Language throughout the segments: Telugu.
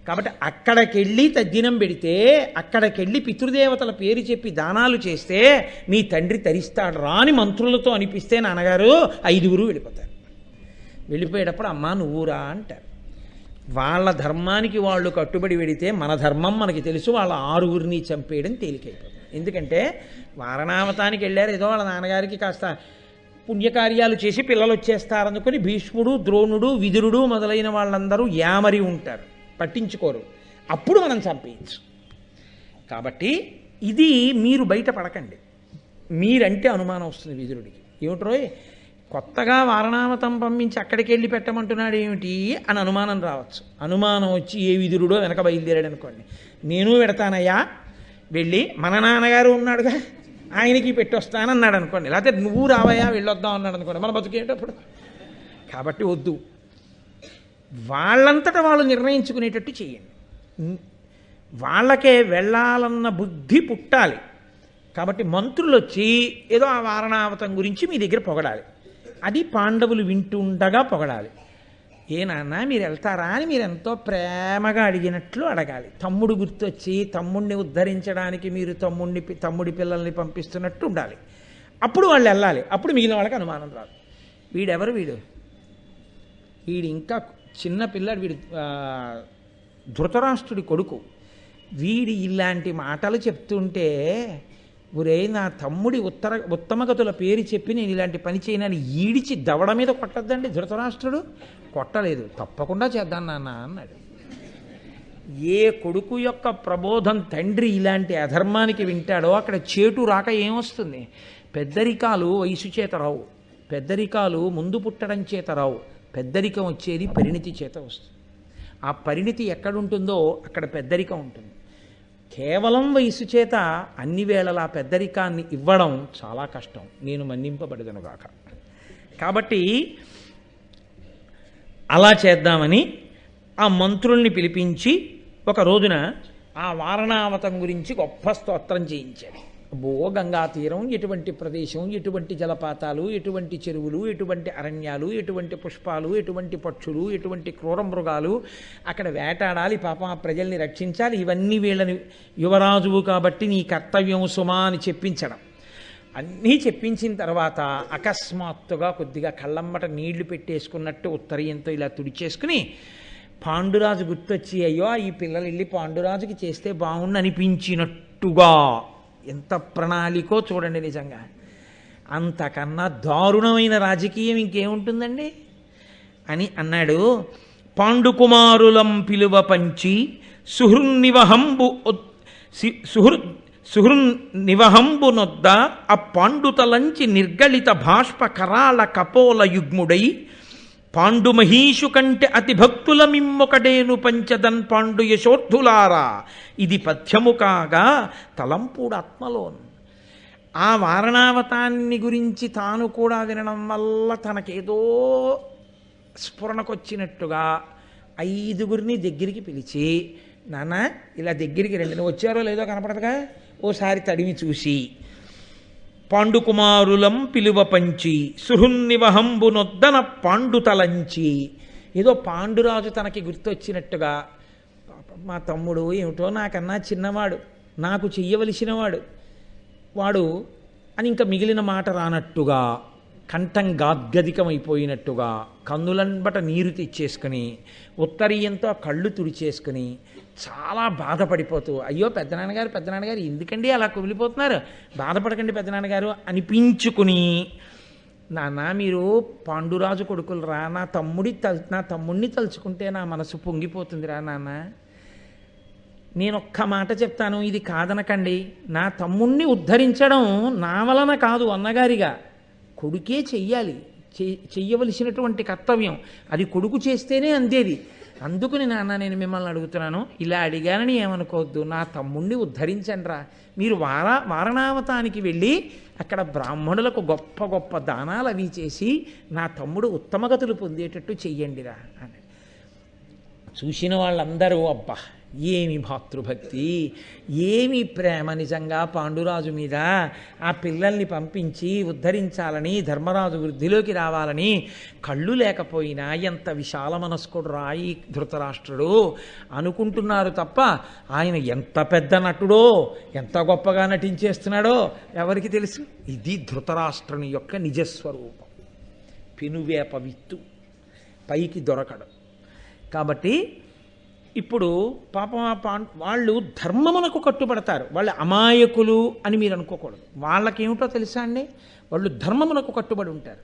కాబట్టి అక్కడికెళ్ళి తద్దినం పెడితే అక్కడికెళ్ళి పితృదేవతల పేరు చెప్పి దానాలు చేస్తే మీ తండ్రి తరిస్తాడు రా అని మంత్రులతో అనిపిస్తే నాన్నగారు 5గురు వెళ్ళిపోతారు. వెళ్ళిపోయేటప్పుడు అమ్మా నువ్వురా అంటారు. వాళ్ళ ధర్మానికి వాళ్ళు కట్టుబడి వెడితే మన ధర్మం మనకి తెలుసు, వాళ్ళ 6గురిని చంపేయడం తేలికైపోతుంది. ఎందుకంటే వారణావతానికి వెళ్ళారు, ఏదో వాళ్ళ నాన్నగారికి కాస్త పుణ్యకార్యాలు చేసి పిల్లలు వచ్చేస్తారనుకుని భీష్ముడు, ద్రోణుడు, విదురుడు మొదలైన వాళ్ళందరూ యామరి ఉంటారు, పట్టించుకోరు. అప్పుడు మనం చంపేయచ్చు. కాబట్టి ఇది మీరు బయట పడకండి. మీరంటే అనుమానం వస్తుంది విదురుడికి. ఏమిట్రోయ్ కొత్తగా వారణావతం పంపించి అక్కడికి వెళ్ళి పెట్టమంటున్నాడు ఏమిటి అని అనుమానం రావచ్చు. అనుమానం వచ్చి ఏ విదురుడో వెనక బయలుదేరాడు అనుకోండి, నేను పెడతానయ్యా వెళ్ళి మన నాన్నగారు ఉన్నాడుగా ఆయనకి పెట్టొస్తానన్నాడు అనుకోండి, లేకపోతే నువ్వు రావయ్యా వెళ్ళొద్దాం అన్నాడు అనుకోండి, మన బతుకేటప్పుడు. కాబట్టి వద్దు, వాళ్ళంతటా వాళ్ళు నిర్ణయించుకునేటట్టు చేయండి. వాళ్ళకే వెళ్ళాలన్న బుద్ధి పుట్టాలి. కాబట్టి మంత్రులు వచ్చి ఏదో ఆ వారణావతం గురించి మీ దగ్గర పొగడాలి. అది పాండవులు వింటుండగా పొగడాలి. ఏ నాన్న మీరు వెళ్తారా అని మీరు ఎంతో ప్రేమగా అడిగినట్లు అడగాలి. తమ్ముడు గుర్తొచ్చి తమ్ముడిని ఉద్ధరించడానికి మీరు తమ్ముడి పిల్లల్ని పంపిస్తున్నట్టు ఉండాలి. అప్పుడు వాళ్ళు వెళ్ళాలి. అప్పుడు మిగిలిన వాళ్ళకి అనుమానం రాదు. వీడు ఇంకా చిన్న పిల్లాడు, వీడు ధృతరాష్ట్రుడి కొడుకు. వీడి ఇలాంటి మాటలు చెప్తుంటే ఒరే నా తమ్ముడి ఉత్తమగతుల పేరు చెప్పి నేను ఇలాంటి పని చేయనని ఈడిచి దవడ మీద కొట్టద్దండి ధృతరాష్ట్రుడు. కొట్టలేదు, తప్పకుండా చేద్దాం నాన్న అన్నాడు. ఏ కొడుకు యొక్క ప్రబోధం తండ్రి ఇలాంటి అధర్మానికి వింటాడో అక్కడ చేటు రాక ఏమొస్తుంది? పెద్దరికాలు వయసు చేత రావు, పెద్దరికాలు ముందు పుట్టడం చేత రావు. పెద్దరికం వచ్చేది పరిణితి చేత వస్తుంది. ఆ పరిణితి ఎక్కడుంటుందో అక్కడ పెద్దరికం ఉంటుంది. కేవలం వయసు చేత అన్ని వేళలా పెద్దరికాన్ని ఇవ్వడం చాలా కష్టం. నేను మన్నింపబడదనుగాక. కాబట్టి అలా చేద్దామని ఆ మంత్రుల్ని పిలిపించి ఒక రోజున ఆ వారణావతం గురించి గొప్ప స్తోత్రం చేయించాడు. గంగా తీరం, ఎటువంటి ప్రదేశం, ఎటువంటి జలపాతాలు, ఎటువంటి చెరువులు, ఎటువంటి అరణ్యాలు, ఎటువంటి పుష్పాలు, ఎటువంటి పక్షులు, ఎటువంటి క్రూర మృగాలు, అక్కడ వేటాడాలి, పాపం ఆ ప్రజల్ని రక్షించాలి. ఇవన్నీ వీళ్ళని యువరాజువు కాబట్టి నీ కర్తవ్యం సుమా అని చెప్పించడం. అన్నీ చెప్పించిన తర్వాత అకస్మాత్తుగా కొద్దిగా కళ్ళమ్మట నీళ్లు పెట్టేసుకున్నట్టు ఉత్తరీయంతో ఇలా తుడిచేసుకుని పాండురాజు గుర్తొచ్చి అయ్యో ఈ పిల్లలు వెళ్ళి పాండురాజుకి చేస్తే బాగుండు అనిపించినట్టుగా, ఎంత ప్రణాళికో చూడండి. నిజంగా అంతకన్నా దారుణమైన రాజకీయం ఇంకేముంటుందండి అని అన్నాడు. పాండుకుమారులం పిలువ పంచి సుహృన్నివహంబు నొద్ద ఆ పాండుతలంచి నిర్గళిత బాష్ప కరాళ కపోల యుగ్ముడై పాండు మహీషు కంటే అతి భక్తుల మిమ్మొకడేను పంచదన్ పాండు యశోర్థులారా ఇది పథ్యము కాగా తలంపుడు ఆత్మలోన్. ఆ వారణావతాన్ని గురించి తాను కూడా వినడం వల్ల తనకేదో స్ఫురణకొచ్చినట్టుగా 5గురిని దగ్గరికి పిలిచి, నాన్న ఇలా దగ్గరికి రండి, నువ్వు వచ్చారో లేదో కనపడదుగా, ఓసారి తడిమి చూసి పాండుకుమారులం పిలువ పంచి సుహృన్నివహంబునొద్దన పాండుతలంచి, ఏదో పాండురాజు తనకి గుర్తొచ్చినట్టుగా, మా తమ్ముడు ఏమిటో నాకన్నా చిన్నవాడు, నాకు చెయ్యవలసినవాడు వాడు అని ఇంకా మిగిలిన మాట రానట్టుగా, కంఠం గాద్గదికమైపోయినట్టుగా, కన్నులంబట నీరు తెచ్చేసుకుని ఉత్తరీయంతో కళ్ళు తుడిచేసుకుని చాలా బాధపడిపోతూ, అయ్యో పెద్దనాన్నగారు ఎందుకండి అలా కుమిలిపోతున్నారు, బాధపడకండి పెద్దనాన్నగారు అనిపించుకుని, నాన్న మీరు పాండురాజు కొడుకులరా, నా తమ్ముడిని తలుచుకుంటే నా మనసు పొంగిపోతుందిరా నాన్న, నేనొక్క మాట చెప్తాను, ఇది కాదనకండి, నా తమ్ముణ్ణి ఉద్ధరించడం నా వలన కాదు, అన్నగారిగా కొడుకే చెయ్యాలి, చెయ్యవలసినటువంటి కర్తవ్యం, అది కొడుకు చేస్తేనే అందేది. అందుకుని నాన్న నేను మిమ్మల్ని అడుగుతున్నాను, ఇలా అడిగానని ఏమనుకోవద్దు, నా తమ్ముణ్ణి ఉద్ధరించండిరా, మీరు వారణావతానికి వెళ్ళి అక్కడ బ్రాహ్మణులకు గొప్ప గొప్ప దానాలు అవి చేసి నా తమ్ముడు ఉత్తమగతులు పొందేటట్టు చెయ్యండిరా అని. చూసిన వాళ్ళందరూ అబ్బా ఏమి భాతృభక్తి, ఏమి ప్రేమ నిజంగా పాండురాజు మీద. ఆ పిల్లల్ని పంపించి ఉద్ధరించాలని, ధర్మరాజు వృద్ధిలోకి రావాలని కళ్ళు లేకపోయినా ఎంత విశాల మనస్కుడు రాయి ధృతరాష్ట్రుడు అనుకుంటున్నారు తప్ప ఆయన ఎంత పెద్ద నటుడో, ఎంత గొప్పగా నటించేస్తున్నాడో ఎవరికి తెలుసు? ఇది ధృతరాష్ట్రుని యొక్క నిజస్వరూపం. పెనువేప విత్తు, పైకి దొరకడం. కాబట్టి ఇప్పుడు పాపం వాళ్ళు ధర్మమునకు కట్టుబడతారు. వాళ్ళు అమాయకులు అని మీరు అనుకోకూడదు. వాళ్ళకేమిటో తెలుసా అండి, వాళ్ళు ధర్మమునకు కట్టుబడి ఉంటారు.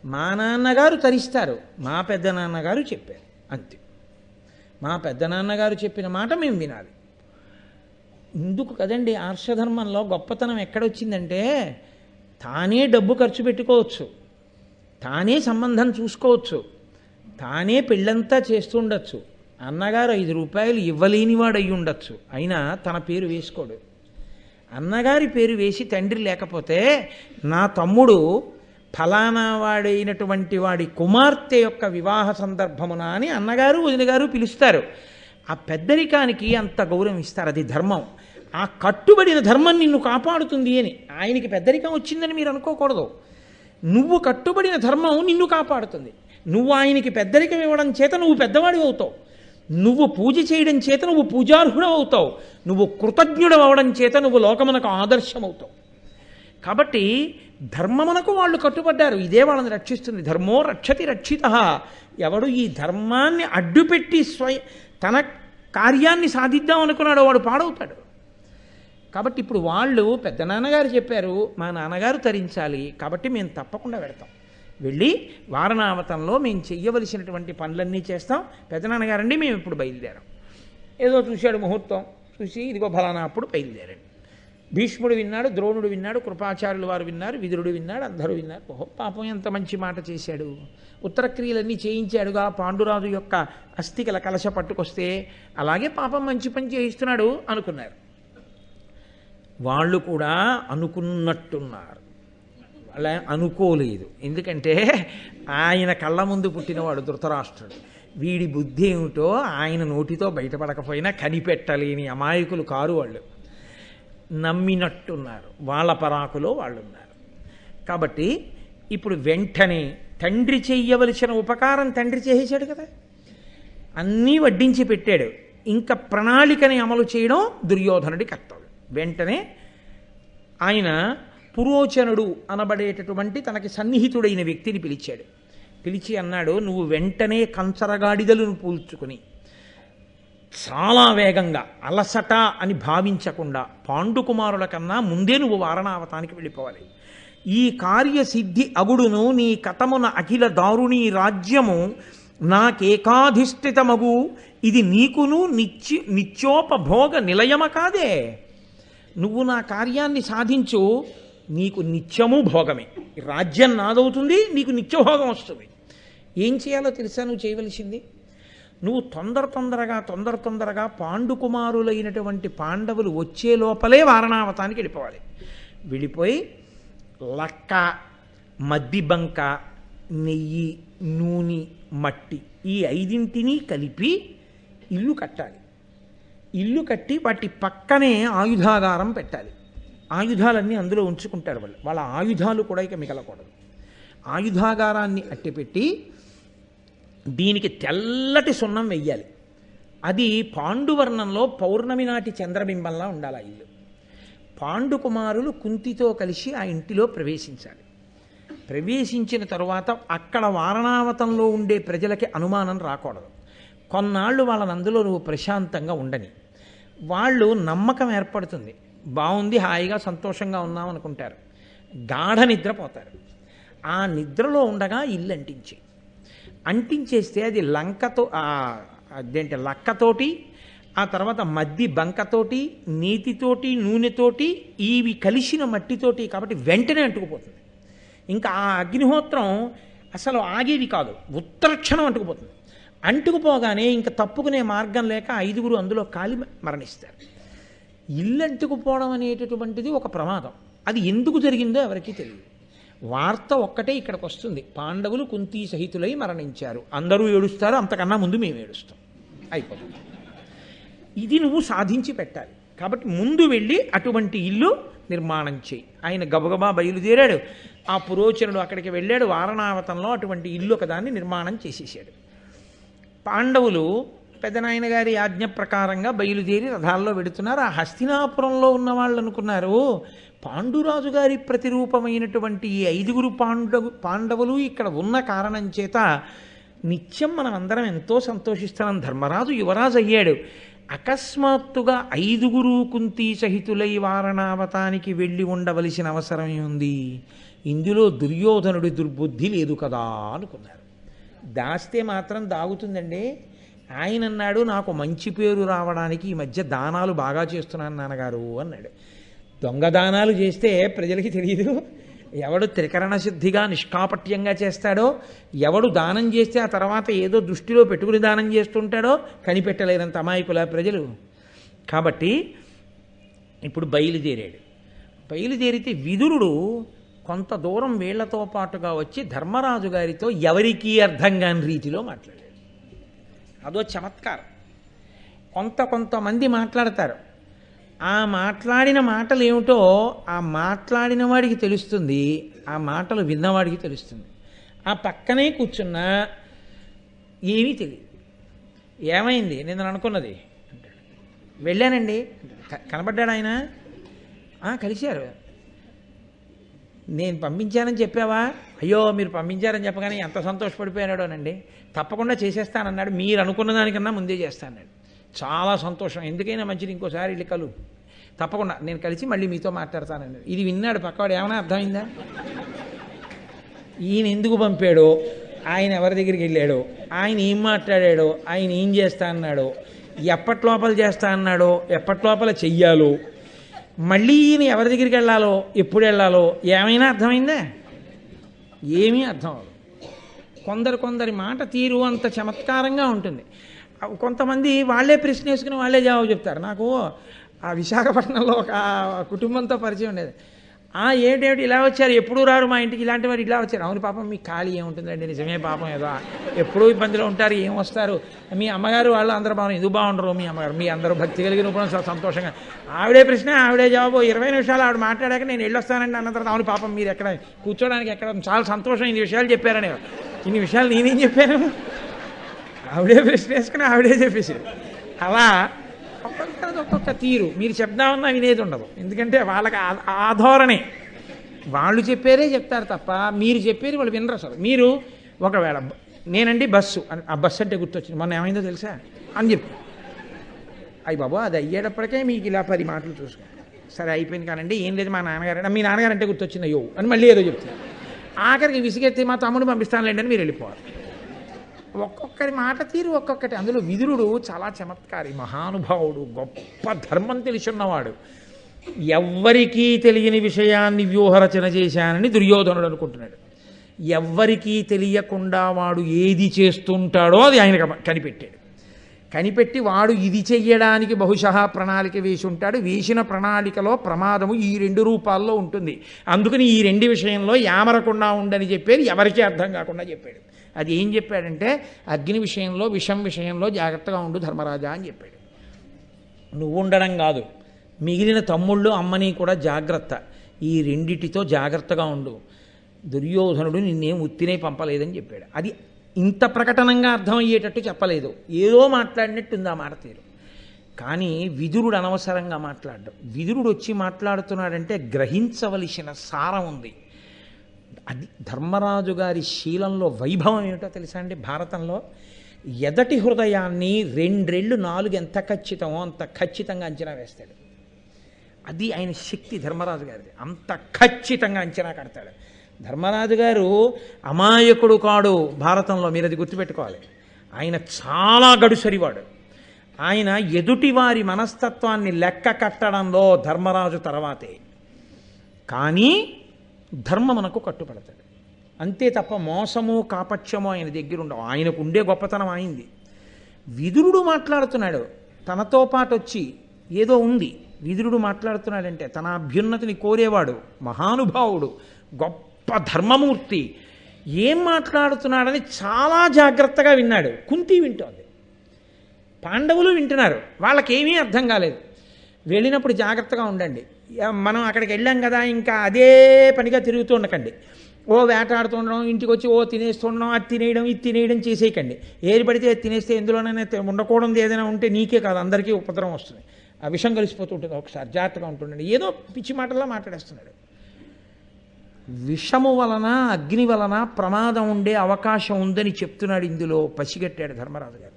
మా నాన్నగారు తరిస్తారు, మా పెద్ద నాన్నగారు చెప్పారు, అంతే. మా పెద్ద నాన్నగారు చెప్పిన మాట మేము వినాలి. ఇందుకు కదండి ఆర్షధర్మంలో గొప్పతనం ఎక్కడొచ్చిందంటే, తానే డబ్బు ఖర్చు పెట్టుకోవచ్చు, తానే సంబంధం చూసుకోవచ్చు, తానే పెళ్ళంతా చేస్తుండొచ్చు. అన్నగారు 5 రూపాయలు ఇవ్వలేనివాడు అయి ఉండొచ్చు, అయినా తన పేరు వేసుకోడు. అన్నగారి పేరు వేసి తండ్రి లేకపోతే నా తమ్ముడు ఫలానా వాడైనటువంటి వాడి కుమార్తె యొక్క వివాహ సందర్భమున అని అన్నగారు వదిన గారు పిలుస్తారు. ఆ పెద్దరికానికి అంత గౌరవం ఇస్తారు. అది ధర్మం. ఆ కట్టుబడిన ధర్మం నిన్ను కాపాడుతుంది అని. ఆయనకి పెద్దరికం వచ్చిందని మీరు అనుకోకూడదు. నువ్వు కట్టుబడిన ధర్మం నిన్ను కాపాడుతుంది. నువ్వు ఆయనకి పెద్దరికం ఇవ్వడం చేత నువ్వు పెద్దవాడి అవుతావు. నువ్వు పూజ చేయడం చేత నువ్వు పూజార్హుడు అవుతావు. నువ్వు కృతజ్ఞుడు అవడం చేత నువ్వు లోకమునకు ఆదర్శం అవుతావు. కాబట్టి ధర్మమునకు వాళ్ళు కట్టుబడ్డారు. ఇదే వాళ్ళని రక్షిస్తుంది. ధర్మో రక్షతి రక్షిత. ఎవడు ఈ ధర్మాన్ని అడ్డుపెట్టి తన కార్యాన్ని సాధిద్దాం అనుకున్నాడో వాడు పాడవుతాడు. కాబట్టి ఇప్పుడు వాళ్ళు పెద్ద నాన్నగారు చెప్పారు, మా నాన్నగారు తరించాలి, కాబట్టి మేము తప్పకుండా వెడతాం. వెళ్ళి వారణావతంలో మేము చెయ్యవలసినటువంటి పనులన్నీ చేస్తాం. పెద్దనాన్నగారండి మేము ఇప్పుడు బయలుదేరాం. ఏదో చూశాడు ముహూర్తం, చూసి ఇదిగో ఫలానా అప్పుడు బయలుదేరాడు. భీష్ముడు విన్నాడు, ద్రోణుడు విన్నాడు, కృపాచార్యులు వారు విన్నారు, విదురుడు విన్నాడు, అందరూ విన్నారు. ఓహో పాపం ఎంత మంచి మాట చేశాడు, ఉత్తర క్రియలన్నీ చేయించాడుగా, పాండురాజు యొక్క అస్థికల కలశ పట్టుకొస్తే అలాగే పాపం మంచి పని చేయిస్తున్నాడు అనుకున్నారు. వాళ్ళు కూడా అనుకున్నట్టున్నారు, అలా అనుకోలేదు. ఎందుకంటే ఆయన కళ్ళ ముందు పుట్టినవాడు ధృతరాష్ట్రుడు. వీడి బుద్ధి ఏమిటో ఆయన నోటితో బయటపడకపోయినా కనిపెట్టలేని అమాయకులు కారు వాళ్ళు. నమ్మినట్టున్నారు, వాళ్ళ పరాకులో వాళ్ళు ఉన్నారు. కాబట్టి ఇప్పుడు వెంటనే తండ్రి చెయ్యవలసిన ఉపకారం తండ్రి చేసేశాడు కదా, అన్నీ వడ్డించి పెట్టాడు. ఇంకా ప్రణాళికని అమలు చేయడం దుర్యోధనుడి కర్తవ్యం. వెంటనే ఆయన పురోచనుడు అనబడేటటువంటి తనకి సన్నిహితుడైన వ్యక్తిని పిలిచాడు. పిలిచి అన్నాడు, నువ్వు వెంటనే కంచరగాడిదలను పూల్చుకుని చాలా వేగంగా అలసట అని భావించకుండా పాండుకుమారుల కన్నా ముందే నువ్వు వారణావతానికి వెళ్ళిపోవాలి. ఈ కార్యసిద్ధి అగుడును నీ కథమున అఖిల దారుణీ రాజ్యము నాకేకాధిష్ఠితమగు, ఇది నీకును నిత్యోపభోగ నిలయమ కాదే. నువ్వు నా కార్యాన్ని సాధించు, నీకు నిత్యము భోగమే. రాజ్యం నాదవుతుంది, నీకు నిత్యభోగం వస్తుంది. ఏం చేయాలో తెలుసా నువ్వు చేయవలసింది? నువ్వు తొందరగా పాండుకుమారులైనటువంటి పాండవులు వచ్చే లోపలే వారణావతానికి వెళ్ళిపోవాలి. వెళ్ళిపోయి లక్క, మద్దిబంక, నెయ్యి, నూనె, మట్టి ఈ 5 కలిపి ఇల్లు కట్టాలి. ఇల్లు కట్టి వాటి పక్కనే ఆయుధాగారం పెట్టాలి. ఆయుధాలన్నీ అందులో ఉంచుకుంటారు వాళ్ళు. వాళ్ళ ఆయుధాలు కూడా ఇక మిగలకూడదు. ఆయుధాగారాన్ని అట్టిపెట్టి దీనికి తెల్లటి సున్నం వెయ్యాలి. అది పాండువర్ణంలో పౌర్ణమి నాటి చంద్రబింబంలా ఉండాలి ఆ ఇల్లు. పాండుకుమారులు కుంతితో కలిసి ఆ ఇంటిలో ప్రవేశించాలి. ప్రవేశించిన తరువాత అక్కడ వారణావతంలో ఉండే ప్రజలకి అనుమానం రాకూడదు. కొన్నాళ్ళు వాళ్ళని అందులో నువ్వు ప్రశాంతంగా ఉండని. వాళ్ళు నమ్మకం ఏర్పడుతుంది, బాగుంది, హాయిగా సంతోషంగా ఉన్నాం అనుకుంటారు. గాఢ నిద్రపోతారు. ఆ నిద్రలో ఉండగా ఇల్లు అంటించేస్తే అది లక్కతోటి, ఆ తర్వాత మద్ది బంకతోటి, నీతితోటి, నూనెతోటి, ఇవి కలిసిన మట్టితోటి, కాబట్టి వెంటనే అంటుకుపోతుంది. ఇంకా ఆ అగ్నిహోత్రం అసలు ఆగేది కాదు, ఉత్తరక్షణం అంటుకుపోతుంది. అంటుకుపోగానే ఇంకా తప్పుకునే మార్గం లేక 5 అందులో కాలి మరణిస్తారు. ఇల్లు అంటుకుపోవడం అనేటటువంటిది ఒక ప్రమాదం. అది ఎందుకు జరిగిందో ఎవరికీ తెలియదు. వార్త ఒక్కటే ఇక్కడికి వస్తుంది, పాండవులు కుంతీ సహితులై మరణించారు. అందరూ ఏడుస్తారు, అంతకన్నా ముందు మేము ఏడుస్తాం, అయిపోతుంది. ఇది నువ్వు సాధించి పెట్టాలి. కాబట్టి ముందు వెళ్ళి అటువంటి ఇల్లు నిర్మాణం చేయి. ఆయన గబగబా బయలుదేరాడు. ఆ పురోచనుడు అక్కడికి వెళ్ళాడు. వారణావతంలో అటువంటి ఇల్లు ఒకదాన్ని నిర్మాణం చేసేసాడు. పాండవులు పెద్దనాయన గారి ఆజ్ఞ ప్రకారంగా బయలుదేరి రథాల్లో వెడుతున్నారు. ఆ హస్తినాపురంలో ఉన్న వాళ్ళు అనుకున్నారు, పాండురాజు గారి ప్రతిరూపమైనటువంటి ఈ 5 పాండవులు ఇక్కడ ఉన్న కారణం చేత నిత్యం మనం అందరం ఎంతో సంతోషిస్తున్నాం. ధర్మరాజు యువరాజు అయ్యాడు. అకస్మాత్తుగా 5 కుంతీ సహితులై వారణావతానికి వెళ్ళి ఉండవలసిన అవసరం ఉంది. ఇందులో దుర్యోధనుడి దుర్బుద్ధి లేదు కదా అనుకున్నారు. దాస్తే మాత్రం దాగుతుందండి. ఆయన అన్నాడు, నాకు మంచి పేరు రావడానికి ఈ మధ్య దానాలు బాగా చేస్తున్నాను నాన్నగారు అన్నాడు. దొంగ దానాలు చేస్తే ప్రజలకి తెలియదు. ఎవడు త్రికరణ సిద్ధిగా నిష్కాపట్యంగా చేస్తాడో, ఎవడు దానం చేస్తే ఆ తర్వాత ఏదో దృష్టిలో పెట్టుకుని దానం చేస్తుంటాడో కనిపెట్టలేనంత అమాయకుల ప్రజలు. కాబట్టి ఇప్పుడు బయలుదేరాడు. బయలుదేరితే విదురుడు కొంత దూరం వీళ్లతో పాటుగా వచ్చి ధర్మరాజు గారితో ఎవరికీ అర్థం కాని రీతిలో మాట్లాడాడు. అదో చమత్కారం. కొంతమంది మాట్లాడతారు. ఆ మాట్లాడిన మాటలు ఏమిటో ఆ మాట్లాడిన వాడికి తెలుస్తుంది, ఆ మాటలు విన్నవాడికి తెలుస్తుంది. ఆ పక్కనే కూర్చున్నా ఏమీ తెలియదు. ఏమైంది నిన్న అనుకున్నది అంటాడు. వెళ్ళానండి. కనబడ్డాడు ఆయన. కలిశారు. నేను పంపించానని చెప్పావా? అయ్యో మీరు పంపించారని చెప్పగానే ఎంత సంతోషపడిపోయాడోనండి. తప్పకుండా చేసేస్తానన్నాడు. మీరు అనుకున్న దానికన్నా ముందే చేస్తానన్నాడు. చాలా సంతోషం, ఎందుకైనా మంచిది, ఇంకోసారి వెళ్ళి కలు, తప్పకుండా నేను కలిసి మళ్ళీ మీతో మాట్లాడతానన్నాడు. ఇది విన్నాడు పక్కవాడు. ఏమైనా అర్థమైందా? ఈయన ఎందుకు పంపాడో, ఆయన ఎవరి దగ్గరికి వెళ్ళాడో, ఆయన ఏం మాట్లాడాడో, ఆయన ఏం చేస్తా అన్నాడో, ఎప్పట్లోపల చేస్తా అన్నాడో, ఎప్పట్లోపల చెయ్యాలో, మళ్ళీ ఈయన ఎవరి దగ్గరికి వెళ్ళాలో, ఎప్పుడు వెళ్ళాలో ఏమైనా అర్థమైందా? ఏమీ అర్థం అవ్వదు. కొందరి మాట తీరు అంత చమత్కారంగా ఉంటుంది. కొంతమంది వాళ్ళే ప్రశ్న వేసుకుని వాళ్ళే జవాబు చెప్తారు. నాకు ఆ విశాఖపట్నంలో ఒక కుటుంబంతో పరిచయం ఉండేది. ఏమిటి ఇలా వచ్చారు, ఎప్పుడు రారు మా ఇంటికి, ఇలాంటి వారు ఇలా వచ్చారు. అవును పాపం మీకు ఖాళీ ఏముంటుందండి, నిజమే పాపం, ఏదో ఎప్పుడూ ఇబ్బందిలో ఉంటారు, ఏం వస్తారు, మీ అమ్మగారు వాళ్ళు అందరూ బాగున్నారు, ఎందుకు బాగుండరు మీ అమ్మగారు, మీ అందరూ భక్తి కలిగిన కూడా సంతోషంగా. ఆవిడే ప్రశ్న ఆవిడే జవాబు. 20 నిమిషాలు ఆవిడ మాట్లాడాక నేను వెళ్ళొస్తానండి అన్న తర్వాత, అవును పాపం మీరు ఎక్కడ కూర్చోడానికి ఎక్కడ, చాలా సంతోషం, ఇన్ని విషయాలు చెప్పారని. ఇన్ని విషయాలు నేనేం చెప్పాను? ఆవిడే ప్రశ్న వేసుకుని ఆవిడే చెప్పేసి. అలా ఒక్కొక్క తీరు. మీరు చెప్దామన్నా వినేది ఉండదు. ఎందుకంటే వాళ్ళకి ఆధోరణే, వాళ్ళు చెప్పారే చెప్తారు తప్ప మీరు చెప్పేది వాళ్ళు వినరు అసలు. మీరు ఒకవేళ నేనండి బస్సు అని, ఆ బస్సు అంటే గుర్తొచ్చింది, మొన్న ఏమైందో తెలుసా అని చెప్పి, అయ్యి బాబు అది అయ్యేటప్పటికే మీకు ఇలా 10 మాటలు చూసుకో. సరే అయిపోయింది కానండి, ఏం లేదు మా నాన్నగారు, మీ నాన్నగారు అంటే గుర్తొచ్చింది అయ్యో అని మళ్ళీ ఏదో చెప్తాను. ఆఖరికి విసిగెత్తి మా తమ్ముడు పంపిస్తానులేండి అని మీరు వెళ్ళిపోవాలి. ఒక్కొక్కరి మాట తీరు ఒక్కొక్కటి. అందులో విదురుడు చాలా చమత్కారి, మహానుభావుడు, గొప్ప ధర్మం తెలిసిన్నవాడు. ఎవ్వరికీ తెలియని విషయాన్ని వ్యూహరచన చేశానని దుర్యోధనుడు అనుకుంటున్నాడు. ఎవ్వరికీ తెలియకుండా వాడు ఏది చేస్తుంటాడో అది ఆయన కనిపెట్టాడు. కనిపెట్టి వాడు ఇది చెయ్యడానికి బహుశా ప్రణాళిక వేసి ఉంటాడు. వేసిన ప్రణాళికలో ప్రమాదము ఈ 2 రూపాల్లో ఉంటుంది. అందుకని ఈ 2 విషయంలో యామరకుండా ఉండని చెప్పేది ఎవరికీ అర్థం కాకుండా చెప్పాడు. అది ఏం చెప్పాడంటే, అగ్ని విషయంలో, విషం విషయంలో జాగ్రత్తగా ఉండు ధర్మరాజా అని చెప్పాడు. నువ్వు ఉండడం కాదు, మిగిలిన తమ్ముళ్ళు అమ్మని కూడా జాగ్రత్త, ఈ 2టితో జాగ్రత్తగా ఉండు. దుర్యోధనుడు నిన్నేం ఉత్తినే పంపలేదని చెప్పాడు. అది ఇంత ప్రకటనంగా అర్థమయ్యేటట్టు చెప్పలేదు, ఏదో మాట్లాడినట్టుంది ఆ మాట తీరు. కానీ విదురుడు అనవసరంగా మాట్లాడడం. విదురుడు వచ్చి మాట్లాడుతున్నాడంటే గ్రహించవలసిన సారం ఉంది. అది ధర్మరాజు గారి శీలంలో వైభవం ఏమిటో తెలుసా అండి? భారతంలో ఎదటి హృదయాన్ని 2 రెళ్ళు 4 ఎంత ఖచ్చితమో అంత ఖచ్చితంగా అంచనా వేస్తాడు. అది ఆయన శక్తి ధర్మరాజు గారిది. అంత ఖచ్చితంగా అంచనా కడతాడు. ధర్మరాజు గారు అమాయకుడు కాడు భారతంలో, మీరు అది గుర్తుపెట్టుకోవాలి. ఆయన చాలా గడుసరివాడు. ఆయన ఎదుటివారి మనస్తత్వాన్ని లెక్క కట్టడంలో ధర్మరాజు తర్వాతే. కానీ ధర్మమునకు కట్టుపడతాడు అంతే తప్ప మోసము కాపట్యము ఆయన దగ్గర ఉండవు. ఆయనకు ఉండే గొప్పతనం అయింది. విదురుడు మాట్లాడుతున్నాడు, తనతో పాటు వచ్చి ఏదో ఉంది. విదురుడు మాట్లాడుతున్నాడంటే తన అభ్యున్నతిని కోరేవాడు, మహానుభావుడు, గొప్ప ధర్మమూర్తి. ఏం మాట్లాడుతున్నాడని చాలా జాగ్రత్తగా విన్నాడు. కుంతి వింటోంది. పాండవులు వింటున్నారు, వాళ్ళకేమీ అర్థం కాలేదు. వెళ్ళినప్పుడు జాగ్రత్తగా ఉండండి. మనం అక్కడికి వెళ్ళాం కదా, ఇంకా అదే పనిగా తిరుగుతూ ఉండకండి. ఓ వేటాడుతుండడం, ఇంటికి వచ్చి ఓ తినేస్తుండడం, అది తినేయడం ఇది తినేయడం చేసేయకండి. ఏది పడితే అది తినేస్తే ఎందులోనైనా ఉండకూడదు ఏదైనా ఉంటే నీకే కాదు అందరికీ ఉపద్రవం వస్తుంది. ఆ విషం కలిసిపోతూ ఉంటుంది. ఒకసారి జాగ్రత్తగా ఉంటుండండి. ఏదో పిచ్చి మాటల్లో మాట్లాడేస్తున్నాడు. విషము వలన అగ్ని వలన ప్రమాదం ఉండే అవకాశం ఉందని చెప్తున్నాడు. ఇందులో పసిగట్టాడు ధర్మరాజు గారు.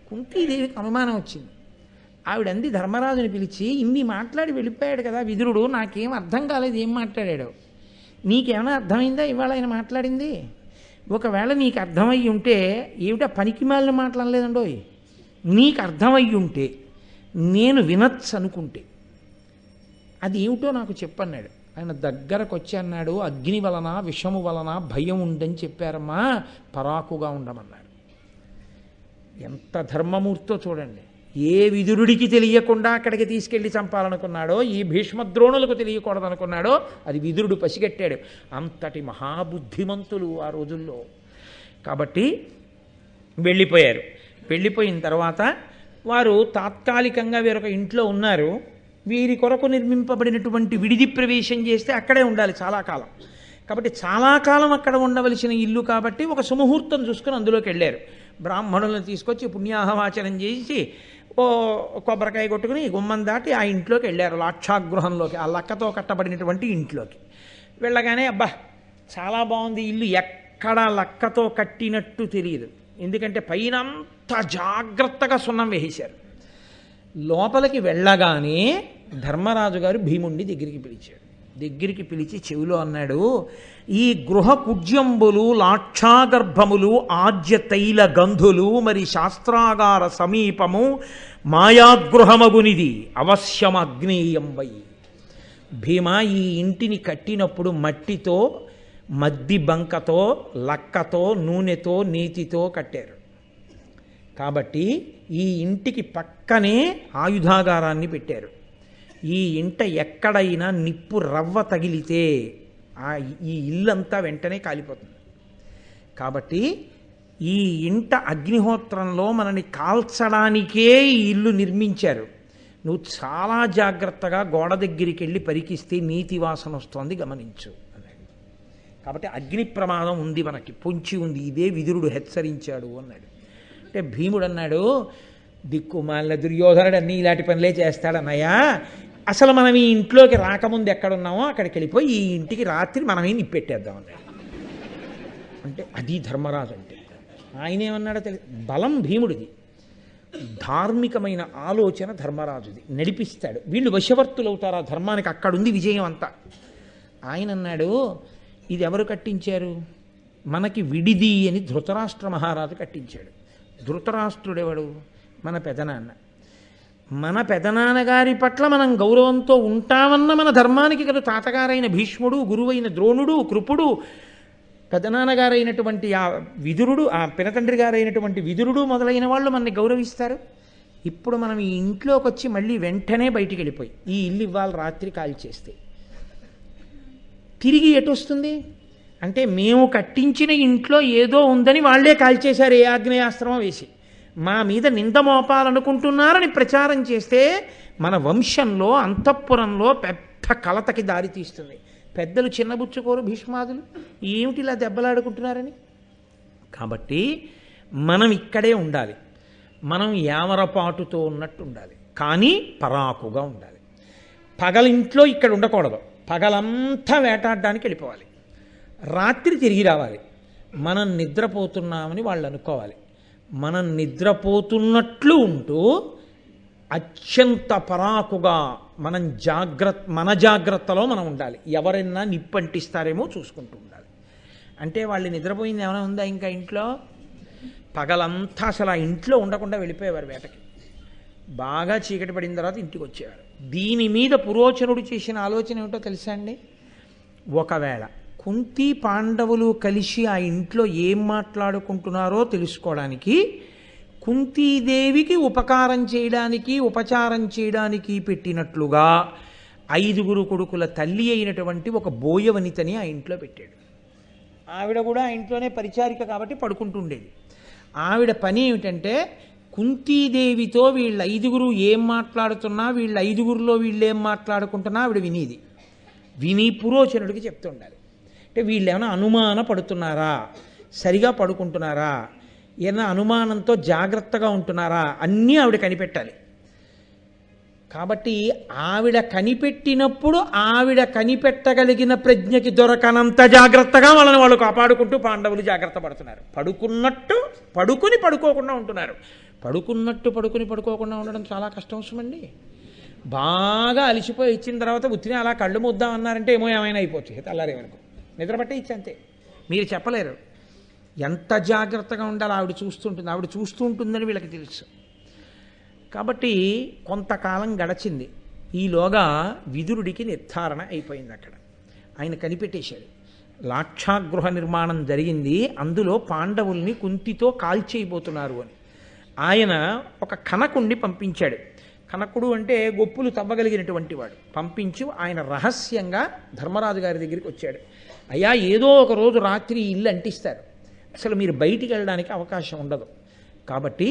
కుంతీదేవికి అనుమానం వచ్చింది. ఆవిడంది ధర్మరాజుని పిలిచి, ఇన్ని మాట్లాడి వెళ్ళిపోయాడు కదా విదురుడు, నాకేం అర్థం కాలేదు ఏం మాట్లాడాడు. నీకేమైనా అర్థమైందా ఇవాళ ఆయన మాట్లాడింది? ఒకవేళ నీకు అర్థమయ్యి ఉంటే, ఏమిటా పనికి మాలిన మాట్లాడలేదండోయ్, నీకు అర్థమయ్యి ఉంటే నేను వినొచ్చు అనుకుంటే అది ఏమిటో నాకు చెప్పన్నాడు. ఆయన దగ్గరకు వచ్చి అన్నాడు, అగ్ని వలన విషము వలన భయం ఉందని చెప్పారమ్మా, పరాకుగా ఉండమన్నాడు. ఎంత ధర్మమూర్తో చూడండి. ఏ విదురుడికి తెలియకుండా అక్కడికి తీసుకెళ్ళి చంపాలనుకున్నాడో, ఈ భీష్మద్రోణులకు తెలియకూడదనుకున్నాడో అది విదురుడు పసిగట్టాడు. అంతటి మహాబుద్ధిమంతులు ఆ రోజుల్లో. కాబట్టి వెళ్ళిపోయారు. వెళ్ళిపోయిన తర్వాత వారు తాత్కాలికంగా వేరొక ఇంట్లో ఉన్నారు. వీరి కొరకు నిర్మింపబడినటువంటి విడిది ప్రవేశం చేస్తే అక్కడే ఉండాలి చాలా కాలం. కాబట్టి చాలా కాలం అక్కడ ఉండవలసిన ఇల్లు కాబట్టి ఒక సుముహూర్తం చూసుకుని అందులోకి వెళ్ళారు. బ్రాహ్మణులను తీసుకొచ్చి పుణ్యాహవాచనం చేసి ఓ కొబ్బరికాయ కొట్టుకుని గుమ్మం దాటి ఆ ఇంట్లోకి వెళ్ళారు. లాక్షాగృహంలోకి, ఆ లక్కతో కట్టబడినటువంటి ఇంట్లోకి వెళ్ళగానే అబ్బా చాలా బాగుంది ఇల్లు, ఎక్కడా లక్కతో కట్టినట్టు తెలియదు. ఎందుకంటే పైన అంతా జాగ్రత్తగా సున్నం వేసేశారు. లోపలికి వెళ్ళగానే ధర్మరాజు గారు భీముణ్ణి దగ్గరికి పిలిచాడు. దగ్గరికి పిలిచి చెవిలో అన్నాడు, ఈ గృహ కుజ్యంబులు లాక్షాగర్భములు ఆజ్య తైల గంధులు మరి శాస్త్రాగార సమీపము మాయాగృహమగునిది అవశ్యమగ్నేయంబై. భీమా, ఈ ఇంటిని కట్టినప్పుడు మట్టితో, మద్ది బంకతో, లక్కతో, నూనెతో, నీతితో కట్టారు. కాబట్టి ఈ ఇంటికి పక్కనే ఆయుధాగారాన్ని పెట్టారు. ఈ ఇంట ఎక్కడైనా నిప్పు రవ్వ తగిలితే ఈ ఇల్లంతా వెంటనే కాలిపోతుంది. కాబట్టి ఈ ఇంట అగ్నిహోత్రంలో మనని కాల్చడానికే ఈ ఇల్లు నిర్మించారు. నువ్వు చాలా జాగ్రత్తగా గోడ దగ్గరికి వెళ్ళి పరికిస్తే నీతి వాసన వస్తోంది గమనించు అన్నాడు. కాబట్టి అగ్ని ప్రమాదం ఉంది, మనకి పొంచి ఉంది, ఇదే విదురుడు హెచ్చరించాడు అన్నాడు. అంటే భీముడు అన్నాడు, దిక్కుమాలిన దుర్యోధనుడు అన్నీ ఇలాంటి పనులే చేస్తాడన్నయ్యా, అసలు మనం ఈ ఇంట్లోకి రాకముందు ఎక్కడున్నామో అక్కడికి వెళ్ళిపోయి ఈ ఇంటికి రాత్రి మనమే నిప్పెట్టేద్దాం అన్నాడు. అంటే అది ధర్మరాజు అంటే. ఆయన ఏమన్నాడో తెలియదు. బలం భీముడిది, ధార్మికమైన ఆలోచన ధర్మరాజుది. నడిపిస్తాడు. వీళ్ళు వశవర్తులు అవుతారు ఆ ధర్మానికి. అక్కడుంది విజయం అంతా. ఆయన అన్నాడు, ఇది ఎవరు కట్టించారు? మనకి విడిది అని ధృతరాష్ట్ర మహారాజు కట్టించాడు. ధృతరాష్ట్రుడెవడు? మన పెదనాన్న. మన పెదనాన్నగారి పట్ల మనం గౌరవంతో ఉంటామన్న మన ధర్మానికి కదా తాతగారైన భీష్ముడు, గురువైన ద్రోణుడు, కృపుడు, పెదనాన్నగారైనటువంటి ఆ విదురుడు, ఆ పినతండ్రి గారైనటువంటి విదురుడు మొదలైన వాళ్ళు మనని గౌరవిస్తారు. ఇప్పుడు మనం ఈ ఇంట్లోకి వచ్చి మళ్ళీ వెంటనే బయటికి వెళ్ళిపోయి ఈ ఇల్లు ఇవాళ రాత్రి కాల్చేస్తే తిరిగి ఎటు వస్తుంది? అంటే మేము కట్టించిన ఇంట్లో ఏదో ఉందని వాళ్లే కాల్చేశారు ఏ ఆగ్నేయాస్త్రమో వేసి. మా మీద నింద మోపాలనుకుంటున్నారని ప్రచారం చేస్తే మన వంశంలో అంతఃపురంలో పెద్ద కలతకి దారి తీస్తుంది. పెద్దలు చిన్నబుచ్చుకోరు భీష్మాదులు, ఏమిటి ఇలా దెబ్బలాడుకుంటున్నారని. కాబట్టి మనం ఇక్కడే ఉండాలి. మనం యామరపాటుతో ఉన్నట్టు ఉండాలి, కానీ పరాకుగా ఉండాలి. పగలింట్లో ఇక్కడ ఉండకూడదు. పగలంతా వేటాడడానికి వెళ్ళిపోవాలి, రాత్రి తిరిగి రావాలి. మనం నిద్రపోతున్నామని వాళ్ళు అనుకోవాలి. మనం నిద్రపోతున్నట్లు ఉంటూ అత్యంత పరాకుగా మన జాగ్రత్తలో మనం ఉండాలి. ఎవరైనా నిప్పంటిస్తారేమో చూసుకుంటూ ఉండాలి. అంటే వాళ్ళు నిద్రపోయింది ఏమైనా ఉందా ఇంకా ఇంట్లో? పగలంతా అసలు ఆ ఇంట్లో ఉండకుండా వెళ్ళిపోయేవారు వేటకి. బాగా చీకటి పడిన తర్వాత ఇంటికి వచ్చేవారు. దీని మీద పురోచనుడు చేసిన ఆలోచన ఏమిటో తెలుసా అండి? ఒకవేళ కుంతి పాండవులు కలిసి ఆ ఇంట్లో ఏం మాట్లాడుకుంటున్నారో తెలుసుకోవడానికి, కుంతీదేవికి ఉపకారం చేయడానికి, ఉపచారం చేయడానికి పెట్టినట్లుగా 5 కొడుకుల తల్లి అయినటువంటి ఒక బోయవనితని ఆ ఇంట్లో పెట్టాడు. ఆవిడ కూడా ఆ ఇంట్లోనే పరిచారిక కాబట్టి పడుకుంటుండేది. ఆవిడ పని ఏమిటంటే కుంతీదేవితో వీళ్ళ ఐదుగురు ఏం మాట్లాడుతున్నా, వీళ్ళ ఐదుగురిలో వీళ్ళు ఏం మాట్లాడుకుంటున్నా ఆవిడ వినేది. విని పురోచనుడికి చెప్తుండాలి. అంటే వీళ్ళు ఏమైనా అనుమాన పడుతున్నారా, సరిగా పడుకుంటున్నారా, ఏమైనా అనుమానంతో జాగ్రత్తగా ఉంటున్నారా, అన్నీ ఆవిడ కనిపెట్టాలి. కాబట్టి ఆవిడ కనిపెట్టినప్పుడు ఆవిడ కనిపెట్టగలిగిన ప్రజ్ఞకి దొరకనంత జాగ్రత్తగా వాళ్ళని వాళ్ళు కాపాడుకుంటూ పాండవులు జాగ్రత్త పడుతున్నారు. పడుకున్నట్టు పడుకుని పడుకోకుండా ఉంటున్నారు. పడుకోకుండా ఉండడం చాలా కష్టం అవసరమండి. బాగా అలిసిపోయి ఇచ్చిన తర్వాత ఉత్తిని అలా కళ్ళు ముద్దాం అన్నారంటే ఏమో ఏమైనా అయిపోవచ్చు. తెల్లారే వరకు నిద్రపట్టే ఇచ్చి అంతే. మీరు చెప్పలేరు ఎంత జాగ్రత్తగా ఉండాలి. ఆవిడ చూస్తూ ఉంటుందని వీళ్ళకి తెలుసు. కాబట్టి కొంతకాలం గడిచింది. ఈలోగా విదురుడికి నిర్ధారణ అయిపోయింది. అక్కడ ఆయన కనిపెట్టేశాడు. లాక్షాగృహ నిర్మాణం జరిగింది, అందులో పాండవుల్ని కుంతితో కాల్చేయబోతున్నారు అని. ఆయన ఒక కనకుణ్ణి పంపించాడు. కనకుడు అంటే గొప్పులు తవ్వగలిగినటువంటి వాడు. పంపించి ఆయన రహస్యంగా ధర్మరాజు గారి దగ్గరికి వచ్చాడు. అయ్యా, ఏదో ఒక రోజు రాత్రి ఇల్లు అంటిస్తారు, అసలు మీరు బయటికి వెళ్ళడానికి అవకాశం ఉండదు. కాబట్టి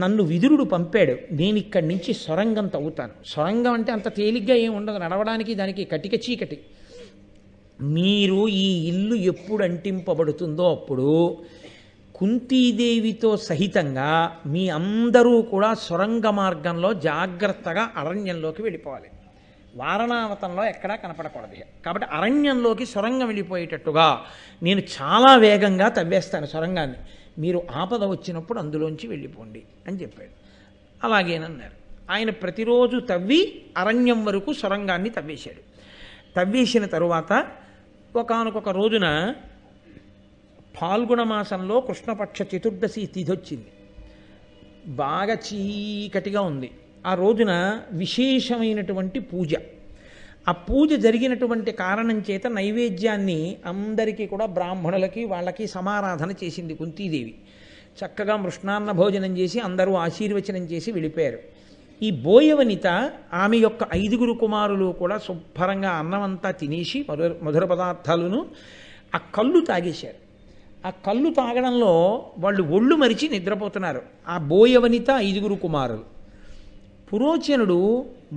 నన్ను విదురుడు పంపాడు, నేను ఇక్కడి నుంచి సొరంగం తవ్వుతాను. సొరంగం అంటే అంత తేలిగ్గా ఏమి ఉండదు, నడవడానికి దానికి కటిక చీకటి. మీరు ఈ ఇల్లు ఎప్పుడు అంటింపబడుతుందో అప్పుడు కుంతీదేవితో సహితంగా మీ అందరూ కూడా సొరంగ మార్గంలో జాగ్రత్తగా అరణ్యంలోకి వెళ్ళిపోవాలి. వారణావతంలో ఎక్కడా కనపడకూడదు. కాబట్టి అరణ్యంలోకి సొరంగం వెళ్ళిపోయేటట్టుగా నేను చాలా వేగంగా తవ్వేస్తాను సొరంగాన్ని, మీరు ఆపద వచ్చినప్పుడు అందులోంచి వెళ్ళిపోండి అని చెప్పాడు. అలాగేనన్నారు. ఆయన ప్రతిరోజు తవ్వి అరణ్యం వరకు సొరంగాన్ని తవ్వేశాడు. తవ్వేసిన తరువాత ఒకానొక రోజున ఫాల్గుణ మాసంలో కృష్ణపక్ష చతుర్దశి తిథి వచ్చింది. బాగా చీకటిగా ఉంది. ఆ రోజున విశేషమైనటువంటి పూజ. ఆ పూజ జరిగినటువంటి కారణం చేత నైవేద్యాన్ని అందరికీ కూడా బ్రాహ్మణులకి వాళ్ళకి సమారాధన చేసింది కుంతీదేవి. చక్కగా మృష్ణాన్న భోజనం చేసి అందరూ ఆశీర్వచనం చేసి వెళ్ళిపోయారు. ఈ బోయవనిత ఆమె యొక్క 5 కుమారులు కూడా శుభ్రంగా అన్నమంతా తినేసి మధుర పదార్థాలను ఆ కళ్ళు తాగేశారు. ఆ కళ్ళు తాగడంలో వాళ్ళు ఒళ్ళు మరిచి నిద్రపోతున్నారు. ఆ బోయవనిత 5 కుమారులు. పురోచనుడు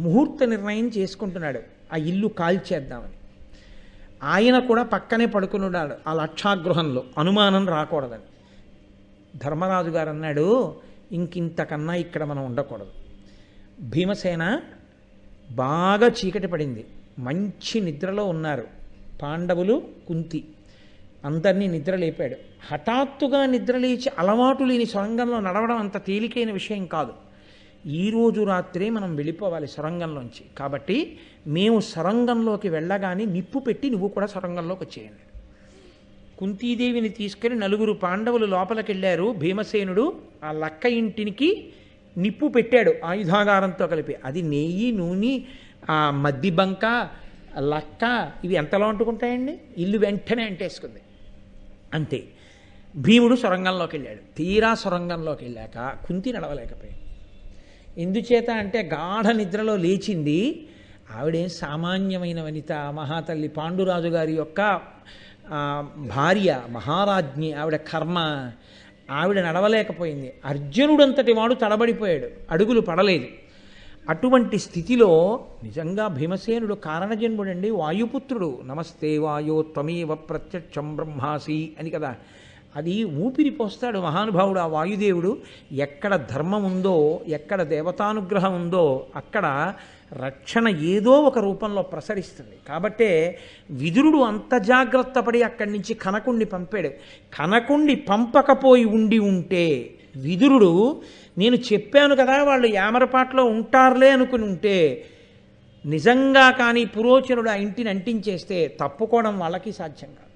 ముహూర్త నిర్ణయం చేసుకుంటున్నాడు, ఆ ఇల్లు కాల్చేద్దామని. ఆయన కూడా పక్కనే పడుకున్నాడు ఆ లక్షాగృహంలో, అనుమానం రాకూడదని. ధర్మరాజు గారు అన్నాడు, ఇంకింతకన్నా ఇక్కడ మనం ఉండకూడదు. భీమసేన బాగా చీకటి పడింది, మంచి నిద్రలో ఉన్నారు పాండవులు, కుంతి. అందరినీ నిద్ర లేపాడు. హఠాత్తుగా నిద్రలేచి అలవాటు లేని సొరంగంలో నడవడం అంత తేలికైన విషయం కాదు. ఈరోజు రాత్రే మనం వెళ్ళిపోవాలి సొరంగంలోంచి. కాబట్టి మేము సొరంగంలోకి వెళ్ళగానే నిప్పు పెట్టి నువ్వు కూడా సొరంగంలోకి వచ్చేయండి. కుంతీదేవిని తీసుకెళ్లి 4 పాండవులు లోపలికి వెళ్ళారు. భీమసేనుడు ఆ లక్క ఇంటికి నిప్పు పెట్టాడు ఆయుధాగారంతో కలిపి. అది నెయ్యి, నూనె, ఆ మద్ది బంక, లక్క ఇవి ఎంతలో అంటుకుంటాయండి? ఇల్లు వెంటనే అంటేసుకుంది. అంతే. భీముడు సొరంగంలోకి వెళ్ళాడు. తీరా సొరంగంలోకి వెళ్ళాక కుంతి నడవలేకపోయింది. ఎందుచేత అంటే గాఢ నిద్రలో లేచింది. ఆవిడేం సామాన్యమైన వనిత, మహాతల్లి పాండురాజు గారి యొక్క భార్య, మహారాజ్ఞి. ఆవిడ కర్మ, ఆవిడ నడవలేకపోయింది. అర్జునుడంతటి వాడు తడబడిపోయాడు, అడుగులు పడలేదు. అటువంటి స్థితిలో నిజంగా భీమసేనుడు కారణజన్ముడండి, వాయుపుత్రుడు. నమస్తే వాయో త్వమేవ ప్రత్యక్షం బ్రహ్మాసి అని కదా. అది ఊపిరి పోస్తాడు మహానుభావుడు ఆ వాయుదేవుడు. ఎక్కడ ధర్మం ఉందో, ఎక్కడ దేవతానుగ్రహం ఉందో అక్కడ రక్షణ ఏదో ఒక రూపంలో ప్రసరిస్తుంది. కాబట్టే విదురుడు అంత జాగ్రత్త పడి అక్కడి నుంచి కనకుణ్ణి పంపాడు. కనకుణ్ణి పంపకపోయి ఉంటే విదురుడు, నేను చెప్పాను కదా వాళ్ళు యామరపాట్లో ఉంటారులే అనుకుని ఉంటే, నిజంగా కానీ పురోచనుడు ఆ ఇంటిని అంటించేస్తే తప్పుకోవడం వాళ్ళకి సాధ్యం కాదు.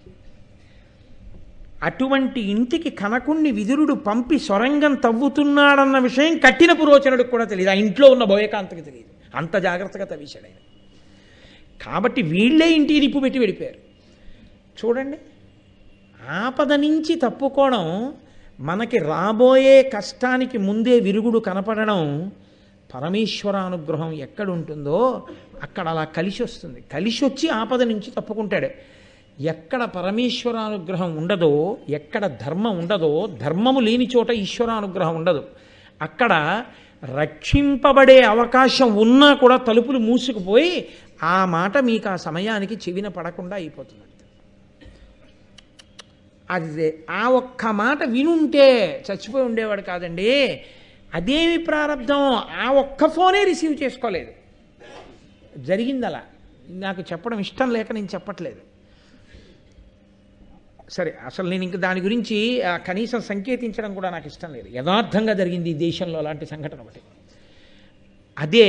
అటువంటి ఇంటికి కనకుణ్ణి విదురుడు పంపి సొరంగం తవ్వుతున్నాడన్న విషయం కట్టిన పురోచనుడికి కూడా తెలియదు, ఆ ఇంట్లో ఉన్న భోయకాంతకి తెలియదు. అంత జాగ్రత్తగా తవ్వేశాడు ఆయన. కాబట్టి వీళ్ళే ఇంటికి నిప్పు పెట్టి వెళ్ళిపోయారు. చూడండి, ఆపద నుంచి తప్పుకోవడం, మనకి రాబోయే కష్టానికి ముందే విరుగుడు కనపడడం, పరమేశ్వరానుగ్రహం ఎక్కడుంటుందో అక్కడ అలా కలిసి వస్తుంది. కలిసి వచ్చి ఆపద నుంచి తప్పుకుంటాడు. ఎక్కడ పరమేశ్వరానుగ్రహం ఉండదో, ఎక్కడ ధర్మం ఉండదో, ధర్మము లేని చోట ఈశ్వరానుగ్రహం ఉండదు. అక్కడ రక్షింపబడే అవకాశం ఉన్నా కూడా తలుపులు మూసుకుపోయి ఆ మాట మీకు ఆ సమయానికి చెవిన పడకుండా అయిపోతుంది. అదే ఆ ఒక్క మాట వినుంటే చచ్చిపోయి ఉండేవాడు కాదండి. అదేమి ప్రారంధం, ఆ ఒక్క ఫోనే రిసీవ్ చేసుకోలేదు. జరిగింది అలా. నాకు చెప్పడం ఇష్టం లేక నేను చెప్పట్లేదు. సరే, అసలు నేను ఇంక దాని గురించి కనీసం సంకేతించడం కూడా నాకు ఇష్టం లేదు. యథార్థంగా జరిగింది ఈ దేశంలో అలాంటి సంఘటన ఒకటి. అదే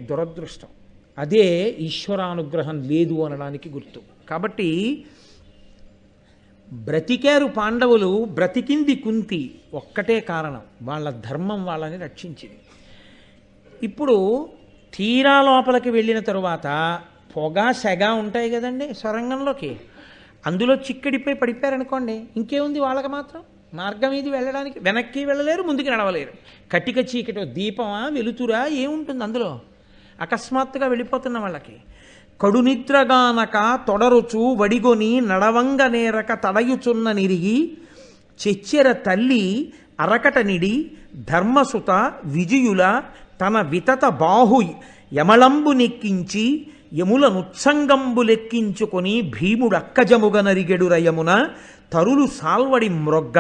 దురదృష్టం, అదే ఈశ్వరానుగ్రహం లేదు అనడానికి గుర్తు. కాబట్టి బ్రతికారు పాండవులు, బ్రతికింది కుంతి. ఒక్కటే కారణం, వాళ్ళ ధర్మం వాళ్ళని రక్షించింది. ఇప్పుడు తీరా లోపలికి వెళ్ళిన తరువాత పొగ సెగ ఉంటాయి కదండి సొరంగంలోకి, అందులో చిక్కడిపోయి పడిపోయారనుకోండి, ఇంకేముంది వాళ్ళకి మాత్రం మార్గం ఇది వెళ్ళడానికి. వెనక్కి వెళ్ళలేరు, ముందుకు నడవలేరు. కటిక చీకటి, దీపమా వెలుతురా ఏముంటుంది అందులో? అకస్మాత్తుగా వెళ్ళిపోతున్న వాళ్ళకి. కడునిద్రగానక తొడరుచు వడిగొని నడవంగ నేరక తడయుచున్న నిరిగి చెచ్చెర తల్లి అరకట నిడి ధర్మసుత విజయుల తన వితత బాహు యమళంబు నెక్కించి యముల నుత్సంగంబు లెక్కించుకొని భీముడక్కజముగ నరిగెడు రయమున తరులు సాల్వడి మ్రొగ్గ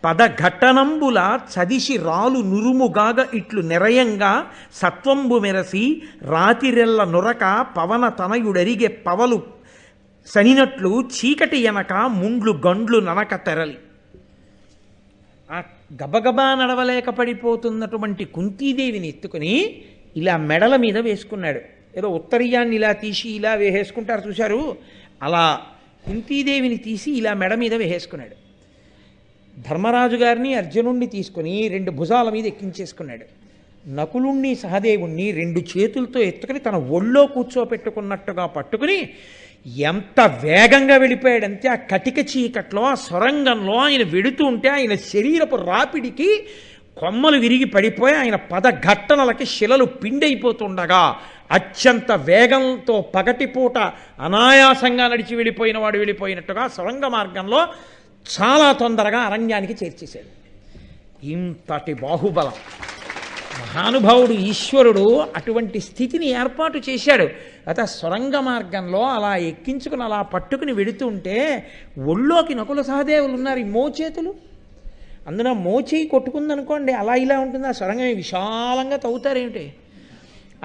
పదఘట్టనంబుల చదిసి రాలు నురుముగాగ ఇట్లు నిరయంగా సత్వంబు మెరసి రాతిరెల్ల నొరక పవన తనయుడరిగే పవలు సనినట్లు చీకటి ఎనక ముండ్లు గండ్లు ననక తెరలి. ఆ గబగబా నడవలేక పడిపోతున్నటువంటి కుంతీదేవిని ఎత్తుకుని ఇలా మెడల మీద వేసుకున్నాడు. ఏదో ఉత్తరీయాన్ని ఇలా తీసి ఇలా వేసేసుకుంటారు చూశారు, అలా కుంతీదేవిని తీసి ఇలా మెడ మీద వేసేసుకున్నాడు. ధర్మరాజు గారిని అర్జునుణ్ణి తీసుకుని 2 భుజాల మీద ఎక్కించేసుకున్నాడు. నకులుణ్ణి సహదేవుణ్ణి 2 చేతులతో ఎత్తుకుని తన ఒళ్ళో కూర్చోపెట్టుకున్నట్టుగా పట్టుకుని ఎంత వేగంగా వెళ్ళిపోయాడంటే ఆ కటిక చీకట్లో ఆ సొరంగంలో ఆయన వెడుతూ ఉంటే ఆయన శరీరపు రాపిడికి కొమ్మలు విరిగి పడిపోయి ఆయన పదఘట్టనలకి శిలలు పిండైపోతుండగా అత్యంత వేగంతో పగటిపూట అనాయాసంగా నడిచి వెళ్ళిపోయిన వాడు వెళ్ళిపోయినట్టుగా సొరంగ మార్గంలో చాలా తొందరగా అరణ్యానికి చేర్చేశాడు. ఇంతటి బాహుబలం మహానుభావుడు ఈశ్వరుడు అటువంటి స్థితిని ఏర్పాటు చేశాడు. అయితే సొరంగ మార్గంలో అలా ఎక్కించుకుని అలా పట్టుకుని వెడుతుంటే ఒళ్ళోకి నకుల సహదేవులు ఉన్నారు, ఈ మోచేతులు. అందులో మోచేయి కొట్టుకుందనుకోండి అలా ఇలా ఉంటుంది. ఆ సొరంగం విశాలంగా తవ్వుతారేమిటి,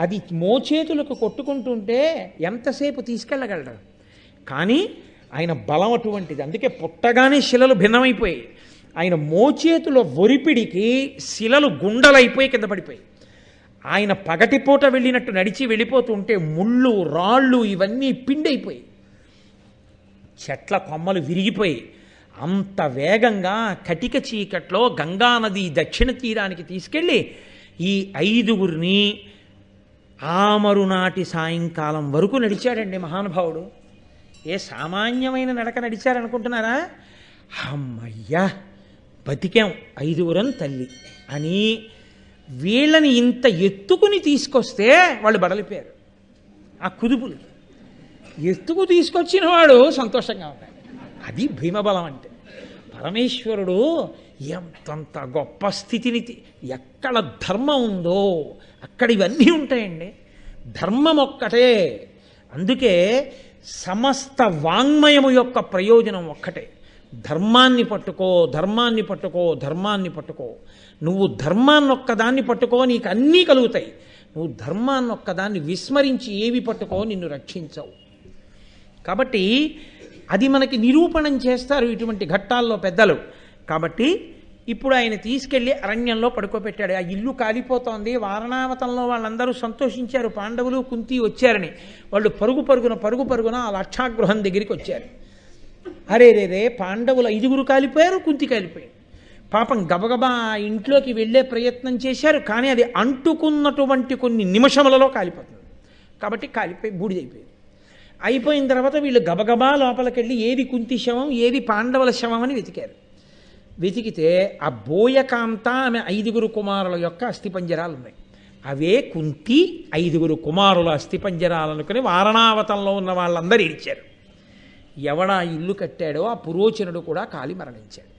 అది మోచేతులకు కొట్టుకుంటుంటే ఎంతసేపు తీసుకెళ్ళగలడు. కానీ ఆయన బలం అటువంటిది. అందుకే పుట్టగానే శిలలు భిన్నమైపోయాయి. ఆయన మోచేతుల ఒరిపిడికి శిలలు గుండలైపోయి కింద పడిపోయి ఆయన పగటిపూట వెళ్ళినట్టు నడిచి వెళ్ళిపోతుంటే ముళ్ళు రాళ్ళు ఇవన్నీ పిండైపోయి చెట్ల కొమ్మలు విరిగిపోయి అంత వేగంగా కటిక చీకట్లో గంగానది దక్షిణ తీరానికి తీసుకెళ్ళి ఈ 5గురిని ఆమరునాటి సాయంకాలం వరకు నడిచాడండి మహానుభావుడు. ఏ సామాన్యమైన నడక నడిచారనుకుంటున్నారా? అమ్మయ్యా బతికాం 5గురం తల్లి అని వీళ్ళని ఇంత ఎత్తుకుని తీసుకొస్తే వాళ్ళు బడలిపోయారు. ఆ కుదుపులు ఎత్తుకు తీసుకొచ్చిన వాడు సంతోషంగా ఉన్నాడు. అది భీమబలం అంటే. పరమేశ్వరుడు ఎంతంత గొప్ప స్థితిని, ఎక్కడ ధర్మం ఉందో అక్కడ ఇవన్నీ ఉంటాయండి. ధర్మం ఒక్కటే. అందుకే సమస్త వాంగ్మయము యొక్క ప్రయోజనం ఒక్కటే. ధర్మాన్ని పట్టుకో, ధర్మాన్ని పట్టుకో, ధర్మాన్ని పట్టుకో. నువ్వు ధర్మాన్ని ఒక్కదాన్ని పట్టుకో, నీకు అన్నీ కలుగుతాయి. నువ్వు ధర్మాన్ని ఒక్కదాన్ని విస్మరించి ఏవి పట్టుకో నిన్ను రక్షించవు. కాబట్టి అది మనకి నిరూపణం చేస్తారు ఇటువంటి ఘట్టాల్లో పెద్దలు. కాబట్టి ఇప్పుడు ఆయన తీసుకెళ్ళి అరణ్యంలో పడుకోబెట్టాడు. ఆ ఇల్లు కాలిపోతోంది. వారణావతంలో వాళ్ళందరూ సంతోషించారు, పాండవులు కుంతి వచ్చారని. వాళ్ళు పరుగు పరుగున ఆ లక్షాగృహం దగ్గరికి వచ్చారు. అరే రే పాండవులు 5గురు కాలిపోయారు, కుంతి కాలిపోయారు. పాపం గబగబా ఇంట్లోకి వెళ్ళే ప్రయత్నం చేశారు, కానీ అది అంటుకున్నటువంటి కొన్ని నిమిషములలో కాలిపోతుంది. కాబట్టి కాలిపోయి బూడిదైపోయింది. అయిపోయిన తర్వాత వీళ్ళు గబగబా లోపలికెళ్ళి ఏది కుంతి శవం ఏది పాండవుల శవం అని వెతికారు. వెతికితే ఆ బోయకాంత ఆమె 5గురు కుమారుల యొక్క అస్థిపంజరాలు ఉన్నాయి. అవే కుంతి 5గురు కుమారుల అస్థిపంజరాలు అనుకుని వారణావతంలో ఉన్న వాళ్ళందరూ ఏడిచారు. ఎవడా ఇల్లు కట్టాడో ఆ పురోచనుడు కూడా కాలి మరణించాడు.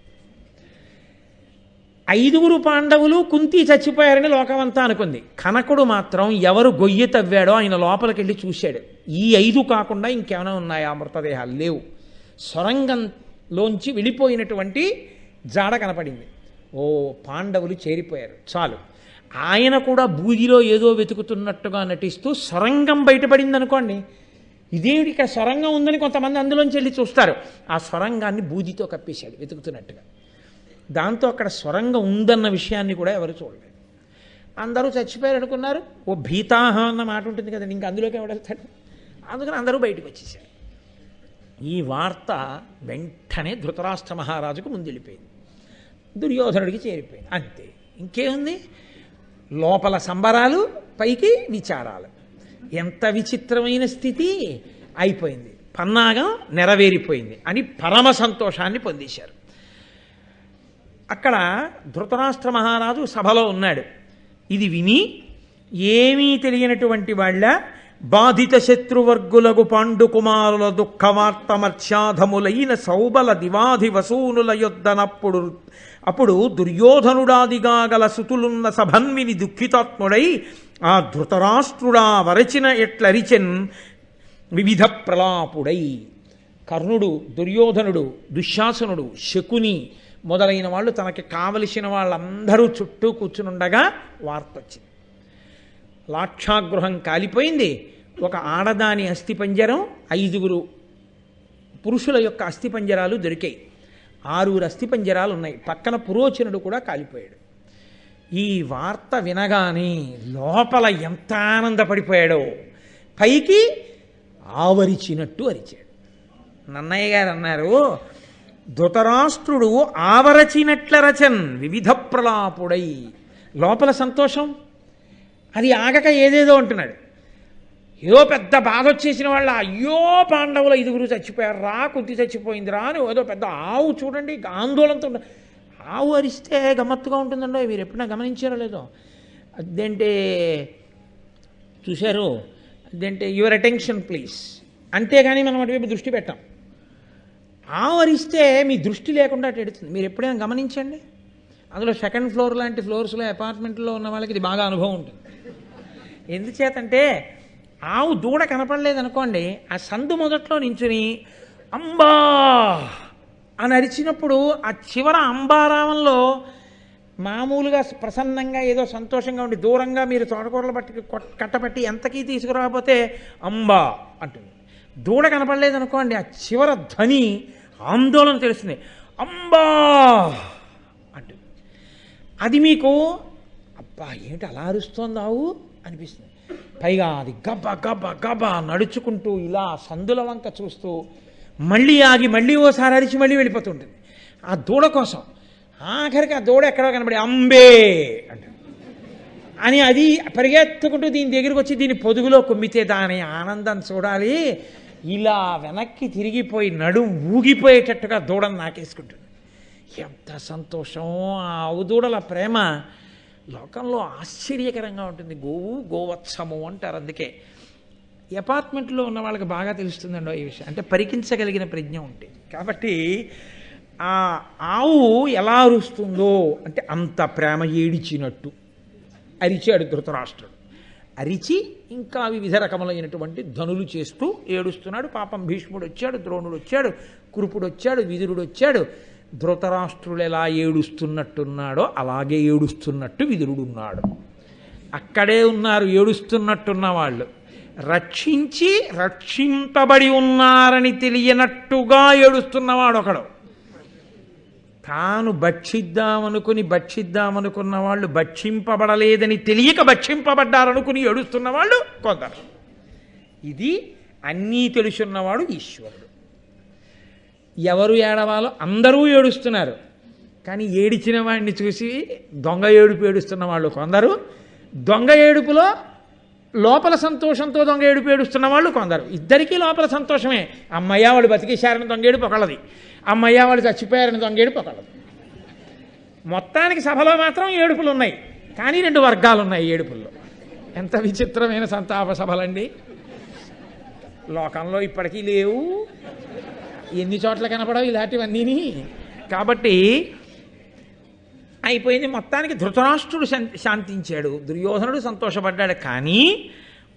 5 పాండవులు కుంతి చచ్చిపోయారని లోకమంతా అనుకుంది. కనకుడు మాత్రం ఎవరు గొయ్యి తవ్వాడో ఆయన లోపలికి వెళ్ళి చూశాడు. ఈ 5 కాకుండా ఇంకేమైనా ఉన్నాయా మృతదేహాలు? లేవు. సొరంగంలోంచి వెళ్ళిపోయినటువంటి జాడ కనపడింది. ఓ, పాండవులు చేరిపోయారు, చాలు. ఆయన కూడా బూదిలో ఏదో వెతుకుతున్నట్టుగా నటిస్తూ సొరంగం బయటపడింది అనుకోండి. ఇదేమిటి ఇక్కడ సొరంగం ఉందని కొంతమంది అందులోంచి వెళ్ళి చూస్తారు. ఆ సొరంగాన్ని బూదితో కప్పేశాడు వెతుకుతున్నట్టుగా. దాంతో అక్కడ సొరంగం ఉందన్న విషయాన్ని కూడా ఎవరు చూడలేదు. అందరూ చచ్చిపోయారు అనుకున్నారు. ఓ భీతాహం అన్న మాట ఉంటుంది కదండి, ఇంకా అందులోకి ఎవడెళ్తాడు. అందుకని అందరూ బయటకు వచ్చేసారు. ఈ వార్త వెంటనే ధృతరాష్ట్ర మహారాజుకు ముందెళ్ళిపోయింది, దుర్యోధనుడికి చేరిపోయింది. అంతే, ఇంకేముంది? లోపల సంబరాలు, పైకి విచారాలు. ఎంత విచిత్రమైన స్థితి అయిపోయింది. పన్నాగం నెరవేరిపోయింది అని పరమ సంతోషాన్ని పొందేశారు. అక్కడ ధృతరాష్ట్ర మహారాజు సభలో ఉన్నాడు. ఇది విని ఏమీ తెలియనటువంటి వాళ్ళ బాధిత శత్రువర్గులకు పాండుకుమారుల దుఃఖవార్తమర్చాధములైన సౌబల దివాధి వసూనుల యొద్దనప్పుడు అప్పుడు దుర్యోధనుడాదిగా గల సుతులున్న సభన్విని దుఃఖితాత్ముడై ఆ ధృతరాష్ట్రుడా వరచిన ఎట్లరిచెన్ వివిధ ప్రలాపుడై. కర్ణుడు, దుర్యోధనుడు, దుశ్శాసనుడు, శకుని మొదలైన వాళ్ళు తనకి కావలసిన వాళ్ళందరూ చుట్టూ కూర్చునుండగా వార్త వచ్చింది. లాక్షాగృహం కాలిపోయింది. ఒక ఆడదాని అస్థిపంజరం, 5 పురుషుల యొక్క అస్థిపంజరాలు దొరికాయి. 6 అస్థిపంజరాలు ఉన్నాయి. పక్కన పురోచనుడు కూడా కాలిపోయాడు. ఈ వార్త వినగానే లోపల ఎంత ఆనందపడిపోయాడో, పైకి ఆవరిచినట్టు అరిచాడు. నన్నయ్య గారు అన్నారు, ధృతరాష్ట్రుడు ఆవరచినట్ల రచన్ వివిధ ప్రలాపుడై. లోపల సంతోషం, అది ఆగక ఏదేదో అంటున్నాడు. ఏదో పెద్ద బాధ వచ్చేసిన వాళ్ళ, అయ్యో పాండవులు 5 చచ్చిపోయారు రా, కుంతి చచ్చిపోయింది రా అని ఏదో పెద్ద ఆవు చూడండి ఆందోళనతో. ఆవు అరిస్తే గమ్మత్తుగా ఉంటుందండో, మీరు ఎప్పుడైనా గమనించారో లేదో? అదేంటే చూశారు, అదేంటే యువర్ అటెన్షన్ ప్లీజ్, అంతేగాని మనం అటువైపు దృష్టి పెట్టాం. ఆవు అరిస్తే మీ దృష్టి లేకుండా అటు ఎడుతుంది. మీరు ఎప్పుడైనా గమనించండి. అందులో 2nd ఫ్లోర్ లాంటి ఫ్లోర్స్లో అపార్ట్మెంట్లో ఉన్న వాళ్ళకి ఇది బాగా అనుభవం ఉంటుంది. ఎందుచేతంటే ఆవు దూడ కనపడలేదనుకోండి, ఆ సందు మొదట్లో నించుని అంబా అని అరిచినప్పుడు ఆ చివర అంబారావంలో మామూలుగా ప్రసన్నంగా ఏదో సంతోషంగా ఉండి దూరంగా మీరు తోటకూరలు బట్టి కట్టబట్టి ఎంతకీ తీసుకురాకపోతే అంబా అంటుంది. దూడ కనపడలేదనుకోండి, ఆ చివర ధ్వని ఆందోళన తెలుస్తుంది, అంబా అంటుంది. అది మీకు అబ్బా ఏమిటి అలా అరుస్తోంది ఆవు అనిపిస్తుంది. పైగా అది గబ్బ గబ్బ గబ్బ నడుచుకుంటూ ఇలా సందుల వంక చూస్తూ మళ్ళీ ఆగి మళ్ళీ ఓసారి అరిచి మళ్ళీ వెళ్ళిపోతుంటుంది ఆ దూడ కోసం. ఆఖరికి ఆ దూడ ఎక్కడో కనబడి అంబే అంట అని అది పరిగెత్తుకుంటూ దీని దగ్గరికి వచ్చి దీని పొదుగులో కొమ్మితే దాని ఆనందం చూడాలి. ఇలా వెనక్కి తిరిగిపోయి నడుం ఊగిపోయేటట్టుగా దూడను నాకేసుకుంటుంది. ఎంత సంతోషం! ఆ ఆవు దూడల ప్రేమ లోకంలో ఆశ్చర్యకరంగా ఉంటుంది. గోవు గోవత్సము అంటారు. అందుకే అపార్ట్మెంట్లో ఉన్న వాళ్ళకి బాగా తెలుస్తుందండో ఈ విషయం, అంటే పరికించగలిగిన ప్రజ్ఞ ఉంటుంది. కాబట్టి ఆ ఆవు ఎలా అరుస్తుందో అంటే అంత ప్రేమ ఏడిచినట్టు అరిచాడు ధృతరాష్ట్రుడు. అరిచి ఇంకా వివిధ రకములైనటువంటి ధనులు చేస్తూ ఏడుస్తున్నాడు. పాపం భీష్ముడు వచ్చాడు, ద్రోణుడు వచ్చాడు, కురుపుడు వచ్చాడు, విదురుడు వచ్చాడు. ధృతరాష్ట్రుడు ఎలా ఏడుస్తున్నట్టున్నాడో అలాగే ఏడుస్తున్నట్టు విదురుడున్నాడు. అక్కడే ఉన్నారు ఏడుస్తున్నట్టున్న వాళ్ళు. రక్షించి రక్షింపబడి ఉన్నారని తెలియనట్టుగా ఏడుస్తున్నవాడు ఒకడు. తాను భక్షిద్దామనుకున్న వాళ్ళు భక్షింపబడలేదని తెలియక భక్షింపబడ్డారనుకుని ఏడుస్తున్న వాళ్ళు కొందరు. ఇది అన్నీ తెలుసున్నవాడు ఈశ్వరుడు. ఎవరు ఏడవాలో అందరూ ఏడుస్తున్నారు. కానీ ఏడిచిన వాడిని చూసి దొంగ ఏడుపు ఏడుస్తున్న వాళ్ళు కొందరు, దొంగ ఏడుపులో లోపల సంతోషంతో దొంగ ఏడుపు ఏడుస్తున్న వాళ్ళు కొందరు. ఇద్దరికీ లోపల సంతోషమే. అమ్మయ్య వాళ్ళు బతికేశారని దొంగ ఏడుపు ఒకళ్ళది, అమ్మయ్య వాళ్ళు చచ్చిపోయారని దొంగ ఏడుపు ఒకళ్ళది. మొత్తానికి సభలో మాత్రం ఏడుపులు ఉన్నాయి, కానీ 2 వర్గాలు ఉన్నాయి ఏడుపుల్లో. ఎంత విచిత్రమైన సంతాప సభలండి! లోకంలో ఇప్పటికీ లేవు. ఎన్ని చోట్ల కనపడవు ఇలాంటివన్నీని. కాబట్టి అయిపోయింది. మొత్తానికి ధృతరాష్ట్రుడు శాంతించాడు, దుర్యోధనుడు సంతోషపడ్డాడు. కానీ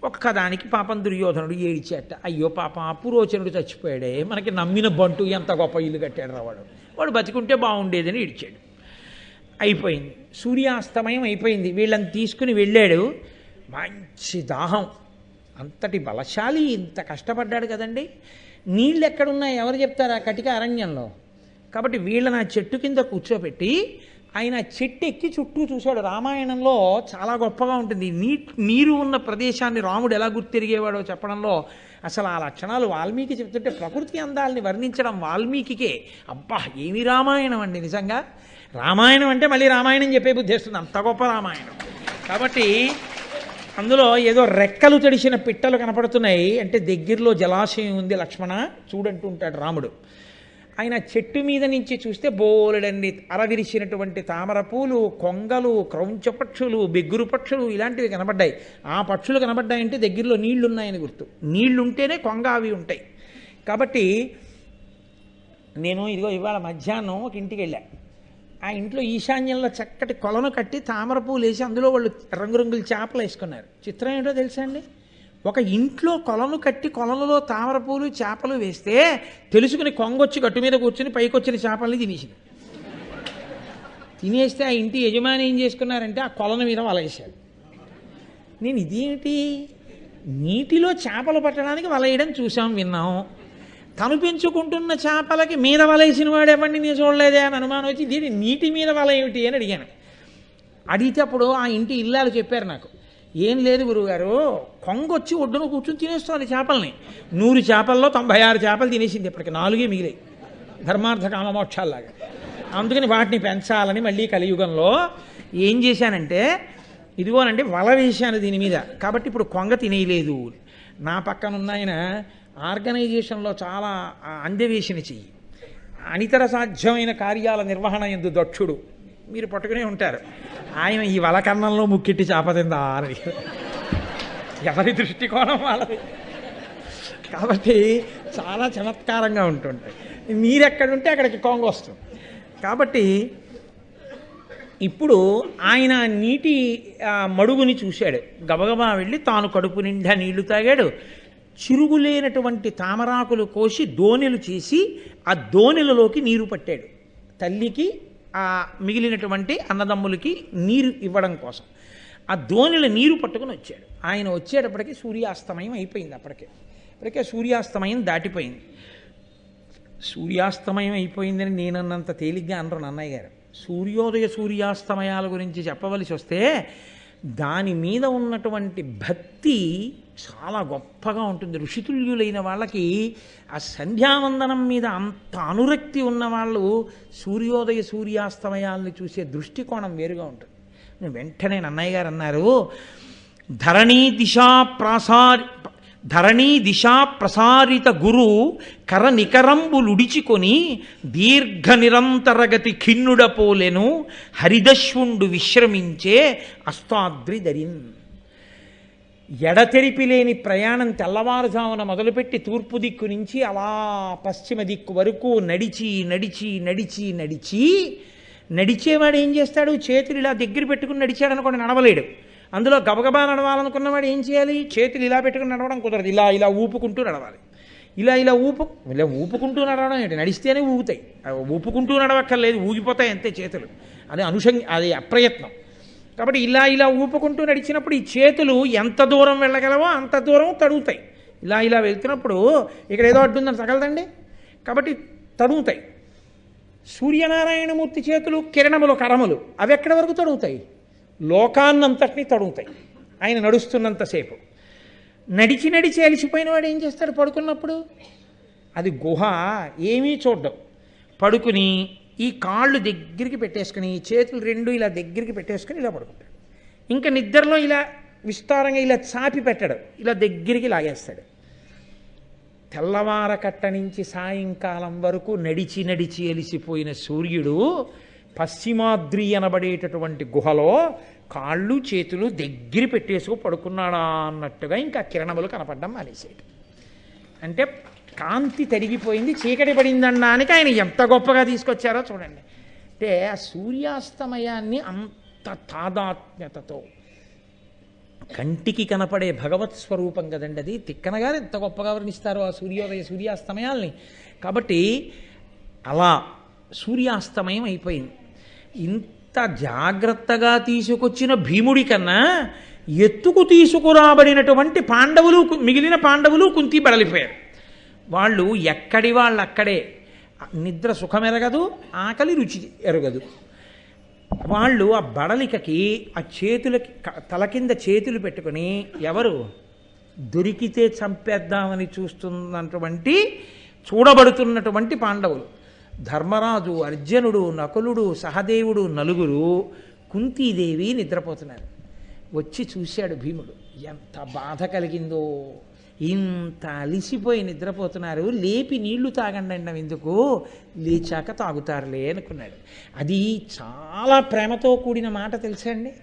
ఒక్కదానికి పాపం దుర్యోధనుడు ఏడిచేట, అయ్యో పాపం అపురోచనుడు చచ్చిపోయాడే, మనకి నమ్మిన బంటు ఎంత గొప్ప ఇల్లు కట్టాడు రావాడు, వాడు బతికుంటే బాగుండేదని ఏడిచాడు. అయిపోయింది. సూర్యాస్తమయం అయిపోయింది. వీళ్ళని తీసుకుని వెళ్ళాడు. మంచి దాహం, అంతటి బలశాలి, ఇంత కష్టపడ్డాడు కదండి. నీళ్ళు ఎక్కడున్నాయి ఎవరు చెప్తారు ఆ కటిక అరణ్యంలో. కాబట్టి వీళ్ళని ఆ చెట్టు కింద కూర్చోబెట్టి ఆయన చెట్టు ఎక్కి చుట్టూ చూశాడు. రామాయణంలో చాలా గొప్పగా ఉంటుంది. నీరు ఉన్న ప్రదేశాన్ని రాముడు ఎలా గుర్తిరిగేవాడో చెప్పడంలో అసలు ఆ లక్షణాలు వాల్మీకి చెప్తుంటే ప్రకృతి అందాలని వర్ణించడం వాల్మీకికే అబ్బా ఏమి రామాయణం అండి నిజంగా. రామాయణం అంటే మళ్ళీ రామాయణం చెప్పే బుద్ధి వస్తుంది, అంత గొప్ప రామాయణం. కాబట్టి అందులో ఏదో రెక్కలు తడిసిన పిట్టలు కనపడుతున్నాయి అంటే దగ్గరలో జలాశయం ఉంది లక్ష్మణ చూడంటూ ఉంటాడు రాముడు. ఆయన చెట్టు మీద నుంచి చూస్తే బోలెడండి అరవిరిసినటువంటి తామర పూలు, కొంగలు, క్రౌంచ పక్షులు, బెగ్గురు పక్షులు ఇలాంటివి కనబడ్డాయి. ఆ పక్షులు కనబడ్డాయంటే దగ్గరలో నీళ్లు ఉన్నాయని గుర్తు. నీళ్లుంటేనే కొంగ అవి ఉంటాయి. కాబట్టి నేను ఇదిగో ఇవాళ మధ్యాహ్నం ఒక ఇంటికి వెళ్ళా. ఆ ఇంట్లో ఈశాన్యంలో చక్కటి కొలను కట్టి తామర పూలు వేసి అందులో వాళ్ళు రంగురంగుల చేపలు వేసుకున్నారు. చిత్రం ఏంటో తెలుసా అండి, ఒక ఇంట్లో కొలను కట్టి కొలనులో తామర పూలు చేపలు వేస్తే తెలుసుకుని కొంగొచ్చి గట్టు మీద కూర్చుని పైకి వచ్చిన చేపల్ని తినేసింది. తినేస్తే ఆ ఇంటి యజమాని ఏం చేసుకున్నారంటే ఆ కొలను మీద వల వేశాడు. నేను ఇదేమిటి, నీటిలో చేపలు పట్టడానికి వల వేయడం చూసాం విన్నాం, తను పెంచుకుంటున్న చేపలకి మీద వలేసిన వాడు ఎవరిని నేను చూడలేదే అని అనుమానం వచ్చి దీని నీటి మీద వల ఏమిటి అని అడిగాను. అడిగితే అప్పుడు ఆ ఇంటి ఇల్లాలు చెప్పారు నాకు, ఏం లేదు గురువుగారు, కొంగొచ్చి ఒడ్డున కూర్చొని తినేస్తుంది చేపల్ని. 100 చేపల్లో 96 చేపలు తినేసింది, ఇప్పటికి 4 మిగిలాయి ధర్మార్థ కామమోక్షాల్లాగా. అందుకని వాటిని పెంచాలని మళ్ళీ కలియుగంలో ఏం చేశానంటే ఇదిగోనండి వల వేశాను దీని మీద, కాబట్టి ఇప్పుడు కొంగ తినేయలేదు. నా పక్కన ఉన్న ఆయన ఆర్గనైజేషన్లో చాలా అందవేసిన చెయ్యి, అనితర సాధ్యమైన కార్యాల నిర్వహణ ఎందు దక్షుడు, మీరు పట్టుకునే ఉంటారు. ఆయన ఈ వలకన్నంలో ముక్కెట్టి చేపతిందా అని ఎవరి దృష్టికోణం వాళ్ళది. కాబట్టి చాలా చమత్కారంగా ఉంటుంటాయి. నీరెక్కడుంటే అక్కడికి కొంగ వస్తుంది. కాబట్టి ఇప్పుడు ఆయన నీటి మడుగుని చూశాడు, గబగబా వెళ్ళి తాను కడుపు నిండా నీళ్లు తాగాడు. చిరుగులేనటువంటి తామరాకులు కోసి దోణెలు చేసి ఆ దోణెలలోకి నీరు పట్టాడు. తల్లికి ఆ మిగిలినటువంటి అన్నదమ్ములకి నీరు ఇవ్వడం కోసం ఆ దోణిలో నీరు పట్టుకుని వచ్చాడు. ఆయన వచ్చేటప్పటికి సూర్యాస్తమయం అయిపోయింది. అప్పటికే సూర్యాస్తమయం దాటిపోయింది. సూర్యాస్తమయం అయిపోయిందని నేనన్నంత తేలిగ్గా అనరు నన్నయ్య గారు. సూర్యోదయ సూర్యాస్తమయాల గురించి చెప్పవలసి వస్తే దాని మీద ఉన్నటువంటి భక్తి చాలా గొప్పగా ఉంటుంది. ఋషితుల్యులైన వాళ్ళకి ఆ సంధ్యావందనం మీద అంత అనురక్తి ఉన్న వాళ్ళు సూర్యోదయ సూర్యాస్తమయాల్ని చూసే దృష్టికోణం వేరుగా ఉంటుంది. వెంటనే నన్నయ్య గారు అన్నారు, ధరణీ దిశా ప్రసారిత గురు కర నికరంబులుడిచికొని దీర్ఘ నిరంతరగతి ఖిన్నుడపోలెను హరిదశ్వుండు విశ్రమించే అస్తాద్రి దరిన్. ఎడతెరిపి లేని ప్రయాణం తెల్లవారుజామున మొదలుపెట్టి తూర్పు దిక్కు నుంచి అలా పశ్చిమ దిక్కు వరకు నడిచి నడిచి నడిచి నడిచి నడిచేవాడు ఏం చేస్తాడు, చేతులు ఇలా దగ్గర పెట్టుకుని నడిచాడు అనుకోండి, నడవలేడు. అందులో గబగబా నడవాలనుకున్నవాడు ఏం చేయాలి, చేతులు ఇలా పెట్టుకుని నడవడం కుదరదు, ఇలా ఊపుకుంటూ నడవాలి. ఇలా ఊపుకుంటూ నడవడం ఏంటి, నడిస్తేనే ఊగుతాయి, ఊపుకుంటూ నడవక్కర్లేదు, ఊగిపోతాయి అంతే చేతులు. అది అప్రయత్నం. కాబట్టి ఇలా ఊపుకుంటూ నడిచినప్పుడు ఈ చేతులు ఎంత దూరం వెళ్ళగలవో అంత దూరం తడుగుతాయి. ఇలా వెళ్తున్నప్పుడు ఇక్కడ ఏదో అడ్డుందని తగలదండి, కాబట్టి తడుగుతాయి. సూర్యనారాయణమూర్తి చేతులు కిరణములు కరములు అవి ఎక్కడి వరకు తడుగుతాయి, లోకాన్నంతటినీ తడుగుతాయి ఆయన నడుస్తున్నంతసేపు. నడిచి నడిచి అలిసిపోయిన వాడు ఏం చేస్తాడు, పడుకున్నప్పుడు అది గుహ ఏమీ చూడ్డం, పడుకుని ఈ కాళ్ళు దగ్గరికి పెట్టేసుకుని చేతులు రెండు ఇలా దగ్గరికి పెట్టేసుకుని ఇలా పడుకుంటాడు. ఇంకా నిద్రలో ఇలా విస్తారంగా ఇలా చాపి పెట్టడు, ఇలా దగ్గరికి లాగేస్తాడు. తెల్లవారకట్ట నుంచి సాయంకాలం వరకు నడిచి నడిచి అలిసిపోయిన సూర్యుడు పశ్చిమాద్రి అనబడేటటువంటి గుహలో కాళ్ళు చేతులు దగ్గర పెట్టేసుకు పడుకున్నాడా అన్నట్టుగా ఇంకా కిరణములు కనపడడం మానేసేయటం. అంటే కాంతి తరిగిపోయింది, చీకటి పడిందనడానికి ఆయన ఎంత గొప్పగా తీసుకొచ్చారో చూడండి. అంటే ఆ సూర్యాస్తమయాన్ని అంత తాదాత్మ్యతతో కంటికి కనపడే భగవత్ స్వరూపం కదండి అది. తిక్కన గారు ఎంత గొప్పగా వర్ణిస్తారో ఆ సూర్యాస్తమయాల్ని. కాబట్టి అలా సూర్యాస్తమయం అయిపోయింది. ఇంత జాగ్రత్తగా తీసుకొచ్చిన భీముడి కన్నా ఎత్తుకు తీసుకురాబడినటువంటి పాండవులు, మిగిలిన పాండవులు కుంతి బడలిపోయారు. వాళ్ళు ఎక్కడి వాళ్ళు అక్కడే, నిద్ర సుఖమెరగదు, ఆకలి రుచి ఎరగదు. వాళ్ళు ఆ బడలికకి ఆ చేతులకి తల కింద చేతులు పెట్టుకుని ఎవరు దొరికితే చంపేద్దామని చూడబడుతున్నటువంటి పాండవులు, ధర్మరాజు, అర్జునుడు, నకులుడు, సహదేవుడు, నలుగురు, కుంతీదేవి నిద్రపోతున్నారు. వచ్చి చూశాడు భీముడు. ఎంత బాధ కలిగిందో, ఇంత అలిసిపోయి నిద్రపోతున్నారు, లేపి నీళ్లు తాగండి ఎందుకు, లేచాక తాగుతారులే అనుకున్నాడు. అది చాలా ప్రేమతో కూడిన మాట తెలుసా అండి.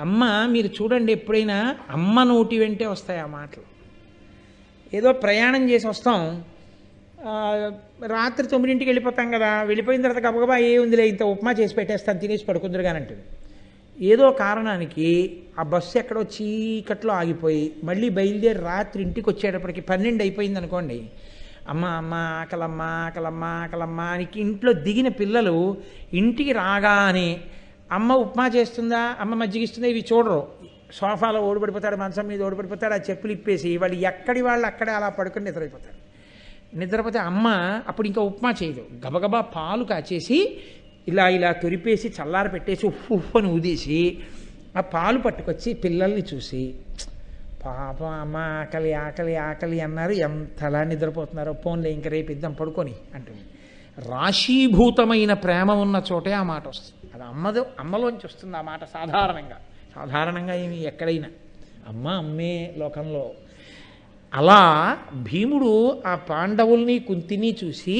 అమ్మ మీరు చూడండి, ఎప్పుడైనా అమ్మ నోటి వెంటే వస్తాయి ఆ మాటలు. ఏదో ప్రయాణం చేసి వస్తాం, రాత్రి 9ంటికి వెళ్ళిపోతాం కదా, వెళ్ళిపోయిన తర్వాత గబగబా ఉందిలే ఇంత ఉప్మా చేసి పెట్టేస్తాను తినేసి పడుకుందరు కానంటుంది. ఏదో కారణానికి ఆ బస్సు ఎక్కడో చీకట్లో ఆగిపోయి మళ్ళీ బయలుదేరి రాత్రి ఇంటికి వచ్చేటప్పటికి 12 అయిపోయింది అనుకోండి. అమ్మ అమ్మ ఆకలమ్మ ఆకలమ్మ ఆకలమ్మ అని ఇంట్లో దిగిన పిల్లలు ఇంటికి రాగానే అమ్మ ఉప్మా చేస్తుందా, అమ్మ మజ్జిగిస్తుందా ఇవి చూడరు. సోఫాలో ఓడిపడిపోతాడు, మంచం మీద ఓడిపడిపోతాడు, ఆ చెప్పులు ఇప్పేసి వాళ్ళు ఎక్కడి వాళ్ళు అక్కడే అలా పడుకొని నిద్రైపోతారు. నిద్రపోతే అమ్మ అప్పుడు ఇంకా ఉప్మా చేయదు, గబగబా పాలు కాచేసి ఇలా ఇలా తొరిపేసి చల్లార పెట్టేసి ఉప్పు అని ఊదేసి ఆ పాలు పట్టుకొచ్చి పిల్లల్ని చూసి, పాప అమ్మ ఆకలి ఆకలి ఆకలి అన్నారు, ఎంతలా నిద్రపోతున్నారో, పోన్లే ఇంక రేపు ఇద్దాం పడుకొని అంటుంది. రాశీభూతమైన ప్రేమ ఉన్న చోటే ఆ మాట వస్తుంది. అది అమ్మలోంచి వస్తుంది ఆ మాట. సాధారణంగా ఏమి ఎక్కడైనా అమ్మ అమ్మే లోకంలో. అలా భీముడు ఆ పాండవుల్ని కుంతిని చూసి,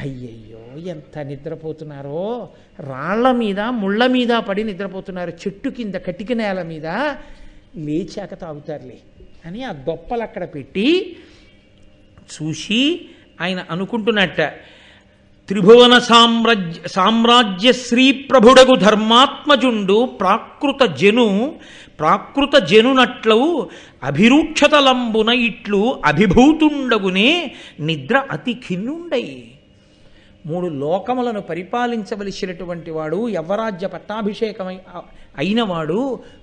అయ్యయ్యో ఎంత నిద్రపోతున్నారో, రాళ్ల మీద ముళ్ళ మీద పడి నిద్రపోతున్నారు, చెట్టు కింద కటిక నేల మీద, లేచాక తాగుతారులే అని ఆ దొప్పలు అక్కడ పెట్టి చూసి ఆయన అనుకుంటున్నట్ట, త్రిభువన సామ్రాజ్య శ్రీ ప్రభుడగు ధర్మాత్మజుండు ప్రాకృత జనునట్లు అభిరూక్షతలంబున ఇట్లు అభిభూతుండగునే నిద్ర అతి ఖిన్నుండై. 3 లోకములను పరిపాలించవలసినటువంటి వాడు, యవ్వరాజ్య పట్టాభిషేకమై అయినవాడు,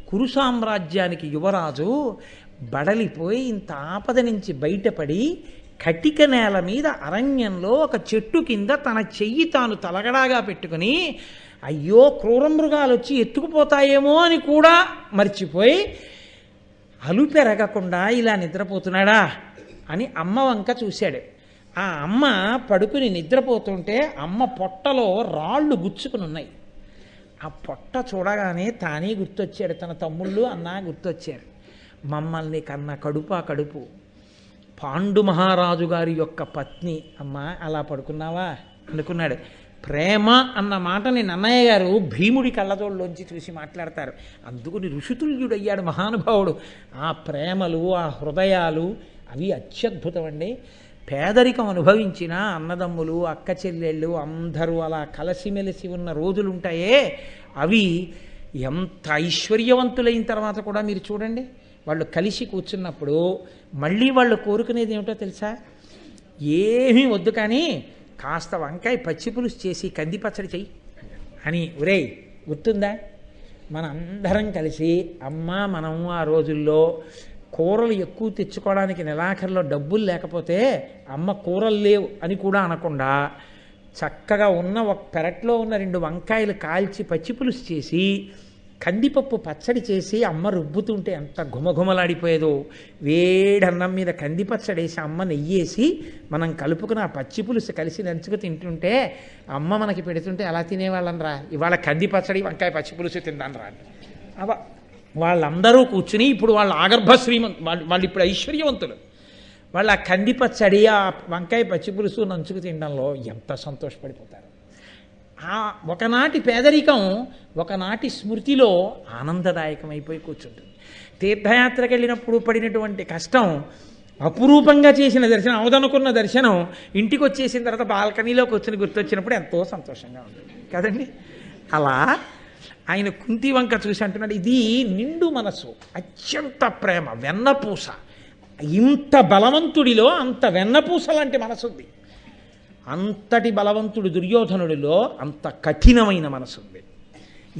కురు సామ్రాజ్యానికి యువరాజు, బడలిపోయి ఇంత ఆపద నుంచి బయటపడి కటిక నేల మీద అరణ్యంలో ఒక చెట్టు కింద తన చెయ్యి తాను తలగడాగా పెట్టుకుని, అయ్యో క్రూరమృగాలు వచ్చి ఎత్తుకుపోతాయేమో అని కూడా మర్చిపోయి అలుపెరగకుండా ఇలా నిద్రపోతున్నాడా అని అమ్మ వంక చూశాడు. ఆ అమ్మ పడుకుని నిద్రపోతుంటే అమ్మ పొట్టలో రాళ్ళు గుచ్చుకుని ఉన్నాయి. ఆ పొట్ట చూడగానే తానే గుర్తొచ్చాడు, తన తమ్ముళ్ళు అన్నా గుర్తొచ్చారు. మమ్మల్ని కన్న కడుపు పాండు మహారాజు గారి యొక్క పత్ని అమ్మ, అలా పడుకున్నావా అనుకున్నాడు. ప్రేమ అన్న మాటని నన్నయ్య గారు భీముడి కళ్ళతోళ్ళలోంచి చూసి మాట్లాడతారు. అందుకుని ఋషితుల్యుడయ్యాడు మహానుభావుడు. ఆ ప్రేమలు, ఆ హృదయాలు అవి అత్యద్భుతం అండి. పేదరికం అనుభవించిన అన్నదమ్ములు, అక్క చెల్లెళ్ళు అందరూ అలా కలసిమెలిసి ఉన్న రోజులుంటాయే, అవి ఎంత ఐశ్వర్యవంతులైన తర్వాత కూడా మీరు చూడండి, వాళ్ళు కలిసి కూర్చున్నప్పుడు మళ్ళీ వాళ్ళు కోరుకునేది ఏమిటో తెలుసా? ఏమీ వద్దు కానీ కాస్త వంకాయ పచ్చి పులుసు చేసి కంది పచ్చడి చెయ్యి అని. ఒరేయ్ గుర్తుందా, మనందరం కలిసి అమ్మ మనం ఆ రోజుల్లో కూరలు ఎక్కువ తెచ్చుకోవడానికి నెలాఖరులో డబ్బులు లేకపోతే అమ్మ కూరలు లేవు అని కూడా అనకుండా చక్కగా ఉన్న ఒక పెరట్లో ఉన్న 2 వంకాయలు కాల్చి పచ్చి పులుసు చేసి కందిపప్పు పచ్చడి చేసి అమ్మ రుబ్బుతుంటే ఎంత ఘుమఘుమలాడిపోయేదో. వేడన్నం మీద కంది పచ్చడి వేసి అమ్మ నెయ్యేసి మనం కలుపుకుని ఆ పచ్చి పులుసు కలిసి నంచుకు తింటుంటే అమ్మ మనకి పెడుతుంటే అలా తినేవాళ్ళం రా. ఇవాళ కంది పచ్చడి వంకాయ పచ్చి పులుసు తిందాను రా. వాళ్ళందరూ కూర్చుని ఇప్పుడు వాళ్ళ ఆగర్భ వాళ్ళు ఇప్పుడు ఐశ్వర్యవంతులు. వాళ్ళు ఆ కంది పచ్చడి ఆ వంకాయ పచ్చి పులుసు నంచుకు తినడంలో ఎంత సంతోషపడిపోతారు. ఆ ఒకనాటి పేదరికం ఒకనాటి స్మృతిలో ఆనందదాయకమైపోయి కూర్చుంటుంది. తీర్థయాత్రకు వెళ్ళినప్పుడు పడినటువంటి కష్టం అపురూపంగా చేసిన దర్శనం అవదనుకున్న దర్శనం ఇంటికి వచ్చేసిన తర్వాత బాల్కనీలోకి వచ్చిన గుర్తొచ్చినప్పుడు ఎంతో సంతోషంగా ఉంటుంది కదండి. అలా ఆయన కుంతి వంక చూసి అంటున్నాడు, ఇది నిండు మనసు, అత్యంత ప్రేమ, వెన్నపూస. ఇంత బలవంతుడిలో అంత వెన్నపూస లాంటి మనసుంది. అంతటి బలవంతుడు దుర్యోధనుడిలో అంత కఠినమైన మనసుంది.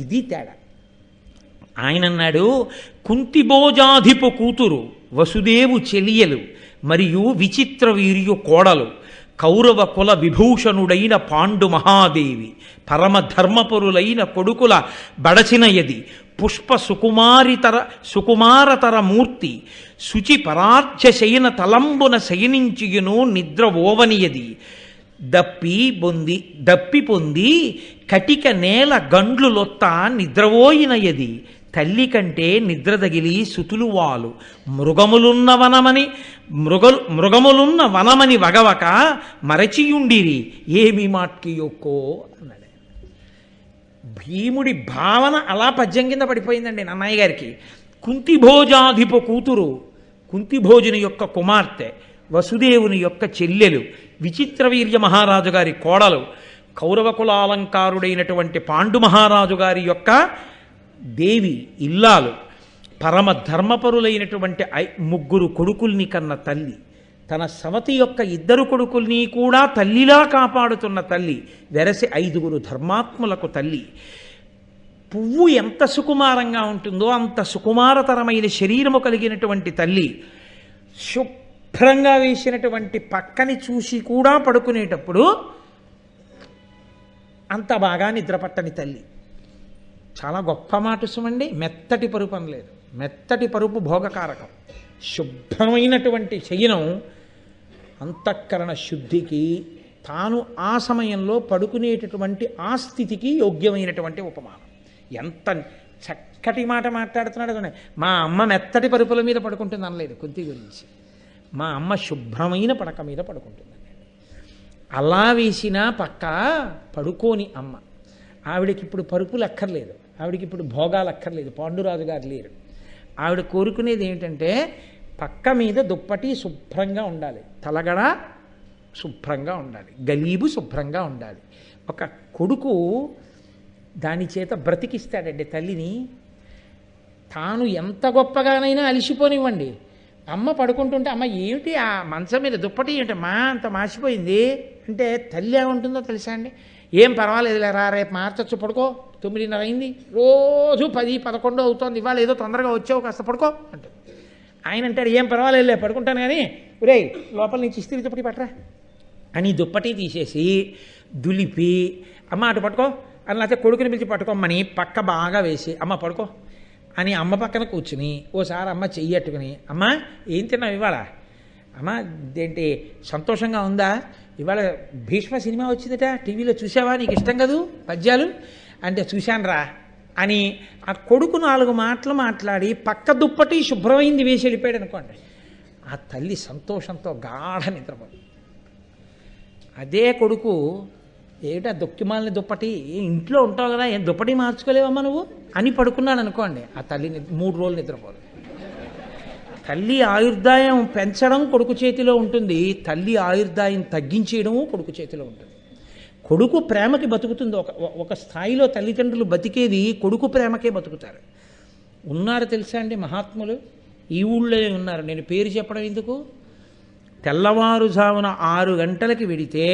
ఇది తేడా. ఆయన అన్నాడు, కుంతిభోజాధిపు కూతురు వసుదేవు చెలియలు మరియు విచిత్ర వీర్యు కోడలు కౌరవ కుల విభూషణుడైన పాండు మహాదేవి పరమధర్మపరులైన కొడుకుల బడచినయది పుష్ప సుకుమారతర మూర్తి శుచి పరార్ధ్య శయన తలంబున శయనించియును నిద్ర ఓవనియది దప్పి పొంది కటిక నేల గండ్లు లొత్త నిద్రవోయినయది తల్లి కంటే నిద్ర తగిలి సుతులు వాలు మృగములున్న వనమని వగవక మరచియుండిరి ఏమి మాట్కియొక్కో అన్నాడు. భీముడి భావన అలా పద్యం కింద పడిపోయిందండి నన్నయ్య గారికి. కుంతిభోజాధిపు కూతురు, కుంతిభోజుని యొక్క కుమార్తె, వసుదేవుని యొక్క చెల్లెలు, విచిత్రవీర్య మహారాజు గారి కోడలు, కౌరవ కులాలంకారుడైనటువంటి పాండు మహారాజు గారి యొక్క దేవి ఇల్లాలు, పరమ ధర్మపరులైనటువంటి 3 కొడుకుల్ని కన్న తల్లి, తన సవతి యొక్క 2 కొడుకుల్ని కూడా తల్లిలా కాపాడుతున్న తల్లి, వెరసి 5 ధర్మాత్ములకు తల్లి. పువ్వు ఎంత సుకుమారంగా ఉంటుందో అంత సుకుమారతరమైన శరీరము కలిగినటువంటి తల్లి, శుభ్రంగా వేసినటువంటి పక్కని చూసి కూడా పడుకునేటప్పుడు అంత బాగా నిద్రపట్టని తల్లి. చాలా గొప్ప మాట సుమండి. మెత్తటి పరుపు అనలేదు, మెత్తటి పరుపు భోగకారకం. శుభ్రమైనటువంటి శయనం అంతఃకరణ శుద్ధికి, తాను ఆ సమయంలో పడుకునేటటువంటి ఆ స్థితికి యోగ్యమైనటువంటి ఉపమానం. ఎంత చక్కటి మాట మాట్లాడుతున్నాడు. మా అమ్మ మెత్తటి పరుపుల మీద పడుకుంటుంది అనలేదు కుంతి గురించి, మా అమ్మ శుభ్రమైన పడక మీద పడుకుంటుంది. అలా వేసిన పక్క పడుకోని అమ్మ. ఆవిడకి ఇప్పుడు పరుపులు అక్కర్లేదు, ఆవిడకి ఇప్పుడు భోగాలు అక్కర్లేదు, పాండురాజు గారు లేరు. ఆవిడ కోరుకునేది ఏమిటంటే పక్క మీద దుప్పటి శుభ్రంగా ఉండాలి, తలగడ శుభ్రంగా ఉండాలి, గలీబు శుభ్రంగా ఉండాలి. ఒక కొడుకు దాని చేత బ్రతికిస్తాడండి తల్లిని. తాను ఎంత గొప్పగానైనా అలిసిపోనివ్వండి, అమ్మ పడుకుంటుంటే అమ్మ ఏమిటి ఆ మంచం మీద దుప్పటి ఏమిటి మా అంత మాసిపోయింది అంటే తల్లి ఏముంటుందో తెలుసా అండి, ఏం పర్వాలేదు లేరా రేపు మార్చచ్చు పడుకో, 9:30 అయింది, రోజు 10, 11 అవుతోంది, ఇవాళ ఏదో తొందరగా వచ్చావు కాస్త పడుకో అంటే ఆయన అంటాడు ఏం పర్వాలేదులే పడుకుంటాను కానీ ఒరేయ్ లోపల నుంచి ఇస్త్రీ దుప్పటి పట్టరా అని దుప్పటి తీసేసి దులిపి అమ్మ అటు పట్టుకో అని, లేకపోతే కొడుకుని పిలిచి పట్టుకోమని పక్క బాగా వేసి అమ్మ పడుకో అని అమ్మ పక్కన కూర్చుని ఓసారి అమ్మ చెయ్యట్టుకుని అమ్మ ఏం తిన్నావు ఇవాళ, అమ్మ ఏంటి సంతోషంగా ఉందా, ఇవాళ భీష్మ సినిమా వచ్చిందట టీవీలో చూసావా, నీకు ఇష్టం కదూ పద్యాలు అంటే చూశానురా అని ఆ కొడుకు 4 మాటలు మాట్లాడి పక్క దుప్పటి శుభ్రమైంది వేసి వెళ్ళిపోయాడు అనుకోండి, ఆ తల్లి సంతోషంతో గాఢ నిద్రపోదు. అదే కొడుకు ఏమిటా దొక్కిమాలని దుప్పటి ఇంట్లో ఉంటావు కదా ఏం దుప్పటి మార్చుకోలేవమ్మా నువ్వు అని పడుకున్నాడు అనుకోండి, ఆ తల్లి 3 రోజులు నిద్రపోదు. తల్లి ఆయుర్దాయం పెంచడం కొడుకు చేతిలో ఉంటుంది, తల్లి ఆయుర్దాయం తగ్గించేయడము కొడుకు చేతిలో ఉంటుంది. కొడుకు ప్రేమకి బతుకుతుంది. ఒక స్థాయిలో తల్లిదండ్రులు బతికేది కొడుకు ప్రేమకే బతుకుతారు. ఉన్నారు తెలుసా అండి మహాత్ములు, ఈ ఊళ్ళోనే ఉన్నారు, నేను పేరు చెప్పడం ఎందుకు. తెల్లవారుజామున 6 గంటలకి వెడితే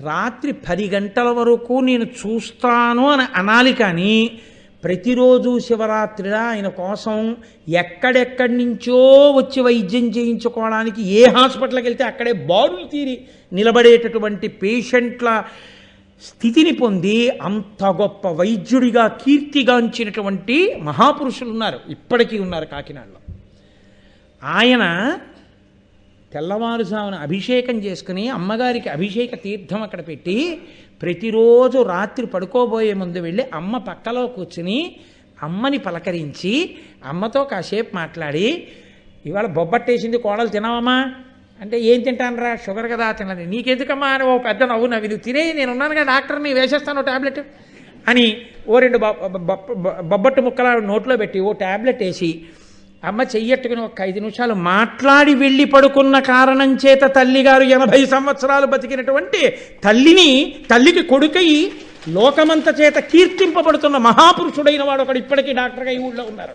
రాత్రి 10 గంటల వరకు నేను చూస్తాను అని అనాలి. కానీ ప్రతిరోజు శివరాత్రిలా ఆయన కోసం ఎక్కడెక్కడి నుంచో వచ్చి వైద్యం చేయించుకోవడానికి ఏ హాస్పిటల్కి వెళ్తే అక్కడే బారులు తీరి నిలబడేటటువంటి పేషెంట్ల స్థితిని పొంది అంత గొప్ప వైద్యుడిగా కీర్తిగాంచినటువంటి మహాపురుషులు ఉన్నారు, ఇప్పటికీ ఉన్నారు కాకినాడలో. ఆయన తెల్లవారుజామున అభిషేకం చేసుకుని అమ్మగారికి అభిషేక తీర్థం అక్కడ పెట్టి ప్రతిరోజు రాత్రి పడుకోబోయే ముందు వెళ్ళి అమ్మ పక్కలో కూర్చుని అమ్మని పలకరించి అమ్మతో కాసేపు మాట్లాడి ఇవాళ బొబ్బట్టేసింది కోడలు తినవమ్మా అంటే ఏం తింటానరా షుగర్ కదా తినది, నీకెందుకమ్మా అని ఓ పెద్ద నవ్వు నవ్వి నువ్వు తినే నేను ఉన్నానుగా డాక్టర్ని వేసేస్తాను ట్యాబ్లెట్ అని ఓ 2 బొబ్బట్టు ముక్కల నోట్లో పెట్టి ఓ ట్యాబ్లెట్ వేసి అమ్మ చెయ్యట్టుకుని ఒక 5 నిమిషాలు మాట్లాడి వెళ్ళి పడుకున్న కారణం చేత తల్లిగారు 80 సంవత్సరాలు బతికినటువంటి తల్లికి కొడుకై లోకమంత చేత కీర్తింపబడుతున్న మహాపురుషుడైన వాడు ఒకడు ఇప్పటికీ డాక్టర్గా ఈ ఊళ్ళో ఉన్నారు.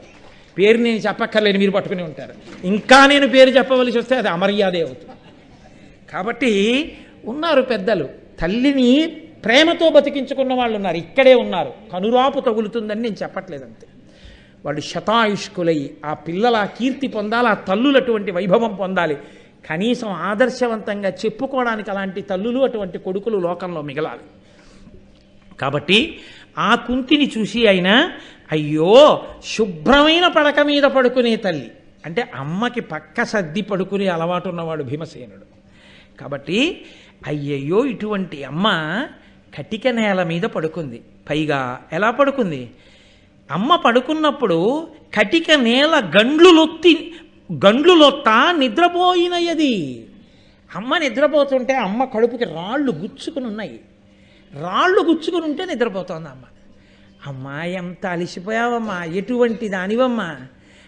పేరు నేను చెప్పక్కర్లేని మీరు పట్టుకుని ఉంటారు. ఇంకా నేను పేరు చెప్పవలసి వస్తే అది అమర్యాదే అవుతుంది. కాబట్టి ఉన్నారు పెద్దలు, తల్లిని ప్రేమతో బతికించుకున్న వాళ్ళు ఉన్నారు, ఇక్కడే ఉన్నారు. కనురాపు తగులుతుందని నేను చెప్పట్లేదంతే. వాళ్ళు శతాయుష్కులై ఆ పిల్లల కీర్తి పొందాలి, ఆ తల్లులు అటువంటి వైభవం పొందాలి. కనీసం ఆదర్శవంతంగా చెప్పుకోవడానికి అలాంటి తల్లులు అటువంటి కొడుకులు లోకంలో మిగలాలి. కాబట్టి ఆ కుంతిని చూసి ఆయన అయ్యో శుభ్రమైన పడక మీద పడుకునే తల్లి అంటే అమ్మకి పక్క సర్ది పడుకునే అలవాటు ఉన్నవాడు భీమసేనుడు. కాబట్టి అయ్యయ్యో ఇటువంటి అమ్మ కటిక నేల మీద పడుకుంది. పైగా ఎలా పడుకుంది? అమ్మ పడుకున్నప్పుడు కటిక నేల గండ్లులొత్తా నిద్రపోయినయది. అమ్మ నిద్రపోతుంటే అమ్మ కడుపుకి రాళ్ళు గుచ్చుకుని ఉన్నాయి. రాళ్ళు గుచ్చుకుని ఉంటే నిద్రపోతోంది అమ్మ. అమ్మా ఎంత అలిసిపోయావమ్మా, ఎటువంటి దానివమ్మా,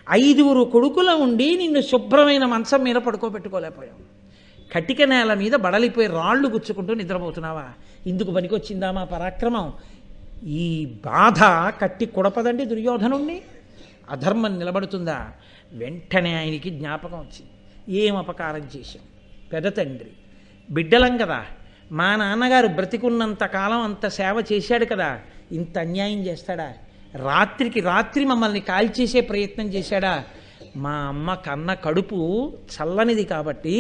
5 కొడుకుల ఉండి నిన్ను శుభ్రమైన మంచం మీద పడుకోబెట్టుకోలేకపోయావు, కటిక నేల మీద బడలిపోయి రాళ్ళు గుచ్చుకుంటూ నిద్రపోతున్నావా? ఇందుకు పనికొచ్చిందా మా పరాక్రమం? ఈ బాధ కట్టి కొడపదండి దుర్యోధనుణ్ణి. అధర్మం నిలబడుతుందా? వెంటనే ఆయనకి జ్ఞాపకం వచ్చింది. ఏం అపకారం చేశాం, పెద్ద తండ్రి బిడ్డలం కదా, మా నాన్నగారు బ్రతికున్నంత కాలం అంత సేవ చేశాడు కదా, ఇంత అన్యాయం చేస్తాడా? రాత్రికి రాత్రి మమ్మల్ని కాల్చేసే ప్రయత్నం చేశాడా? మా అమ్మ కన్న కడుపు చల్లనిది కాబట్టి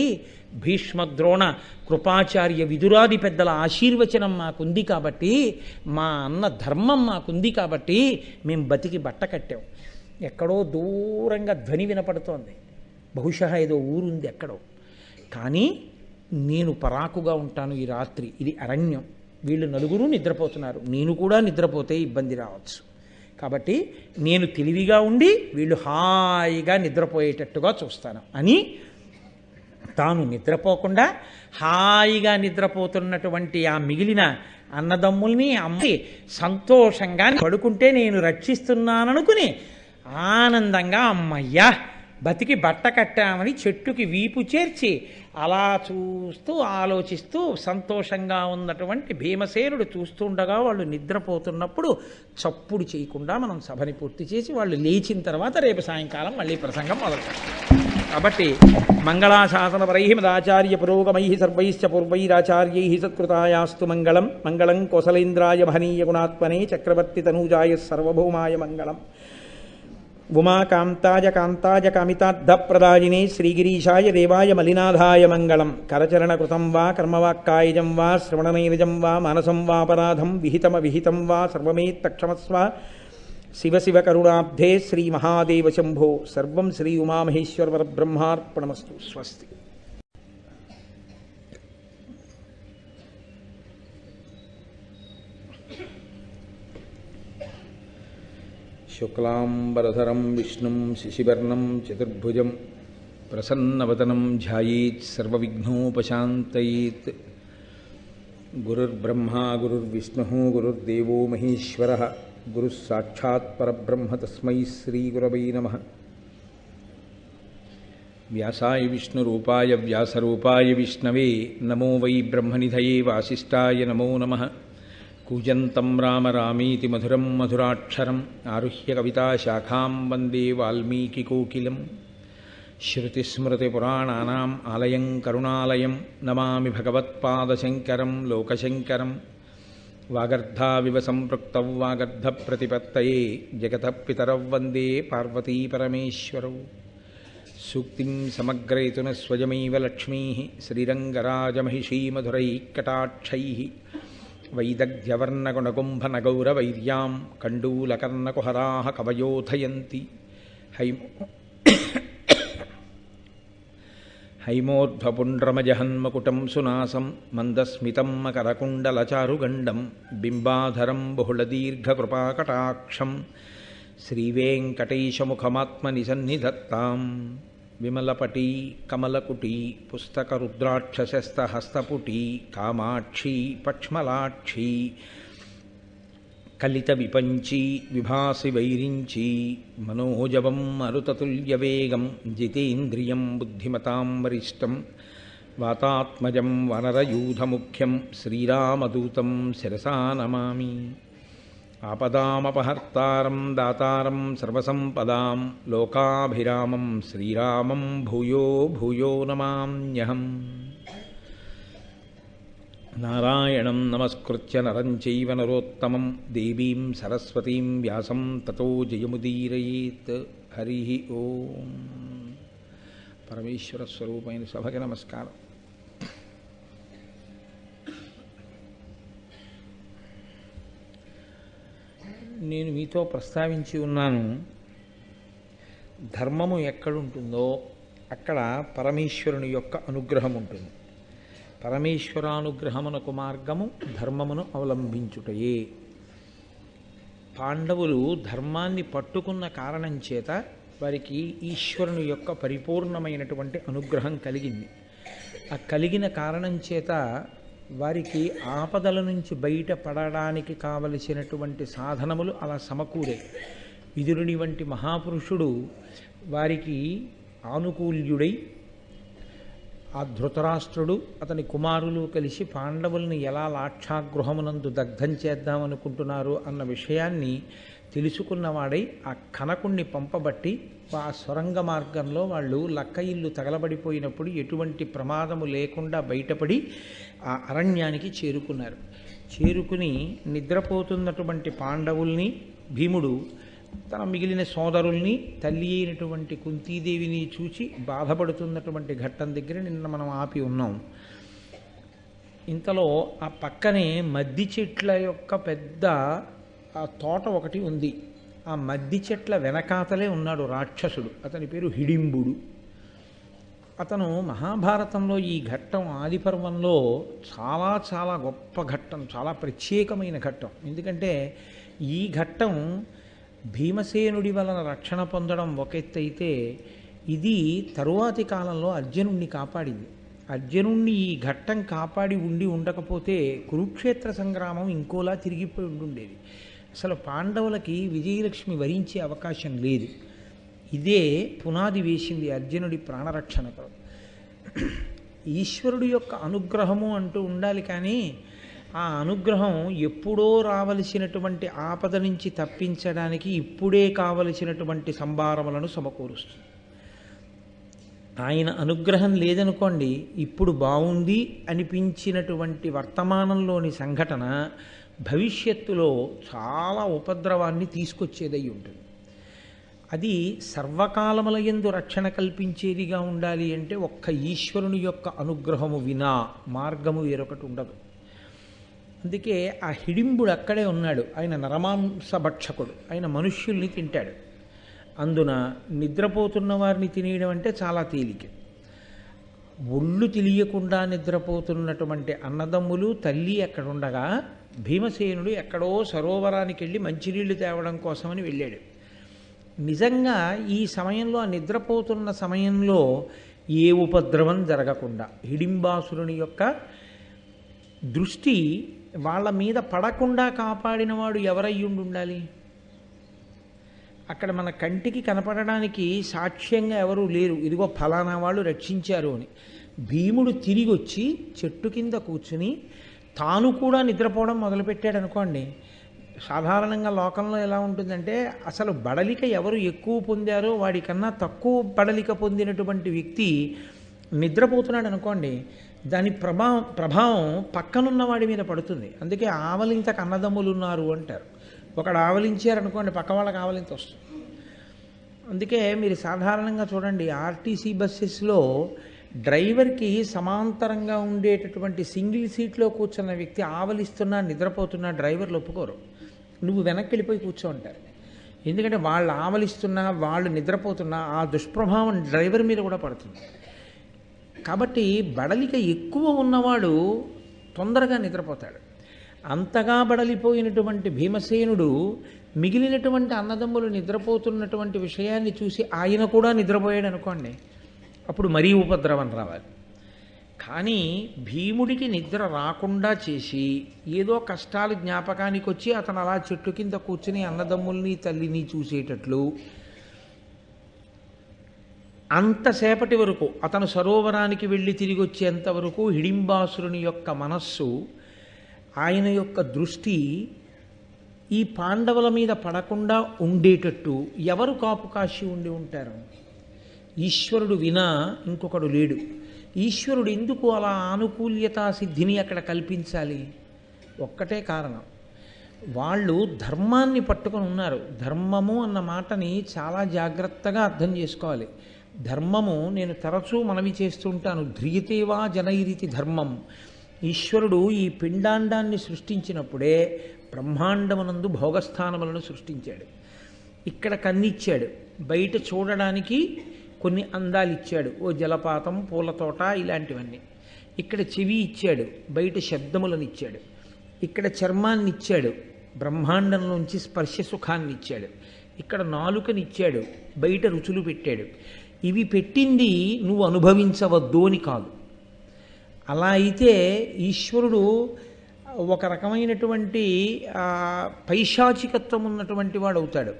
భీష్మ ద్రోణ కృపాచార్య విదురాది పెద్దల ఆశీర్వచనం మాకుంది కాబట్టి, మా అన్న ధర్మం మాకుంది కాబట్టి మేము బతికి బట్ట కట్టాం. ఎక్కడో దూరంగా ధ్వని వినపడుతోంది, బహుశా ఏదో ఊరుంది ఎక్కడో. కానీ నేను పరాకుగా ఉంటాను ఈ రాత్రి, ఇది అరణ్యం, వీళ్ళు 4 నిద్రపోతున్నారు, నేను కూడా నిద్రపోతే ఇబ్బంది రావచ్చు. కాబట్టి నేను తెలివిగా ఉండి వీళ్ళు హాయిగా నిద్రపోయేటట్టుగా చూస్తాను అని తాను నిద్రపోకుండా హాయిగా నిద్రపోతున్నటువంటి ఆ మిగిలిన అన్నదమ్ముల్ని అమ్మి సంతోషంగా పడుకుంటే నేను రక్షిస్తున్నాననుకుని ఆనందంగా అమ్మయ్యా బతికి బట్ట కట్టామని చెట్టుకి వీపు చేర్చి అలా చూస్తూ ఆలోచిస్తూ సంతోషంగా ఉన్నటువంటి భీమసేనుడు చూస్తుండగా వాళ్ళు నిద్రపోతున్నప్పుడు చప్పుడు చేయకుండా మనం సభని పూర్తి చేసి వాళ్ళు లేచిన తర్వాత రేపు సాయంకాలం మళ్ళీ ప్రసంగం మొదలుపెడతాం. కాబట్టి మంగళాశాసనపరై మదాచార్య పురోగమై సర్వైశ్చ పూర్వైరాచార్యై సత్కృతాయాస్తు మంగళం. మంగళం కోసలేంద్రాయ మహనీయ గుణాత్మనే చక్రవర్తి తనూజాయ సర్వభౌమాయ మంగళం. ఉమాకాంతాయ కాంతాయ కామితార్థప్రదాయినే శ్రీగిరీశాయ దేవాయ మలినాథాయ మంగళం. కరచరణకృతం వా కర్మవాక్కాయజం వా శ్రవణనైరజం వా మానసం వాపరాధం విహితం వా సర్వమేత్తక్షమస్వ. శివ శివ కరుణాబ్ధే శ్రీ మహాదేవ శంభో. సర్వం శ్రీ ఉమామహేశ్వర పరబ్రహ్మార్పణమస్తు. స్వస్తి. శుక్లాంబరధరం విష్ణుం శశివర్ణం చతుర్భుజం ప్రసన్నవదనం ధ్యాయేత్ సర్వవిఘ్నోపశాంతయేత్. గురుర్బ్రహ్మా గురుర్విష్ణుః గురుర్దేవో మహేశ్వరః గురుః సాక్షాత్ పరబ్రహ్మ తస్మై శ్రీగురవై నమః. వ్యాసాయ విష్ణురూపాయ వ్యాసరూపాయ విష్ణవే నమో వై బ్రహ్మనిధయే వాసిష్ఠాయ నమో నమః. కూజంతం రామ రామీతి మధురం మధురాక్షరం ఆరుహ్య కవితాశాఖాం వందే వాల్మీకికోకిలం. శృతిస్మృతిపురాణానాం ఆలయం కరుణాలయం నమామి భగవత్పాదశంకరం లోకశంకరం. వాగర్ధావివ సంపృక్తౌ వాగర్ధప్రతిపత్తయే జగతః పితరౌ వందే పార్వతీపరమేశ్వరౌ. సూక్తిం సమగ్రయతున స్వయమైవ లక్ష్మీః శ్రీరంగరాజమహిషీమధురైః వైదగ్ధ్యవర్ణగుణగుంభనగౌరవైర్యాం కండూలకర్ణకుహరాः కవయోధయంతి. హైమోర్ధ్వపుండ్రమజహన్మకుటం సునాసం మందస్మితం మకరకుండలచారుగండం బింబాధరం బహుళదీర్ఘకృపాకటాక్షం శ్రీవేంకటేశముఖమాత్మనిసన్నిధత్తాం. విమలపటీ కమలకుటీ పుస్తకరుద్రాక్షసస్తహస్తపుటీ కామాక్షీ పక్ష్మలాక్షీ కలిత విపంచీ విభాసి వైరించి మనోజవం మరుతతుల్యవేగం జితేంద్రియం బుద్ధిమతాం వరిష్టం వాతాత్మజం వనరయూధముఖ్యం శ్రీరామదూతం శిరసా నమామి. ఆపదామపహర్తారం దాతారం సర్వసంపదాం లోకాభిరామం శ్రీరామం భూయో భూయో నమామ్యహం. నారాయణం నమస్కృత్య నరం చైవ నరోత్తమం దేవీం సరస్వతీం వ్యాసం తతో జయముదీరయేత్. హరి ఓం. పరమేశ్వర స్వరూపమైన సభకి నమస్కారం. నేను మీతో ప్రస్తావించి ఉన్నాను, ధర్మము ఎక్కడుంటుందో అక్కడ పరమేశ్వరుని యొక్క అనుగ్రహం ఉంటుంది. పరమేశ్వరానుగ్రహమునకు మార్గము ధర్మమును అవలంబించుటయే. పాండవులు ధర్మాన్ని పట్టుకున్న కారణం చేత వారికి ఈశ్వరుని యొక్క పరిపూర్ణమైనటువంటి అనుగ్రహం కలిగింది. ఆ కలిగిన కారణం చేత వారికి ఆపదల నుంచి బయటపడడానికి కావలసినటువంటి సాధనములు అలా సమకూరే. విదురుని వంటి మహాపురుషుడు వారికి ఆనుకూల్యుడై, ఆ ధృతరాష్ట్రుడు అతని కుమారులు కలిసి పాండవుల్ని ఎలా లాక్షాగృహమునందు దగ్ధం చేద్దామనుకుంటున్నారు అన్న విషయాన్ని తెలుసుకున్నవాడై ఆ కనకుణ్ణి పంపబట్టి ఆ సొరంగ మార్గంలో వాళ్ళు లక్క ఇల్లు తగలబడిపోయినప్పుడు ఎటువంటి ప్రమాదము లేకుండా బయటపడి ఆ అరణ్యానికి చేరుకున్నారు. చేరుకుని నిద్రపోతున్నటువంటి పాండవుల్ని భీముడు తన మిగిలిన సోదరుల్ని తల్లి అయినటువంటి కుంతీదేవిని చూచి బాధపడుతున్నటువంటి ఘట్టం దగ్గర నిన్న మనం ఆపి ఉన్నాం. ఇంతలో ఆ పక్కనే మద్ది చెట్ల యొక్క పెద్ద ఆ తోట ఒకటి ఉంది. ఆ మద్ది చెట్ల వెనకాతలే ఉన్నాడు రాక్షసుడు. అతని పేరు హిడింబుడు. అతను మహాభారతంలో ఈ ఘట్టం ఆదిపర్వంలో చాలా చాలా గొప్ప ఘట్టం, చాలా ప్రత్యేకమైన ఘట్టం. ఎందుకంటే ఈ ఘట్టం భీమసేనుడి వలన రక్షణ పొందడం ఒక ఎత్తు అయితే, ఇది తరువాతి కాలంలో అర్జునుణ్ణి కాపాడింది. అర్జునుణ్ణి ఈ ఘట్టం కాపాడి ఉండకపోతే కురుక్షేత్ర సంగ్రామం ఇంకోలా తిరిగిపోయి ఉండేది. అసలు పాండవులకి విజయలక్ష్మి వరించే అవకాశం లేదు. ఇదే పునాది వేసింది అర్జునుడి ప్రాణరక్షణకు. ఈశ్వరుడి యొక్క అనుగ్రహము అంటూ ఉండాలి, కానీ ఆ అనుగ్రహం ఎప్పుడో రావలసినటువంటి ఆపద నుంచి తప్పించడానికి ఇప్పుడే కావలసినటువంటి సంభారములను సమకూరుస్తుంది. ఆయన అనుగ్రహం లేదనుకోండి, ఇప్పుడు బాగుంది అనిపించినటువంటి వర్తమానంలోని సంఘటన భవిష్యత్తులో చాలా ఉపద్రవాన్ని తీసుకొచ్చేదై ఉంటుంది. అది సర్వకాలముల యందు రక్షణ కల్పించేదిగా ఉండాలి అంటే ఒక్క ఈశ్వరుని యొక్క అనుగ్రహము వినా మార్గము వేరొకటి ఉండదు. అందుకే ఆ హిడింబుడు అక్కడే ఉన్నాడు. ఆయన నరమాంస భక్షకుడు, ఆయన మనుష్యుల్ని తింటాడు. అందున నిద్రపోతున్న వారిని తినేయడం అంటే చాలా తేలిక. ఒళ్ళు తెలియకుండా నిద్రపోతున్నటువంటి అన్నదమ్ములు తల్లి అక్కడ ఉండగా భీమసేనుడు ఎక్కడో సరోవరానికి వెళ్ళి మంచినీళ్లు తేవడం కోసమని వెళ్ళాడు. నిజంగా ఈ సమయంలో, ఆ నిద్రపోతున్న సమయంలో ఏ ఉపద్రవం జరగకుండా హిడింబాసురుని యొక్క దృష్టి వాళ్ళ మీద పడకుండా కాపాడినవాడు ఎవరయ్యుండి ఉండాలి? అక్కడ మన కంటికి కనపడడానికి సాక్ష్యంగా ఎవరూ లేరు, ఇదిగో ఫలానా వాళ్ళు రక్షించారు అని. భీముడు తిరిగి వచ్చి చెట్టు కింద కూర్చుని తాను కూడా నిద్రపోవడం మొదలుపెట్టాడు అనుకోండి. సాధారణంగా లోకంలో ఎలా ఉంటుందంటే, అసలు బడలిక ఎవరు ఎక్కువ పొందారో వాడికన్నా తక్కువ బడలిక పొందినటువంటి వ్యక్తి నిద్రపోతున్నాడు అనుకోండి, దాని ప్రభావం పక్కనున్న వాడి మీద పడుతుంది. అందుకే ఆవలింతకు అన్నదమ్ములు ఉన్నారు అంటారు. ఒకడు ఆవలించారనుకోండి, పక్క వాళ్ళకి ఆవలింత వస్తుంది. అందుకే మీరు సాధారణంగా చూడండి, ఆర్టీసీ బస్సెస్లో డ్రైవర్కి సమాంతరంగా ఉండేటటువంటి సింగిల్ సీట్లో కూర్చున్న వ్యక్తి ఆవలిస్తున్నా నిద్రపోతున్నా డ్రైవర్లు ఒప్పుకోరు. నువ్వు వెనక్కి వెళ్ళిపోయి కూర్చో అంటారు. ఎందుకంటే వాళ్ళు ఆవలిస్తున్నా, వాళ్ళు నిద్రపోతున్నా ఆ దుష్ప్రభావం డ్రైవర్ మీద కూడా పడుతుంది. కాబట్టి బడలిక ఎక్కువ ఉన్నవాడు తొందరగా నిద్రపోతాడు. అంతగా బడలిపోయినటువంటి భీమసేనుడు మిగిలినటువంటి అన్నదమ్ములు నిద్రపోతున్నటువంటి విషయాన్ని చూసి ఆయన కూడా నిద్రపోయాడు అనుకోండి, అప్పుడు మరీ ఉపద్రవం రావాలి. కానీ భీముడికి నిద్ర రాకుండా చేసి ఏదో కష్టాలు జ్ఞాపకానికి వచ్చి అతను అలా చెట్టు కింద కూర్చుని అన్నదమ్ముల్ని తల్లిని చూసేటట్లు అంతసేపటి వరకు అతను సరోవరానికి వెళ్ళి తిరిగి వచ్చేంత వరకు హిడింబాసురుని యొక్క మనస్సు, ఆయన యొక్క దృష్టి ఈ పాండవుల మీద పడకుండా ఉండేటట్టు ఎవరు కాపు కాశీ ఉండి ఉంటారు? ఈశ్వరుడు వినా ఇంకొకడు లేడు. ఈశ్వరుడు ఎందుకు అలా ఆనుకూల్యతా సిద్ధిని అక్కడ కల్పించాలి? ఒక్కటే కారణం, వాళ్ళు ధర్మాన్ని పట్టుకొని ఉన్నారు. ధర్మము అన్న మాటని చాలా జాగ్రత్తగా అర్థం చేసుకోవాలి. ధర్మము నేను తరచూ మనవి చేస్తుంటాను, ధ్రియతేవా జనైరితి ధర్మం. ఈశ్వరుడు ఈ పిండాండాన్ని సృష్టించినప్పుడే బ్రహ్మాండమునందు భోగస్థానములను సృష్టించాడు. ఇక్కడ కన్నిచ్చాడు, బయట చూడడానికి కొన్ని అందాలు ఇచ్చాడు, ఓ జలపాతం, పూల తోట, ఇలాంటివన్నీ. ఇక్కడ చెవి ఇచ్చాడు, బయట శబ్దములను ఇచ్చాడు. ఇక్కడ చర్మాన్ని ఇచ్చాడు, బ్రహ్మాండంలోంచి స్పర్శ సుఖాన్ని ఇచ్చాడు. ఇక్కడ నాలుకనిచ్చాడు, బయట రుచులు పెట్టాడు. ఇవి పెట్టింది నువ్వు అనుభవించవద్దు అని కాదు. అలా అయితే ఈశ్వరుడు ఒక రకమైనటువంటి పైశాచికత్వం ఉన్నటువంటి వాడు అవుతాడు.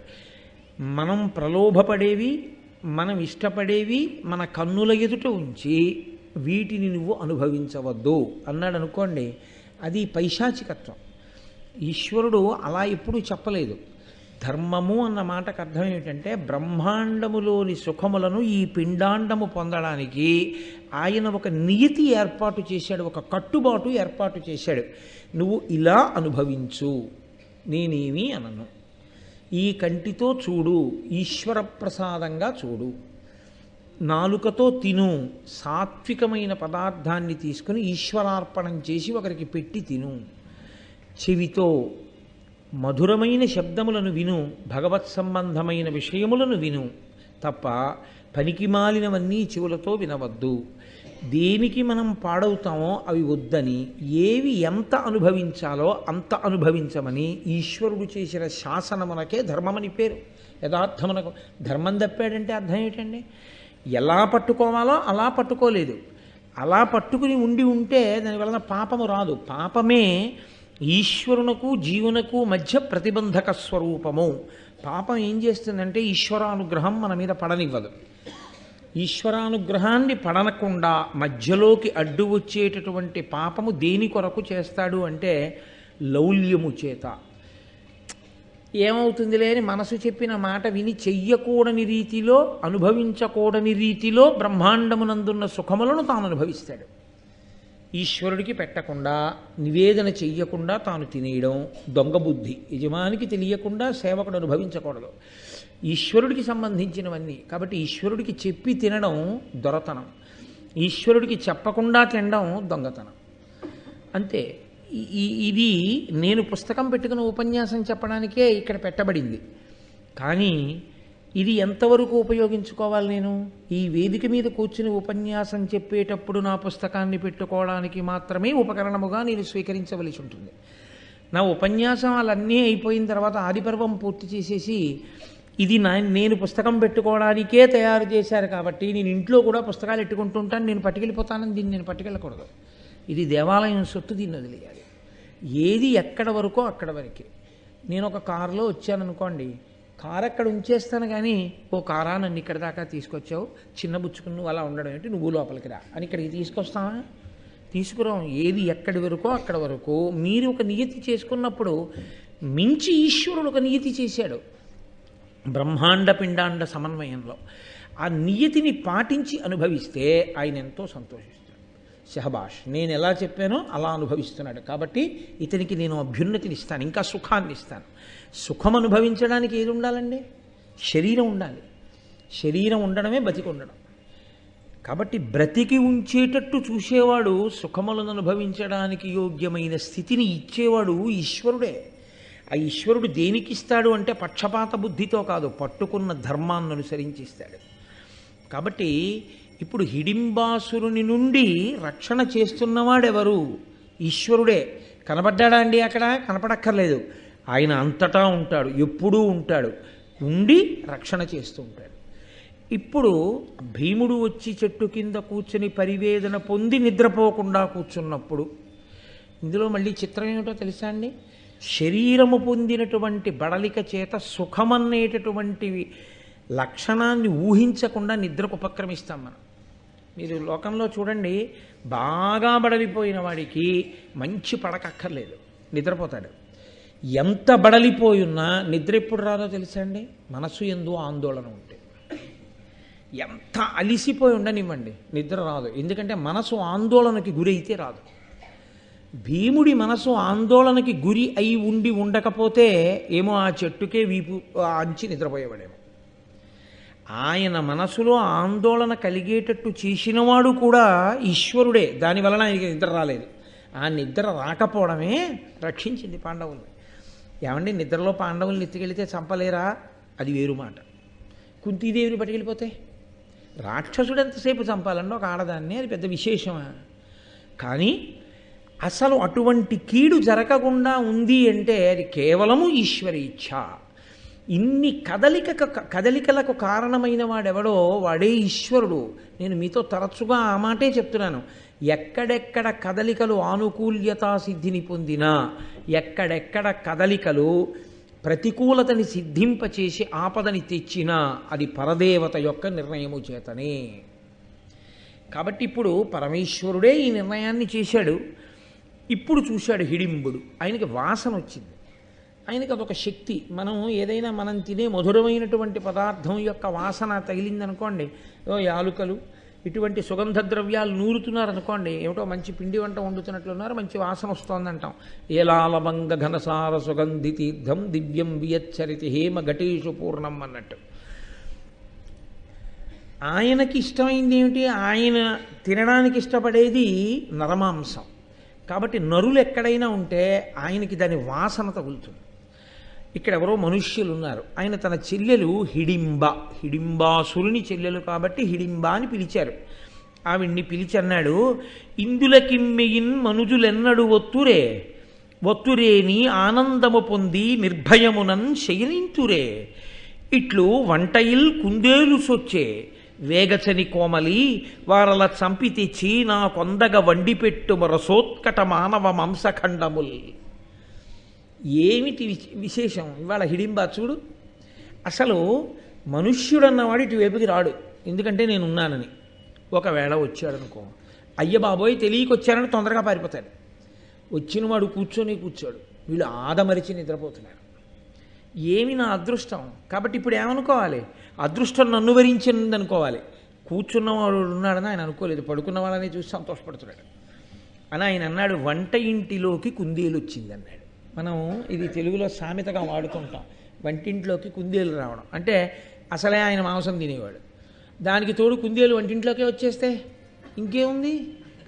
మనం ప్రలోభపడేవి, మనం ఇష్టపడేవి మన కన్నుల ఎదుట ఉంచి వీటిని నువ్వు అనుభవించవద్దు అన్నాడు అనుకోండి, అది పైశాచికత్వం. ఈశ్వరుడు అలా ఎప్పుడూ చెప్పలేదు. ధర్మము అన్న మాటకు అర్థం ఏమిటంటే బ్రహ్మాండములోని సుఖములను ఈ పిండాండము పొందడానికి ఆయన ఒక నియతి ఏర్పాటు చేశాడు, ఒక కట్టుబాటు ఏర్పాటు చేశాడు. నువ్వు ఇలా అనుభవించు, నేనేమీ అనను. ఈ కంటితో చూడు, ఈశ్వర ప్రసాదంగా చూడు. నాలుకతో తిను, సాత్వికమైన పదార్థాన్ని తీసుకుని ఈశ్వరార్పణం చేసి ఒకరికి పెట్టి తిను. చెవితో మధురమైన శబ్దములను విను, భగవత్ సంబంధమైన విషయములను విను, తప్ప పనికిమాలినవన్నీ చెవులతో వినవద్దు. దేనికి మనం పాడవుతామో అవి వద్దని, ఏవి ఎంత అనుభవించాలో అంత అనుభవించమని ఈశ్వరుడు చేసిన శాసనమునకే ధర్మమని పేరు. యథార్థమునకు ధర్మం తప్పాడంటే అర్థం ఏమిటండి? ఎలా పట్టుకోవాలో అలా పట్టుకోలేదు. అలా పట్టుకుని ఉంటే దానివలన పాపము రాదు. పాపమే ఈశ్వరునకు జీవునకు మధ్య ప్రతిబంధక స్వరూపము. పాపం ఏం చేస్తుందంటే ఈశ్వరానుగ్రహం మన మీద పడనివ్వదు. ఈశ్వరానుగ్రహాన్ని పడనకుండా మధ్యలోకి అడ్డు వచ్చేటటువంటి పాపము దేని కొరకు చేస్తాడు అంటే లౌల్యము చేత. ఏమవుతుందిలే అని మనసు చెప్పిన మాట విని చెయ్యకూడని రీతిలో, అనుభవించకూడని రీతిలో బ్రహ్మాండమునందున్న సుఖములను తాను అనుభవిస్తాడు. ఈశ్వరుడికి పెట్టకుండా, నివేదన చెయ్యకుండా తాను తినేయడం దొంగ బుద్ధి. యజమానికి తెలియకుండా సేవకుడు అనుభవించకూడదు. ఈశ్వరుడికి సంబంధించినవన్నీ కాబట్టి ఈశ్వరుడికి చెప్పి తినడం దొరతనం, ఈశ్వరుడికి చెప్పకుండా తినడం దొంగతనం. అంతే. ఇది నేను పుస్తకం పెట్టుకున్న ఉపన్యాసం చెప్పడానికే ఇక్కడ పెట్టబడింది. కానీ ఇది ఎంతవరకు ఉపయోగించుకోవాలి? నేను ఈ వేదిక మీద కూర్చుని ఉపన్యాసం చెప్పేటప్పుడు నా పుస్తకాన్ని పెట్టుకోవడానికి మాత్రమే ఉపకరణముగా నేను స్వీకరించవలసి ఉంటుంది. నా ఉపన్యాసాలన్నీ అయిపోయిన తర్వాత ఆదిపర్వం పూర్తి చేసేసి ఇది నేను పుస్తకం పెట్టుకోవడానికే తయారు చేశారు కాబట్టి నేను ఇంట్లో కూడా పుస్తకాలు ఎట్టుకుంటుంటాను, నేను పట్టుకెళ్ళిపోతానని దీన్ని నేను పట్టుకెళ్ళకూడదు. ఇది దేవాలయం సొత్తు, దీన్ని వదిలేయాలి. ఏది ఎక్కడ వరకో అక్కడ వరకే. నేను ఒక కారులో వచ్చాననుకోండి, కారు అక్కడ ఉంచేస్తాను, కానీ ఓ కారా నన్ను ఇక్కడ దాకా తీసుకొచ్చావు, చిన్న బుచ్చుకుని నువ్వు అలా ఉండడం ఏంటి, నువ్వు లోపలికి రా అని ఇక్కడికి తీసుకొస్తావా? తీసుకురాం. ఏది ఎక్కడి వరకో అక్కడ వరకు మీరు ఒక నియతి చేసుకున్నప్పుడు మించి ఈశ్వరుడు ఒక నియతి చేశాడు బ్రహ్మాండ పిండాండ సమన్వయంలో. ఆ నియతిని పాటించి అనుభవిస్తే ఆయన ఎంతో సంతోషిస్తాడు. శహబాష్, నేను ఎలా చెప్పానో అలా అనుభవిస్తున్నాడు కాబట్టి ఇతనికి నేను అభ్యున్నతిని ఇస్తాను, ఇంకా సుఖాన్ని ఇస్తాను. సుఖం అనుభవించడానికి ఏది ఉండాలండి? శరీరం ఉండాలి. శరీరం ఉండడమే బతికి ఉండడం. కాబట్టి బ్రతికి ఉంచేటట్టు చూసేవాడు, సుఖములను అనుభవించడానికి యోగ్యమైన స్థితిని ఇచ్చేవాడు ఈశ్వరుడే. ఆ ఈశ్వరుడు దేనికి ఇస్తాడు అంటే పక్షపాత బుద్ధితో కాదు, పట్టుకున్న ధర్మాన్ని అనుసరించి ఇస్తాడు. కాబట్టి ఇప్పుడు హిడింబాసురుని నుండి రక్షణ చేస్తున్నవాడెవరు? ఈశ్వరుడే. కనపడ్డాడా అండి? అక్కడ కనపడక్కర్లేదు. ఆయన అంతటా ఉంటాడు, ఎప్పుడూ ఉంటాడు, ఉండి రక్షణ చేస్తూ ఉంటాడు. ఇప్పుడు భీముడు వచ్చి చెట్టు కింద కూర్చుని పరివేదన పొంది నిద్రపోకుండా కూర్చున్నప్పుడు, ఇందులో మళ్ళీ చిత్రం ఏమిటో తెలుసా అండి? శరీరము పొందినటువంటి బడలిక చేత సుఖమనేటటువంటి లక్షణాన్ని ఊహించకుండా నిద్రకు ఉపక్రమిస్తాం మనం. మీరు లోకంలో చూడండి, బాగా బడలిపోయిన వాడికి మంచి పడకక్కర్లేదు, నిద్రపోతాడు. ఎంత బడలిపోయున్నా నిద్ర ఎప్పుడు రాదో తెలుసా అండి? మనసు ఎందు ఆందోళన ఉంటే. ఎంత అలిసిపోయి ఉండనివ్వండి, నిద్ర రాదు. ఎందుకంటే మనసు ఆందోళనకి గురి అయితే రాదు. భీముడి మనసు ఆందోళనకి గురి అయి ఉండి ఉండకపోతే ఏమో ఆ చెట్టుకే వీపు అంచి నిద్రపోయేవాడేమో. ఆయన మనసులో ఆందోళన కలిగేటట్టు చేసినవాడు కూడా ఈశ్వరుడే. దానివలన ఆయనకి నిద్ర రాలేదు. ఆ నిద్ర రాకపోవడమే రక్షించింది పాండవుల్ని. ఏమండి, నిద్రలో పాండవుల్ని ఎత్తుకెళ్తే చంపలేరా? అది వేరు మాట. కుంతీదేవిని పట్టుకెళ్ళిపోతే రాక్షసుడు ఎంతసేపు చంపాలండి ఒక ఆడదాన్ని? అది పెద్ద విశేషమా? కానీ అసలు అటువంటి కీడు జరగకుండా ఉంది అంటే అది కేవలము ఈశ్వరి ఇచ్ఛ. ఇన్ని కదలికలకు కారణమైన వాడెవడో వాడే ఈశ్వరుడు. నేను మీతో తరచుగా ఆ మాటే చెప్తున్నాను. ఎక్కడెక్కడ కదలికలు ఆనుకూల్యతా సిద్ధిని పొందినా, ఎక్కడెక్కడ కదలికలు ప్రతికూలతని సిద్ధింపచేసి ఆపదని తెచ్చినా అది పరదేవత యొక్క నిర్ణయము చేతనే. కాబట్టి ఇప్పుడు పరమేశ్వరుడే ఈ నిర్ణయాన్ని చేశాడు. ఇప్పుడు చూశాడు హిడింబుడు, ఆయనకి వాసన వచ్చింది. ఆయనకి అదొక శక్తి. మనం తినే మధురమైనటువంటి పదార్థం యొక్క వాసన తగిలిందనుకోండి, యాలుకలు ఇటువంటి సుగంధ ద్రవ్యాలు నూరుతున్నారనుకోండి, ఏమిటో మంచి పిండి వంట వండుతున్నట్లున్నారు, మంచి వాసన వస్తోందంటాం. ఏలాలవంగ ఘనసార సుగంధి తీర్థం దివ్యం వియచ్చరితి హేమ ఘటేషు పూర్ణం అన్నట్టు. ఆయనకి ఇష్టమైంది ఏమిటి? ఆయన తినడానికి ఇష్టపడేది నరమాంసం. కాబట్టి నరులు ఎక్కడైనా ఉంటే ఆయనకి దాని వాసన తగులుతుంది. ఇక్కడ ఎవరో మనుష్యులు ఉన్నారు. ఆయన తన చెల్లెలు హిడింబాసురుని చెల్లెలు కాబట్టి హిడింబ అని పిలిచారు. ఆవిడ్ని పిలిచి అన్నాడు, ఇందులకిమ్మెయిన్ మనుజులెన్నడు ఒత్తురేని ఆనందము పొంది నిర్భయమునన్ శయనింతురే ఇట్లు వంటయిల్ కుందేలు సొచ్చే వేగచని కోమలి వారల చంపి తెచ్చి నా కొందగ వండిపెట్టు రసోత్కట మానవ మాంసఖండముల్. ఏమిటి విశేషం ఇవాళ హిడింబా చూడు. అసలు మనుష్యుడన్నవాడు ఇటువైపుకి రాడు, ఎందుకంటే నేనున్నానని. ఒకవేళ వచ్చాడనుకో, అయ్య బాబోయ్ తెలియకొచ్చారని తొందరగా పారిపోతాడు. వచ్చినవాడు కూర్చోడు, వీళ్ళు ఆదమరిచి నిద్రపోతున్నారు. ఏమి నా అదృష్టం. కాబట్టి ఇప్పుడు ఏమనుకోవాలి? అదృష్టం నన్ను వరించిందనుకోవాలి. కూర్చున్నవాడు ఉన్నాడని ఆయన అనుకోలేదు, పడుకున్న వాళ్ళని చూసి సంతోషపడుతున్నాడు అని ఆయన అన్నాడు. వంట ఇంటిలోకి కుందేలు వచ్చింది అన్నాడు. మనం ఇది తెలుగులో సామెతగా వాడుతుంటాం, వంటింట్లోకి కుందేలు రావడం. అంటే అసలే ఆయన మాంసం తినేవాడు, దానికి తోడు కుందేలు వంటింట్లోకే వచ్చేస్తే ఇంకేముంది?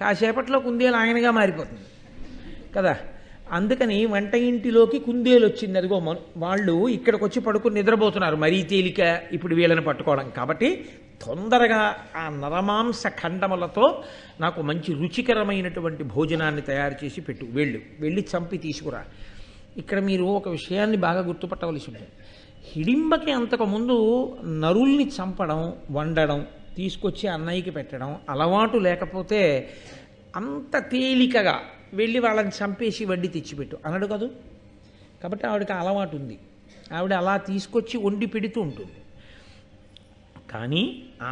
కాసేపట్లో కుందేలు ఆయనగా మారిపోతుంది కదా. అందుకని వంట ఇంటిలోకి కుందేలు వచ్చింది. అదిగో వాళ్ళు ఇక్కడికి వచ్చి పడుకుని నిద్రపోతున్నారు, మరీ తేలిక ఇప్పుడు వీళ్ళని పట్టుకోవడం. కాబట్టి తొందరగా ఆ నరమాంస ఖండములతో నాకు మంచి రుచికరమైనటువంటి భోజనాన్ని తయారు చేసి పెట్టు, వెళ్ళి చంపి తీసుకురా. ఇక్కడ మీరు ఒక విషయాన్ని బాగా గుర్తుపట్టవలసి ఉంటుంది. హిడింబకి అంతకుముందు నరుల్ని చంపడం, వండడం, తీసుకొచ్చి అన్నయ్యకి పెట్టడం అలవాటు లేకపోతే అంత తేలికగా వెళ్ళి వాళ్ళని చంపేసి వడ్డీ తెచ్చిపెట్టు అనడు కదూ. కాబట్టి ఆవిడకి అలవాటు ఉంది, ఆవిడ అలా తీసుకొచ్చి వండి పెడుతూ ఉంటుంది. కానీ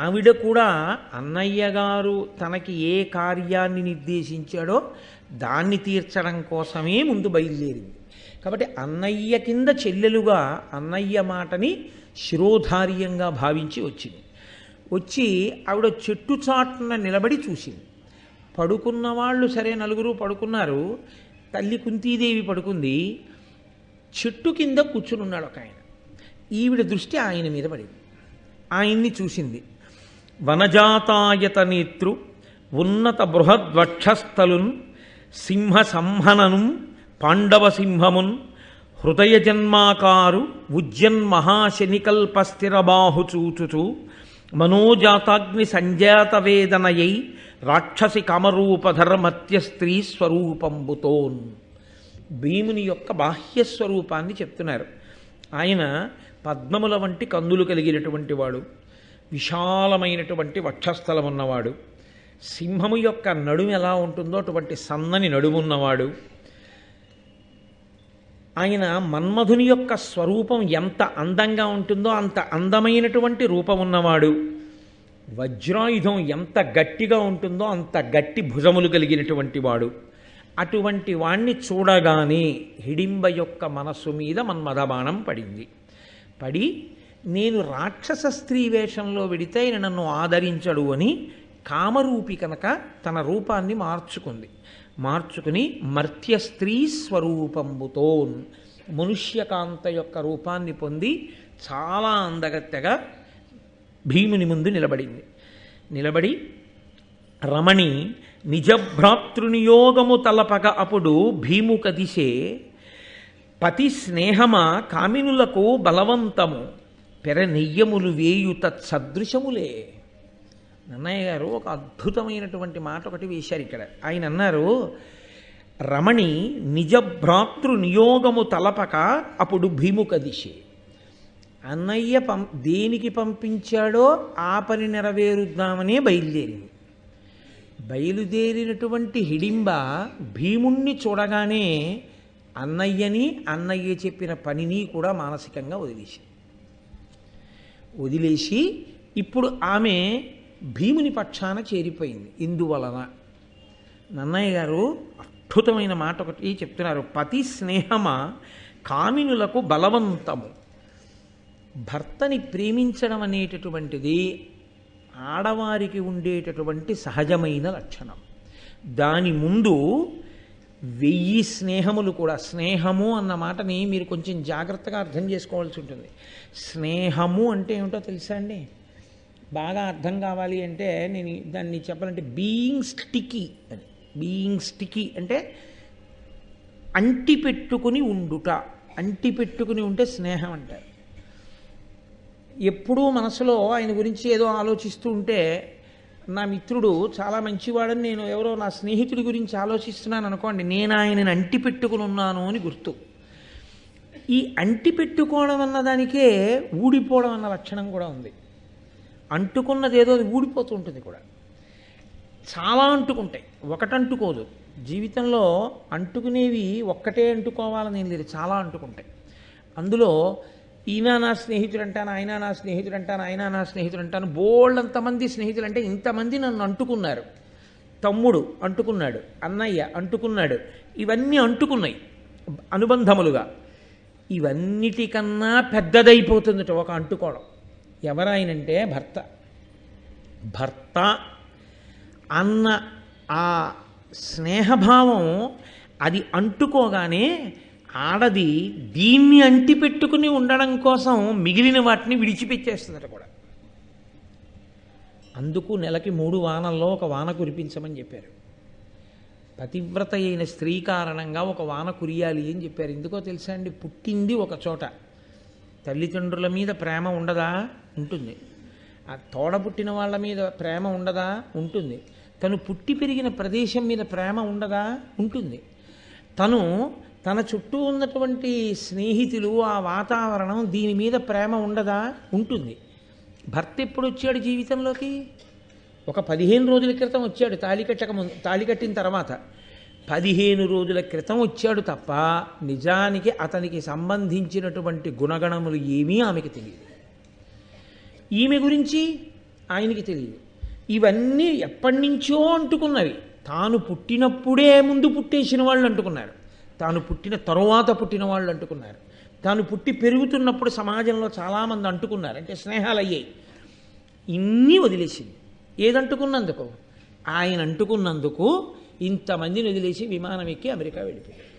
ఆవిడ కూడా అన్నయ్య గారు తనకి ఏ కార్యాన్ని నిర్దేశించాడో దాన్ని తీర్చడం కోసమే ముందు బయలుదేరింది. కాబట్టి అన్నయ్య కింద చెల్లెలుగా అన్నయ్య మాటని శిరోధార్యంగా భావించి వచ్చి ఆవిడ చెట్టు చాటున నిలబడి చూసింది. పడుకున్న వాళ్ళు సరే నలుగురు పడుకున్నారు, తల్లి కుంతీదేవి పడుకుంది, చెట్టు కింద కూర్చుని ఉన్నాడు ఒక ఆయన. ఈవిడ దృష్టి ఆయన మీద పడింది, ఆయన్ని చూసింది. వనజాతాయత నేత్రు ఉన్నత బృహద్వక్షస్థలున్ సింహ సంహనను పాండవ సింహమున్ హృదయ జన్మాకారు ఉజ్జన్మహాశనికల్పస్థిరబాహు చూచుచు మనోజాతాగ్ని సంజాత వేదనయై రాక్షసి కామరూపధర్మత్య స్త్రీ స్వరూపంబుతోన్. భీముని యొక్క బాహ్యస్వరూపాన్ని చెప్తున్నారు. ఆయన పద్మముల వంటి కందులు కలిగినటువంటి వాడు, విశాలమైనటువంటి వక్షస్థలం ఉన్నవాడు, సింహము యొక్క నడుము ఎలా ఉంటుందో అటువంటి సన్నని నడుమున్నవాడు, ఆయన మన్మధుని యొక్క స్వరూపం ఎంత అందంగా ఉంటుందో అంత అందమైనటువంటి రూపం ఉన్నవాడు, వజ్రాయుధం ఎంత గట్టిగా ఉంటుందో అంత గట్టి భుజములు కలిగినటువంటి వాడు. అటువంటి వాణ్ణి చూడగానే హిడింబ యొక్క మనస్సు మీద మన్మథబాణం పడింది. పడి నేను రాక్షస స్త్రీ వేషంలో వెడితే ఆయన నన్ను ఆదరించడు అని కామరూపి కనుక తన రూపాన్ని మార్చుకుని మర్త్య స్త్రీ స్వరూపంబుతో మనుష్యకాంత యొక్క రూపాన్ని పొంది చాలా అందగత్తెగా భీముని ముందు నిలబడి రమణి నిజభ్రాతృనియోగము తలపక అప్పుడు భీము కదిసే పతి స్నేహమ కామినులకు బలవంతము పెర నెయ్యములు వేయు తత్సదృశములే. నన్నయ్య గారు ఒక అద్భుతమైనటువంటి మాట ఒకటి వేశారు ఇక్కడ. ఆయన అన్నారు, రమణి నిజభ్రాతృ నియోగము తలపక అప్పుడు భీము కదిసే. అన్నయ్య దేనికి పంపించాడో ఆ పని నెరవేరుద్దామనే బయలుదేరినటువంటి హిడింబ భీముణ్ణి చూడగానే అన్నయ్య చెప్పిన పనిని కూడా మానసికంగా వదిలేసి ఇప్పుడు ఆమె భీముని పక్షాన చేరిపోయింది. ఇందువలన నన్నయ్య గారు అద్భుతమైన మాట ఒకటి చెప్తున్నారు. పతి స్నేహమ కామినులకు బలవంతము. భర్తని ప్రేమించడం అనేటటువంటిది ఆడవారికి ఉండేటటువంటి సహజమైన లక్షణం. దాని ముందు 1000 స్నేహములు కూడా. స్నేహము అన్న మాటని మీరు కొంచెం జాగ్రత్తగా అర్థం చేసుకోవాల్సి ఉంటుంది. స్నేహము అంటే ఏమిటో తెలుసా అండి? బాగా అర్థం కావాలి అంటే నేను దాన్ని చెప్పాలంటే బీయింగ్ స్టికీ అని. బీయింగ్ స్టికీ అంటే అంటిపెట్టుకుని ఉండుట. అంటిపెట్టుకుని ఉంటే స్నేహం అంటారు. ఎప్పుడూ మనసులో ఆయన గురించి ఏదో ఆలోచిస్తూ ఉంటే, నా మిత్రుడు చాలా మంచివాడని నేను ఎవరో నా స్నేహితుడి గురించి ఆలోచిస్తున్నాను అనుకోండి, నేను ఆయనని అంటిపెట్టుకుని ఉన్నాను అని గుర్తు. ఈ అంటిపెట్టుకోవడం అన్నదానికే ఊడిపోవడం అన్న లక్షణం కూడా ఉంది. అంటుకున్నది ఏదో అది ఊడిపోతూ ఉంటుంది కూడా. చాలా అంటుకుంటాయి, ఒకటంటుకోదు. జీవితంలో అంటుకునేవి ఒక్కటే అంటుకోవాలని ఏం లేదు, చాలా అంటుకుంటాయి. అందులో ఈయన నా స్నేహితుడు అంటాను, ఆయన నా స్నేహితుడు అంటాను, ఆయన నా స్నేహితుడు అంటాను, బోళ్ళంతమంది స్నేహితులు. అంటే ఇంతమంది నన్ను అంటుకున్నారు. తమ్ముడు అంటుకున్నాడు, అన్నయ్య అంటుకున్నాడు, ఇవన్నీ అంటుకున్నాయి అనుబంధములుగా. ఇవన్నిటికన్నా పెద్దదైపోతుందట ఒక అంటుకోవడం. ఎవరాయనంటే భర్త అన్న ఆ స్నేహభావం అది అంటుకోగానే ఆడది దీన్ని అంటిపెట్టుకుని ఉండడం కోసం మిగిలిన వాటిని విడిచిపెట్టేస్తుందట కూడా. అందుకు నెలకి 3 వానల్లో ఒక వాన కురిపించమని చెప్పారు. పతివ్రత అయిన స్త్రీ కారణంగా ఒక వాన కురియాలి అని చెప్పారు. ఎందుకో తెలుసా అండి? పుట్టింది ఒక చోట, తల్లిదండ్రుల మీద ప్రేమ ఉండదా? ఉంటుంది. ఆ తోడ పుట్టిన వాళ్ళ మీద ప్రేమ ఉండదా? ఉంటుంది. తను పుట్టి పెరిగిన ప్రదేశం మీద ప్రేమ ఉండదా? ఉంటుంది. తన చుట్టూ ఉన్నటువంటి స్నేహితులు, ఆ వాతావరణం, దీని మీద ప్రేమ ఉండదా? ఉంటుంది. భర్త ఎప్పుడు వచ్చాడు జీవితంలోకి? ఒక 15 రోజుల క్రితం వచ్చాడు. తాళి కట్టిన తర్వాత 15 రోజుల క్రితం వచ్చాడు తప్ప నిజానికి అతనికి సంబంధించినటువంటి గుణగణములు ఏమీ ఆమెకి తెలియదు. ఈమె గురించి ఆయనకి తెలియదు. ఇవన్నీ ఎప్పటి నుంచో అంటుకున్నవి. తాను పుట్టినప్పుడే ముందు పుట్టేసిన వాళ్ళు అంటుకున్నారు, తాను పుట్టిన తరువాత పుట్టిన వాళ్ళు అంటుకున్నారు, తాను పుట్టి పెరుగుతున్నప్పుడు సమాజంలో చాలామంది అంటుకున్నారు. అంటే స్నేహాలు అయ్యాయి. ఇన్ని వదిలేసింది. ఏదంటుకున్నందుకు? ఆయన అంటుకున్నందుకు ఇంతమందిని వదిలేసి విమానం ఎక్కి అమెరికా వెళ్ళిపోయాడు.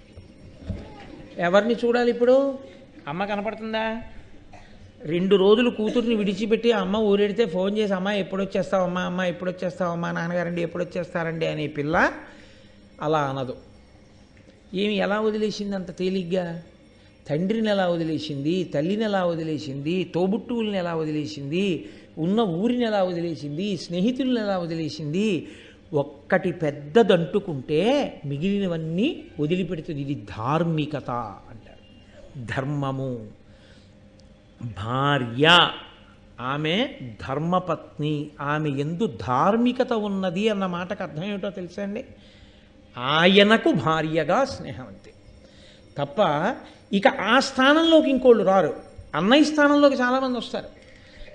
ఎవరిని చూడాలి ఇప్పుడు? అమ్మ కనపడుతుందా? 2 రోజులు కూతుర్ని విడిచిపెట్టి అమ్మ ఊరెడితే ఫోన్ చేసి, అమ్మ ఎప్పుడొచ్చేస్తావమ్మా, అమ్మ ఎప్పుడొచ్చేస్తావమ్మా, నాన్నగారండి ఎప్పుడొచ్చేస్తారండి అనే పిల్ల అలా అనదు. ఎలా వదిలేసింది అంత తేలిగ్గా? తండ్రిని ఎలా వదిలేసింది, తల్లిని ఎలా వదిలేసింది, తోబుట్టువుల్ని ఎలా వదిలేసింది, ఉన్న ఊరిని ఎలా వదిలేసింది, స్నేహితుల్ని ఎలా వదిలేసింది. ఒక్కటి పెద్దదంటుకుంటే మిగిలినవన్నీ వదిలిపెడుతుంది. ఇది ధార్మికత అంటారు. ధర్మము. భార్య ఆమె ధర్మపత్ని, ఆమె ఎందు ధార్మికత ఉన్నది అన్న మాటకు అర్థం ఏమిటో తెలుసా అండి? ఆయనకు భార్యగా స్నేహం అంతే తప్ప ఇక ఆ స్థానంలోకి ఇంకోళ్ళు రారు. అన్నయ్య స్థానంలోకి చాలామంది వస్తారు.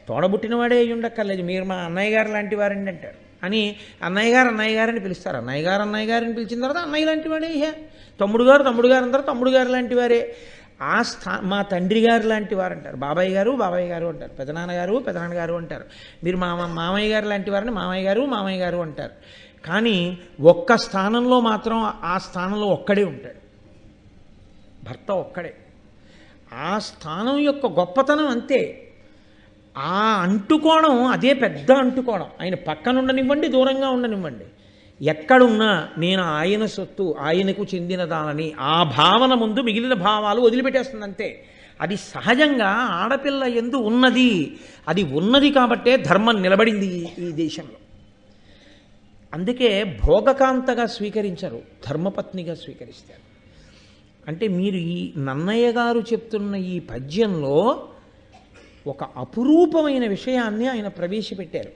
తోడబుట్టినవాడే అయ్యి ఉండక్కర్లేదు, మీరు మా అన్నయ్య గారు లాంటి వారండి అంటారు అని అన్నయ్య గారని పిలుస్తారు. అన్నయ్య గారిని పిలిచిన తర్వాత అన్నయ్య లాంటి వాడే. తమ్ముడు గారు అంటారు, తమ్ముడు గారు లాంటి వారే. మా తండ్రి గారు లాంటి వారు అంటారు, బాబాయ్ గారు అంటారు, పెదనాన్న గారు అంటారు. మీరు మామయ్య గారు లాంటి వారని మామయ్య గారు అంటారు. కానీ ఒక్క స్థానంలో మాత్రం ఆ స్థానంలో ఒక్కడే ఉంటాడు, భర్త ఒక్కడే. ఆ స్థానం యొక్క గొప్పతనం అంతే. ఆ అంటుకోవడం అదే పెద్ద అంటుకోవడం. ఆయన పక్కన ఉండనివ్వండి, దూరంగా ఉండనివ్వండి, ఎక్కడున్నా నేను ఆయన సొత్తు, ఆయనకు చెందినదానని ఆ భావన ముందు మిగిలిన భావాలు వదిలిపెట్టేస్తుంది అంతే. అది సహజంగా ఆడపిల్ల యందు ఉన్నది. అది ఉన్నది కాబట్టే ధర్మం నిలబడింది ఈ దేశంలో. అందుకే భోగకాంతగా స్వీకరించరు, ధర్మపత్నిగా స్వీకరిస్తారు. అంటే మీరు ఈ నన్నయ్య గారు చెప్తున్న ఈ పద్యంలో ఒక అపురూపమైన విషయాన్ని ఆయన ప్రవేశపెట్టారు.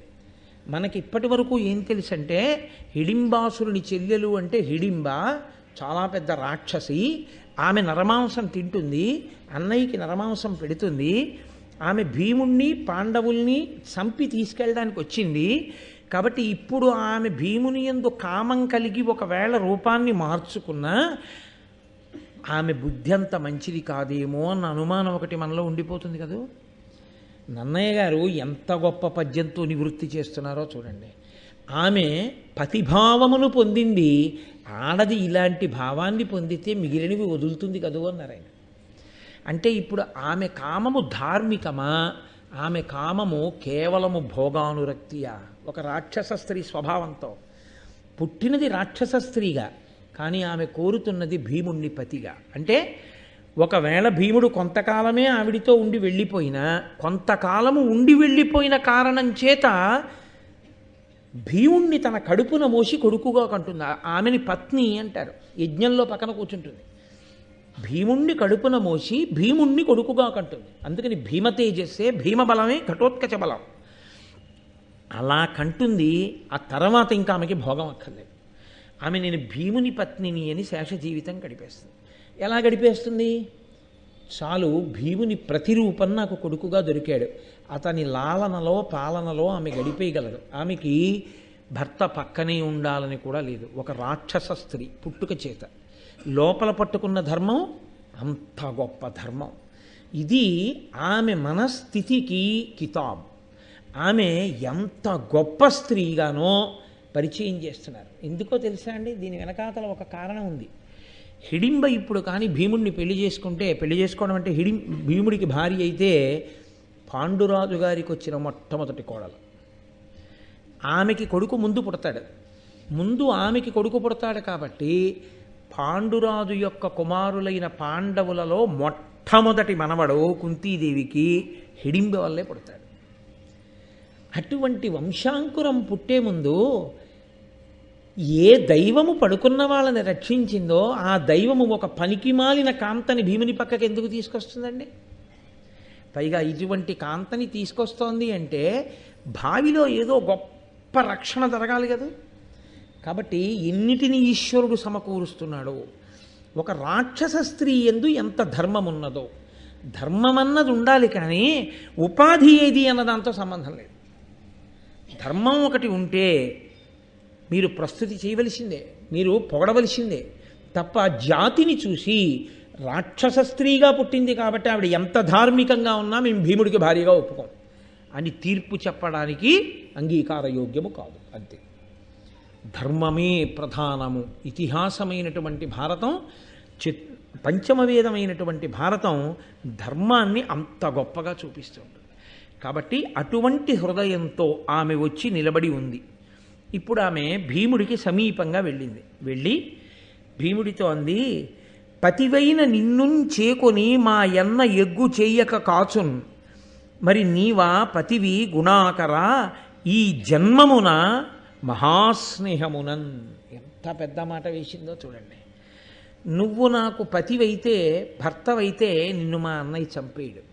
మనకి ఇప్పటి వరకు ఏం తెలుసంటే, హిడింబాసురుని చెల్లెలు అంటే హిడింబ చాలా పెద్ద రాక్షసి, ఆమె నరమాంసం తింటుంది, అన్నయ్యకి నరమాంసం పెడుతుంది, ఆమె భీముణ్ణి పాండవుల్ని చంపి తీసుకెళ్ళడానికి వచ్చింది. కాబట్టి ఇప్పుడు ఆమె భీముని యందు కామం కలిగి ఒకవేళ రూపాన్ని మార్చుకున్నా ఆమె బుద్ధి అంత మంచిది కాదేమో అన్న అనుమానం ఒకటి మనలో ఉండిపోతుంది కదా. నన్నయ్య గారు ఎంత గొప్ప పద్యంతో నివృత్తి చేస్తున్నారో చూడండి. ఆమె పతిభావమును పొందింది, ఆడది ఇలాంటి భావాన్ని పొందితే మిగిలినవి వదులుతుంది కదూ అన్నారు ఆయన. అంటే ఇప్పుడు ఆమె కామము ధార్మికమా, ఆమె కామము కేవలము భోగానురక్తియా? ఒక రాక్షస స్త్రీ స్వభావంతో పుట్టినది రాక్షస స్త్రీగా, కానీ ఆమె కోరుతున్నది భీముణ్ణి పతిగా. అంటే ఒకవేళ భీముడు కొంతకాలమే ఆవిడితో ఉండి వెళ్ళిపోయినా, కొంతకాలము ఉండి వెళ్ళిపోయిన కారణం చేత భీముణ్ణి తన కడుపున మోసి కొడుకుగా కంటుంది. ఆమెని పత్ని అంటారు, యజ్ఞంలో పక్కన కూర్చుంటుంది. భీముణ్ణి కడుపున మోసి భీముణ్ణి కొడుకుగా కంటుంది. అందుకని భీమతేజస్సే, భీమబలమే ఘటోత్కచ బలం. అలా కంటుంది. ఆ తర్వాత ఇంకా ఆమెకి భోగం అక్కర్లేదు. ఆమె నేను భీముని పత్నిని అని శేష జీవితం గడిపేస్తుంది. ఎలా గడిపేస్తుంది? చాలు, భీముని ప్రతిరూపం నాకు కొడుకుగా దొరికాడు, అతని లాలనలో పాలనలో ఆమె గడిపేయగలదు. ఆమెకి భర్త పక్కనే ఉండాలని కూడా లేదు. ఒక రాక్షస స్త్రీ పుట్టుక చేత లోపల పట్టుకున్న ధర్మం అంత గొప్ప ధర్మం. ఇది ఆమె మనస్థితికి కితాబ్. ఆమె ఎంత గొప్ప స్త్రీగానో పరిచయం చేస్తున్నారు. ఎందుకో తెలుసా అండి? దీని వెనకాతల ఒక కారణం ఉంది. హిడింబ ఇప్పుడు కానీ భీముడిని పెళ్లి చేసుకోవడం అంటే భీముడికి భార్య అయితే పాండురాజు గారికి వచ్చిన మొట్టమొదటి కోడలు. ఆమెకి కొడుకు ముందు పుడతాడు. ఆమెకి కొడుకు పుడతాడు కాబట్టి పాండురాజు యొక్క కుమారులైన పాండవులలో మొట్టమొదటి మనవడు కుంతీదేవికి హిడింబ వల్లే పుడతాడు. అటువంటి వంశాంకురం పుట్టే ముందు ఏ దైవము పడుకున్న వాళ్ళని రక్షించిందో ఆ దైవము ఒక పనికిమాలిన కాంతని భీముని పక్కకి ఎందుకు తీసుకొస్తుందండి? పైగా ఇటువంటి కాంతని తీసుకొస్తోంది అంటే భావిలో ఏదో గొప్ప రక్షణ జరగాలి కదా. కాబట్టి ఎన్నిటిని ఈశ్వరుడు సమకూరుస్తున్నాడు. ఒక రాక్షస స్త్రీ యందు ఎంత ధర్మం ఉన్నదో, ధర్మం అన్నది ఉండాలి, కానీ ఉపాధి ఏది అన్న దాంతో సంబంధం లేదు. ధర్మం ఒకటి ఉంటే మీరు ప్రస్తుతి చేయవలసిందే, మీరు పొగడవలసిందే తప్ప జాతిని చూసి రాక్షస స్త్రీగా పుట్టింది కాబట్టి ఆవిడ ఎంత ధార్మికంగా ఉన్నా మేము భీముడికి భార్యగా ఒప్పుకోం అని తీర్పు చెప్పడానికి అంగీకారయోగ్యము కాదు. అంతే. ధర్మమే ప్రధానము. ఇతిహాసమైనటువంటి భారతం, పంచమవేదమైనటువంటి భారతం ధర్మాన్ని అంత గొప్పగా చూపిస్తుంది. కాబట్టి అటువంటి హృదయంతో ఆమె వచ్చి నిలబడి ఉంది. ఇప్పుడు ఆమె భీముడికి సమీపంగా వెళ్ళి భీముడితో అంది, పతివైన నిన్నుంచేకొని మా ఎన్న ఎగ్గు చెయ్యక కాచున్, మరి నీవా పతివి గుణాకరా ఈ జన్మమున మహాస్నేహమునన్. ఎంత పెద్ద మాట వేసిందో చూడండి. నువ్వు నాకు పతివైతే, భర్తవైతే నిన్ను మా అన్నయ్య చంపేయడు.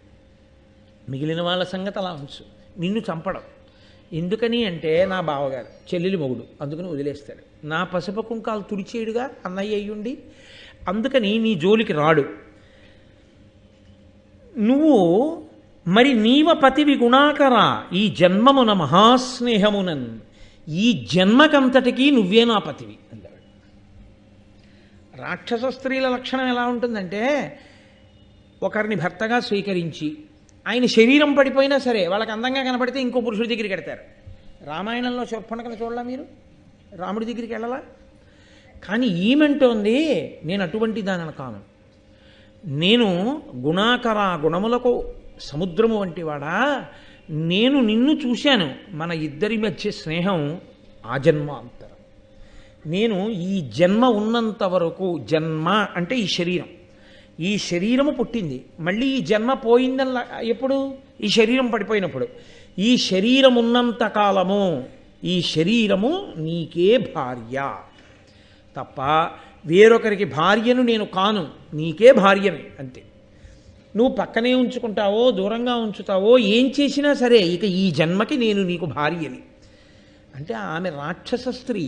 మిగిలిన వాళ్ళ సంగతి అలా ఉంచు, నిన్ను చంపడం. ఎందుకని అంటే నా బావగారు చెల్లెలి మొగుడు, అందుకని వదిలేస్తాడు. నా పసుపు కుంకాలు తుడిచేయుడుగా అన్నయ్య అయ్యుండి, అందుకని నీ జోలికి రాడు. నువ్వు మరి నీవ పతివి గుణాకర ఈ జన్మమున మహాస్నేహమునన్, ఈ జన్మకంతటికీ నువ్వే నా పతివి అన్నాడు. రాక్షస స్త్రీల లక్షణం ఎలా ఉంటుందంటే, ఒకరిని భర్తగా స్వీకరించి ఆయన శరీరం పడిపోయినా సరే వాళ్ళకి అందంగా కనపడితే ఇంకో పురుషుడి దగ్గరికి వెడతారు. రామాయణంలో శూర్పణఖను చూడలా మీరు? రాముడి దగ్గరికి వెళ్ళలా? కానీ ఈమెంటోంది, నేను అటువంటి దానిని కాను, నేను గుణాకర గుణములకు సముద్రము వంటి వాడా, నేను నిన్ను చూశాను, మన ఇద్దరి మధ్య స్నేహం ఆజన్మాంతరం. నేను ఈ జన్మ ఉన్నంత వరకు, జన్మ అంటే ఈ శరీరం, ఈ శరీరము పుట్టింది, మళ్ళీ ఈ జన్మ పోయిందల్లా ఎప్పుడు? ఈ శరీరం పడిపోయినప్పుడు. ఈ శరీరం ఉన్నంత కాలము ఈ శరీరము నీకే భార్య తప్ప వేరొకరికి భార్యను నేను కాను, నీకే భార్యని అంతే. నువ్వు పక్కనే ఉంచుకుంటావో దూరంగా ఉంచుతావో ఏం చేసినా సరే ఇక ఈ జన్మకి నేను నీకు భార్యని. అంటే ఆమె రాక్షస స్త్రీ,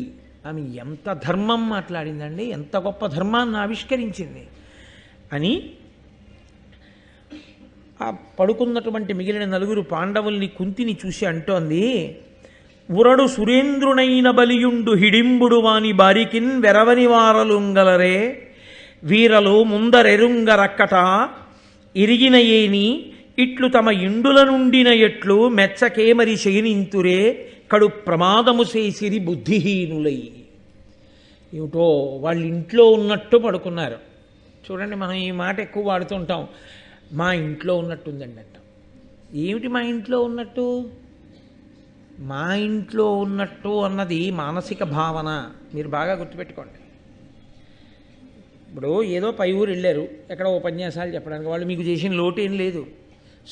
ఆమె ఎంత ధర్మం మాట్లాడిందండి, ఎంత గొప్ప ధర్మాన్ని ఆవిష్కరించింది అని. ఆ పడుకున్నటువంటి మిగిలిన నలుగురు పాండవుల్ని కుంతిని చూసి అంటోంది, ఉరడు సురేంద్రునైన బలియుండు హిడింబుడు వాని బారికిన్ వెరవని వారలుంగలరే, వీరలు ముందరెరుంగ రక్కట ఇరిగిన ఏని ఇట్లు తమ ఇండుల నుండిన ఎట్లు మెచ్చకే మరి శయనింతురే కడు ప్రమాదము చేసిరి బుద్ధిహీనులై. ఏమిటో వాళ్ళ ఇంట్లో ఉన్నట్టు పడుకున్నారు. చూడండి, మనం ఈ మాట ఎక్కువ వాడుతుంటాం, మా ఇంట్లో ఉన్నట్టుందండి అంటాం. ఏమిటి మా ఇంట్లో ఉన్నట్టు? మా ఇంట్లో ఉన్నట్టు అన్నది మానసిక భావన. మీరు బాగా గుర్తుపెట్టుకోండి. ఇప్పుడు ఏదో పై ఊరు వెళ్ళారు, ఎక్కడ ఉపన్యాసాలు చెప్పడానికి, వాళ్ళు మీకు చేసిన లోటు ఏం లేదు.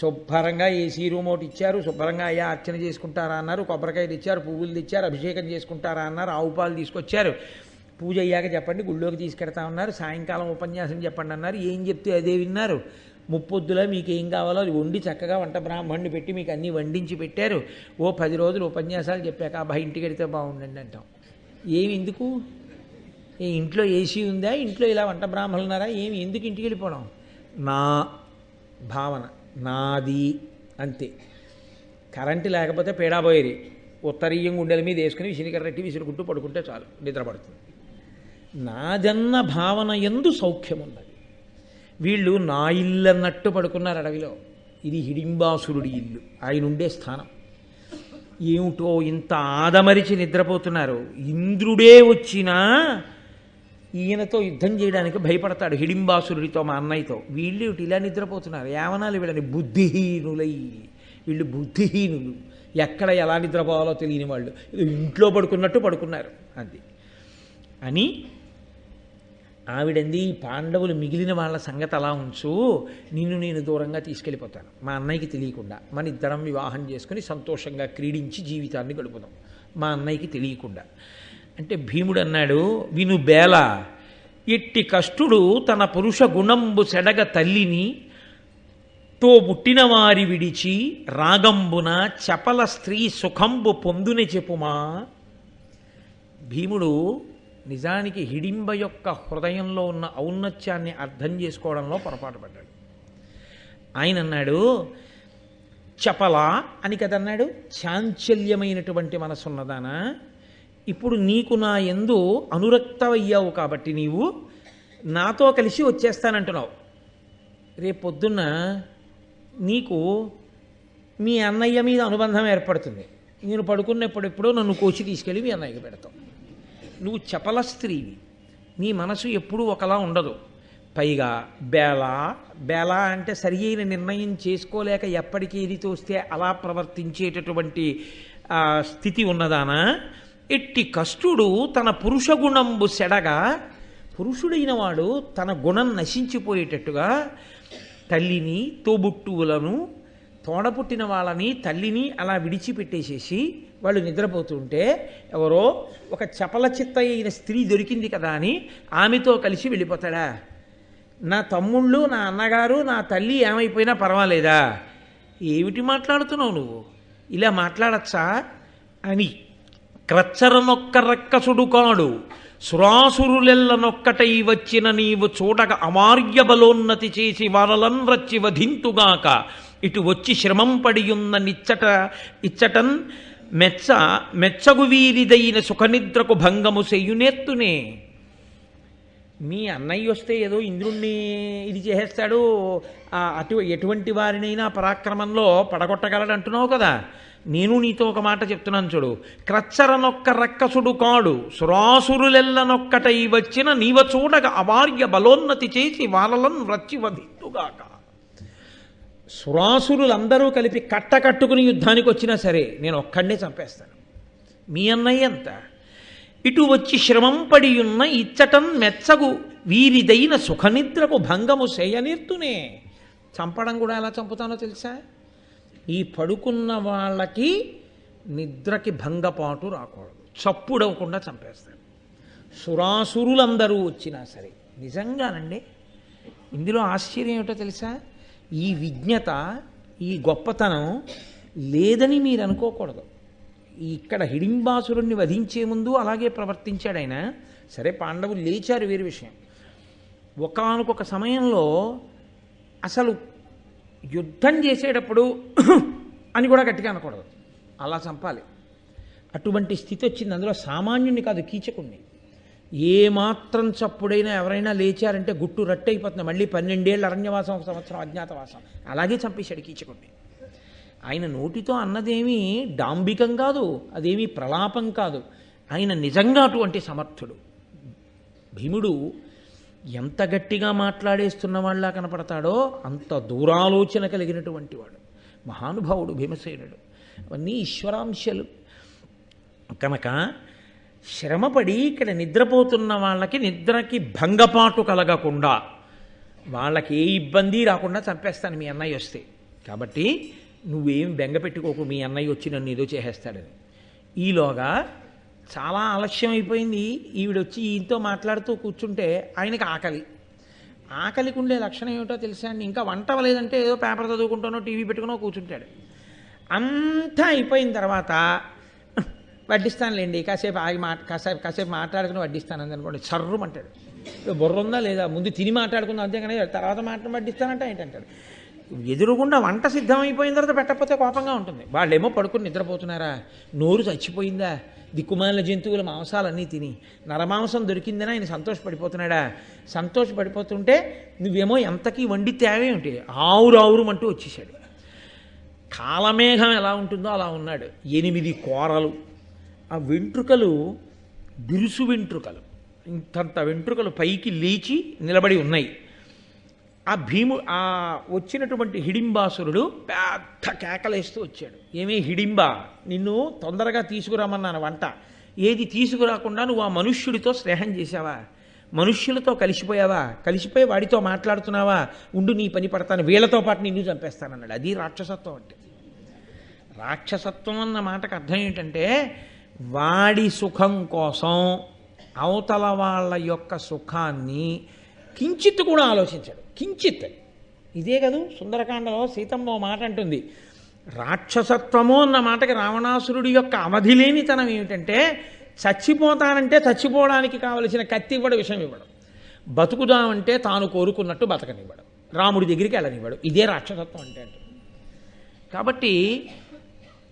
శుభ్రంగా ఏసీ రూమ్ ఒకటి ఇచ్చారు, శుభ్రంగా అయ్యా అర్చన చేసుకుంటారా అన్నారు, కొబ్బరికాయలు ఇచ్చారు, పువ్వులు తెచ్చారు, అభిషేకం చేసుకుంటారా అన్నారు, ఆవు పాలు తీసుకొచ్చారు, పూజ అయ్యాక చెప్పండి గుళ్ళోకి తీసుకెడతా ఉన్నారు, సాయంకాలం ఉపన్యాసం చెప్పండి అన్నారు. ఏం చెప్తే అదే విన్నారు. ముప్పొద్దులా మీకు ఏం కావాలో అది వండి చక్కగా వంట బ్రాహ్మణ్ణి పెట్టి మీకు అన్నీ వండించి పెట్టారు. ఓ 10 రోజులు ఉపన్యాసాలు చెప్పాక అబ్బాయి ఇంటికి వెడితే బాగుండండి అంటాం. ఏమి ఎందుకు? ఇంట్లో ఏసీ ఉందా, ఇంట్లో ఇలా వంట బ్రాహ్మణులు ఉన్నారా, ఏమి ఎందుకు ఇంటికి వెళ్ళిపోవడం? నా భావన, నాది అంతే. కరెంటు లేకపోతే పేడాపోయేది, ఉత్తరీయం గుండెల మీద వేసుకుని విసిరికర్రెట్టి విసురుకుంటూ పడుకుంటే చాలు, నిద్రపడుతుంది. నాదన్న భావన ఎందు సౌఖ్యం ఉన్నది. వీళ్ళు నా ఇల్లు అన్నట్టు పడుకున్నారు అడవిలో. ఇది హిడింబాసురుడి ఇల్లు, ఆయన ఉండే స్థానం. ఏమిటో ఇంత ఆదమరిచి నిద్రపోతున్నారు. ఇంద్రుడే వచ్చినా ఈయనతో యుద్ధం చేయడానికి భయపడతాడు, హిడింబాసురుడితో, మా అన్నయ్యతో. వీళ్ళు ఇలా నిద్రపోతున్నారు. ఏమనాలి వీళ్ళని? బుద్ధిహీనులై. వీళ్ళు బుద్ధిహీనులు, ఎక్కడ ఎలా నిద్రపోవాలో తెలియని వాళ్ళు, ఇంట్లో పడుకున్నట్టు పడుకున్నారు అది అని. ఆవిడంది, పాండవులు మిగిలిన వాళ్ళ సంగతి అలా ఉంచు, నిన్ను నేను దూరంగా తీసుకెళ్ళిపోతాను, మా అన్నయ్యకి తెలియకుండా. మన ఇద్దరం వివాహం చేసుకుని సంతోషంగా క్రీడించి జీవితాన్ని గడుపుదాం, మా అన్నయ్యకి తెలియకుండా. అంటే భీముడు అన్నాడు, విను బేల, ఎట్టి కష్టుడు తన పురుష గుణంబు సెడగ తల్లిని తో పుట్టిన వారి విడిచి రాగంబున చపల స్త్రీ సుఖంబు పొందుని చెప్పుమా. భీముడు నిజానికి హిడింబ యొక్క హృదయంలో ఉన్న ఔన్నత్యాన్ని అర్థం చేసుకోవడంలో పొరపాటు పడ్డాడు. ఆయన అన్నాడు, చపల అని కదన్నాడు, చాంచల్యమైనటువంటి మనసున్నదానా, ఇప్పుడు నీకు నా యందు అనురక్తమయ్యావు కాబట్టి నీవు నాతో కలిసి వచ్చేస్తానంటున్నావు. రేపొద్దున్న నీకు మీ అన్నయ్య మీద అనుబంధం ఏర్పడుతుంది. నేను పడుకున్నప్పుడెప్పుడో నన్ను కోచి తీసుకెళ్ళి మీ అన్నయ్యకి పెడతావు. నువ్వు చపల స్త్రీవి, నీ మనసు ఎప్పుడూ ఒకలా ఉండదు. పైగా బేల అంటే సరి అయిన నిర్ణయం చేసుకోలేక ఎప్పటికీ ఏది తోస్తే అలా ప్రవర్తించేటటువంటి స్థితి ఉన్నదానా. ఎట్టి కష్టుడు తన పురుష గుణంబు సెడగా, పురుషుడైన వాడు తన గుణం నశించిపోయేటట్టుగా తల్లిని, తోబుట్టువులను, తోడపుట్టిన వాళ్ళని, తల్లిని అలా విడిచిపెట్టేసేసి వాళ్ళు నిద్రపోతుంటే ఎవరో ఒక చపల చిత్త అయిన స్త్రీ దొరికింది కదా అని ఆమెతో కలిసి వెళ్ళిపోతాడా? నా తమ్ముళ్ళు, నా అన్నగారు, నా తల్లి ఏమైపోయినా పర్వాలేదా? ఏమిటి మాట్లాడుతున్నావు నువ్వు? ఇలా మాట్లాడచ్చా అని క్రచ్చరనొక్క రక్కసుడు కాడు సురాసురులెల్లనొక్కటై వచ్చిన నీవు చూడక అమార్య బలోన్నతి చేసి వారలన్ రచ్చి వధింతుగాక ఇటు వచ్చి శ్రమం పడియున్న ఇచ్చటన్ మెచ్చగు వీరిదైన సుఖనిద్రకు భంగము చెయ్యునేత్తునే. మీ అన్నయ్య వస్తే ఏదో ఇంద్రుణ్ణి ఇది చేసేస్తాడు, ఎటువంటి వారినైనా పరాక్రమంలో పడగొట్టగలడు అంటున్నావు కదా. నేను నీతో ఒక మాట చెప్తున్నాను చూడు. క్రచ్చరనొక్క రక్కసుడు కాడు సురాసురులెల్లనొక్కటై వచ్చిన నీవ చూడగా అవార్య బలోన్నతి చేసి వాళ్ళలను రచ్చి వధింతుగాక. సురాసురులందరూ కలిపి కట్టుకుని యుద్ధానికి వచ్చినా సరే నేను ఒక్కడే చంపేస్తాను. మీ అన్నయ్య ఎంత ఇటు వచ్చి శ్రమం పడియున్న ఇచ్చటం మెచ్చగు వీరిదైన సుఖనిద్రకు భంగము చేయనిర్తునే. చంపడం కూడా ఎలా చంపుతానో తెలుసా? ఈ పడుకున్న వాళ్ళకి నిద్రకి భంగపాటు రాకూడదు, చప్పుడవకుండా చంపేస్తాడు. సురాసురులందరూ వచ్చినా సరే. నిజంగానండి, ఇందులో ఆశ్చర్యం ఏమిటో తెలుసా? ఈ విజ్ఞత, ఈ గొప్పతనం లేదని మీరు అనుకోకూడదు. ఇక్కడ హిడింబాసురుణ్ణి వధించే ముందు అలాగే ప్రవర్తించాడు ఆయన. సరే, పాండవులు లేచారు, వేరే విషయం. ఒకానొక సమయంలో అసలు యుద్ధం చేసేటప్పుడు అని కూడా గట్టిగా అనకూడదు, అలా చంపాలి. అటువంటి స్థితి వచ్చింది. అందులో సామాన్యుని కాదు, కీచకుణ్ణి. ఏమాత్రం చప్పుడైనా ఎవరైనా లేచారంటే గుట్టు రట్టయిపోతుంది. మళ్ళీ 12 ఏళ్ళు అరణ్యవాసం, 1 సంవత్సరం అజ్ఞాతవాసం. అలాగే చంపేశాడు కీచకుణ్ణి. ఆయన నోటితో అన్నదేమీ డాంబికం కాదు, అదేమీ ప్రలాపం కాదు. ఆయన నిజంగా అటువంటి సమర్థుడు. భీముడు ఎంత గట్టిగా మాట్లాడేస్తున్న వాళ్ళ కనపడతాడో అంత దూరాలోచన కలిగినటువంటి వాడు మహానుభావుడు భీమసేనుడు. అవన్నీ ఈశ్వరాంశలు కనుక శ్రమపడి ఇక్కడ నిద్రపోతున్న వాళ్ళకి నిద్రకి భంగపాటు కలగకుండా, వాళ్ళకి ఏ ఇబ్బంది రాకుండా చంపేస్తాను మీ అన్నయ్య వస్తే. కాబట్టి నువ్వేం బెంగ పెట్టుకోకు, మీ అన్నయ్య వచ్చి నన్ను ఏదో చేసేస్తాడని. ఈలోగా చాలా ఆలస్యం అయిపోయింది. ఈవిడొచ్చి ఈయనతో మాట్లాడుతూ కూర్చుంటే ఆయనకి ఆకలికి ఉండే లక్షణం ఏమిటో తెలుసా అండి? ఇంకా వంట లేదంటే ఏదో పేపర్ చదువుకుంటానో టీవీ పెట్టుకునో కూర్చుంటాడు. అంతా అయిపోయిన తర్వాత వడ్డిస్తానులేండి, కాసేపు ఆగి కాసేపు మాట్లాడుకుని వడ్డిస్తాను అనుకోండి, సర్రుమంటాడు. బుర్ర ఉందా లేదా? ముందు తిని మాట్లాడుకుందాం, అంతేగాని తర్వాత వడ్డిస్తానంటే ఏంటంటాడు. ఎదురుగుండా వంట సిద్ధమైపోయిన తర్వాత పెట్టకపోతే కోపంగా ఉంటుంది. వాళ్ళేమో పడుకుని నిద్రపోతున్నారా? నోరు చచ్చిపోయిందా? దిక్కుమాలిన జంతువుల మాంసాలన్నీ తిని నరమాంసం దొరికిందని ఆయన సంతోషపడిపోతున్నాడా? సంతోషపడిపోతుంటే నువ్వేమో ఎంతకీ వండి తేవే ఉంటే ఆవురావురుమంటూ వచ్చేసాడు. కాలమేఘం ఎలా ఉంటుందో అలా ఉన్నాడు. 8 కోరలు, ఆ వెంట్రుకలు బిరుసు వెంట్రుకలు, ఇంతంత వెంట్రుకలు పైకి లేచి నిలబడి ఉన్నాయి. ఆ వచ్చినటువంటి హిడింబాసురుడు పెద్ద కేకలేస్తూ వచ్చాడు. ఏమీ హిడింబా, నిన్ను తొందరగా తీసుకురామన్నాను వంట, ఏది తీసుకురాకుండా నువ్వు ఆ మనుష్యుడితో స్నేహం చేశావా? మనుష్యులతో కలిసిపోయావా? కలిసిపోయి వాడితో మాట్లాడుతున్నావా? ఉండు, నీ పని పడతాను, వీళ్ళతో పాటు నిన్ను చంపేస్తానన్నాడు. అది రాక్షసత్వం అంటే. రాక్షసత్వం అన్న మాటకు అర్థం ఏంటంటే వాడి సుఖం కోసం అవతల వాళ్ళ యొక్క సుఖాన్ని కించిత్ కూడా ఆలోచించాడు. కించిత్. ఇదే కదూ సుందరకాండలో సీతమ్మ మాట అంటుంది. రాక్షసత్వము అన్న మాటకి రావణాసురుడి యొక్క అవధి లేనితనం ఏమిటంటే చచ్చిపోతానంటే చచ్చిపోవడానికి కావలసిన కత్తి ఇవ్వడం, విషయం ఇవ్వడం. బతుకుదామంటే తాను కోరుకున్నట్టు బతకనివ్వడం, రాముడి దగ్గరికి వెళ్ళనివ్వడం. ఇదే రాక్షసత్వం అంటే. కాబట్టి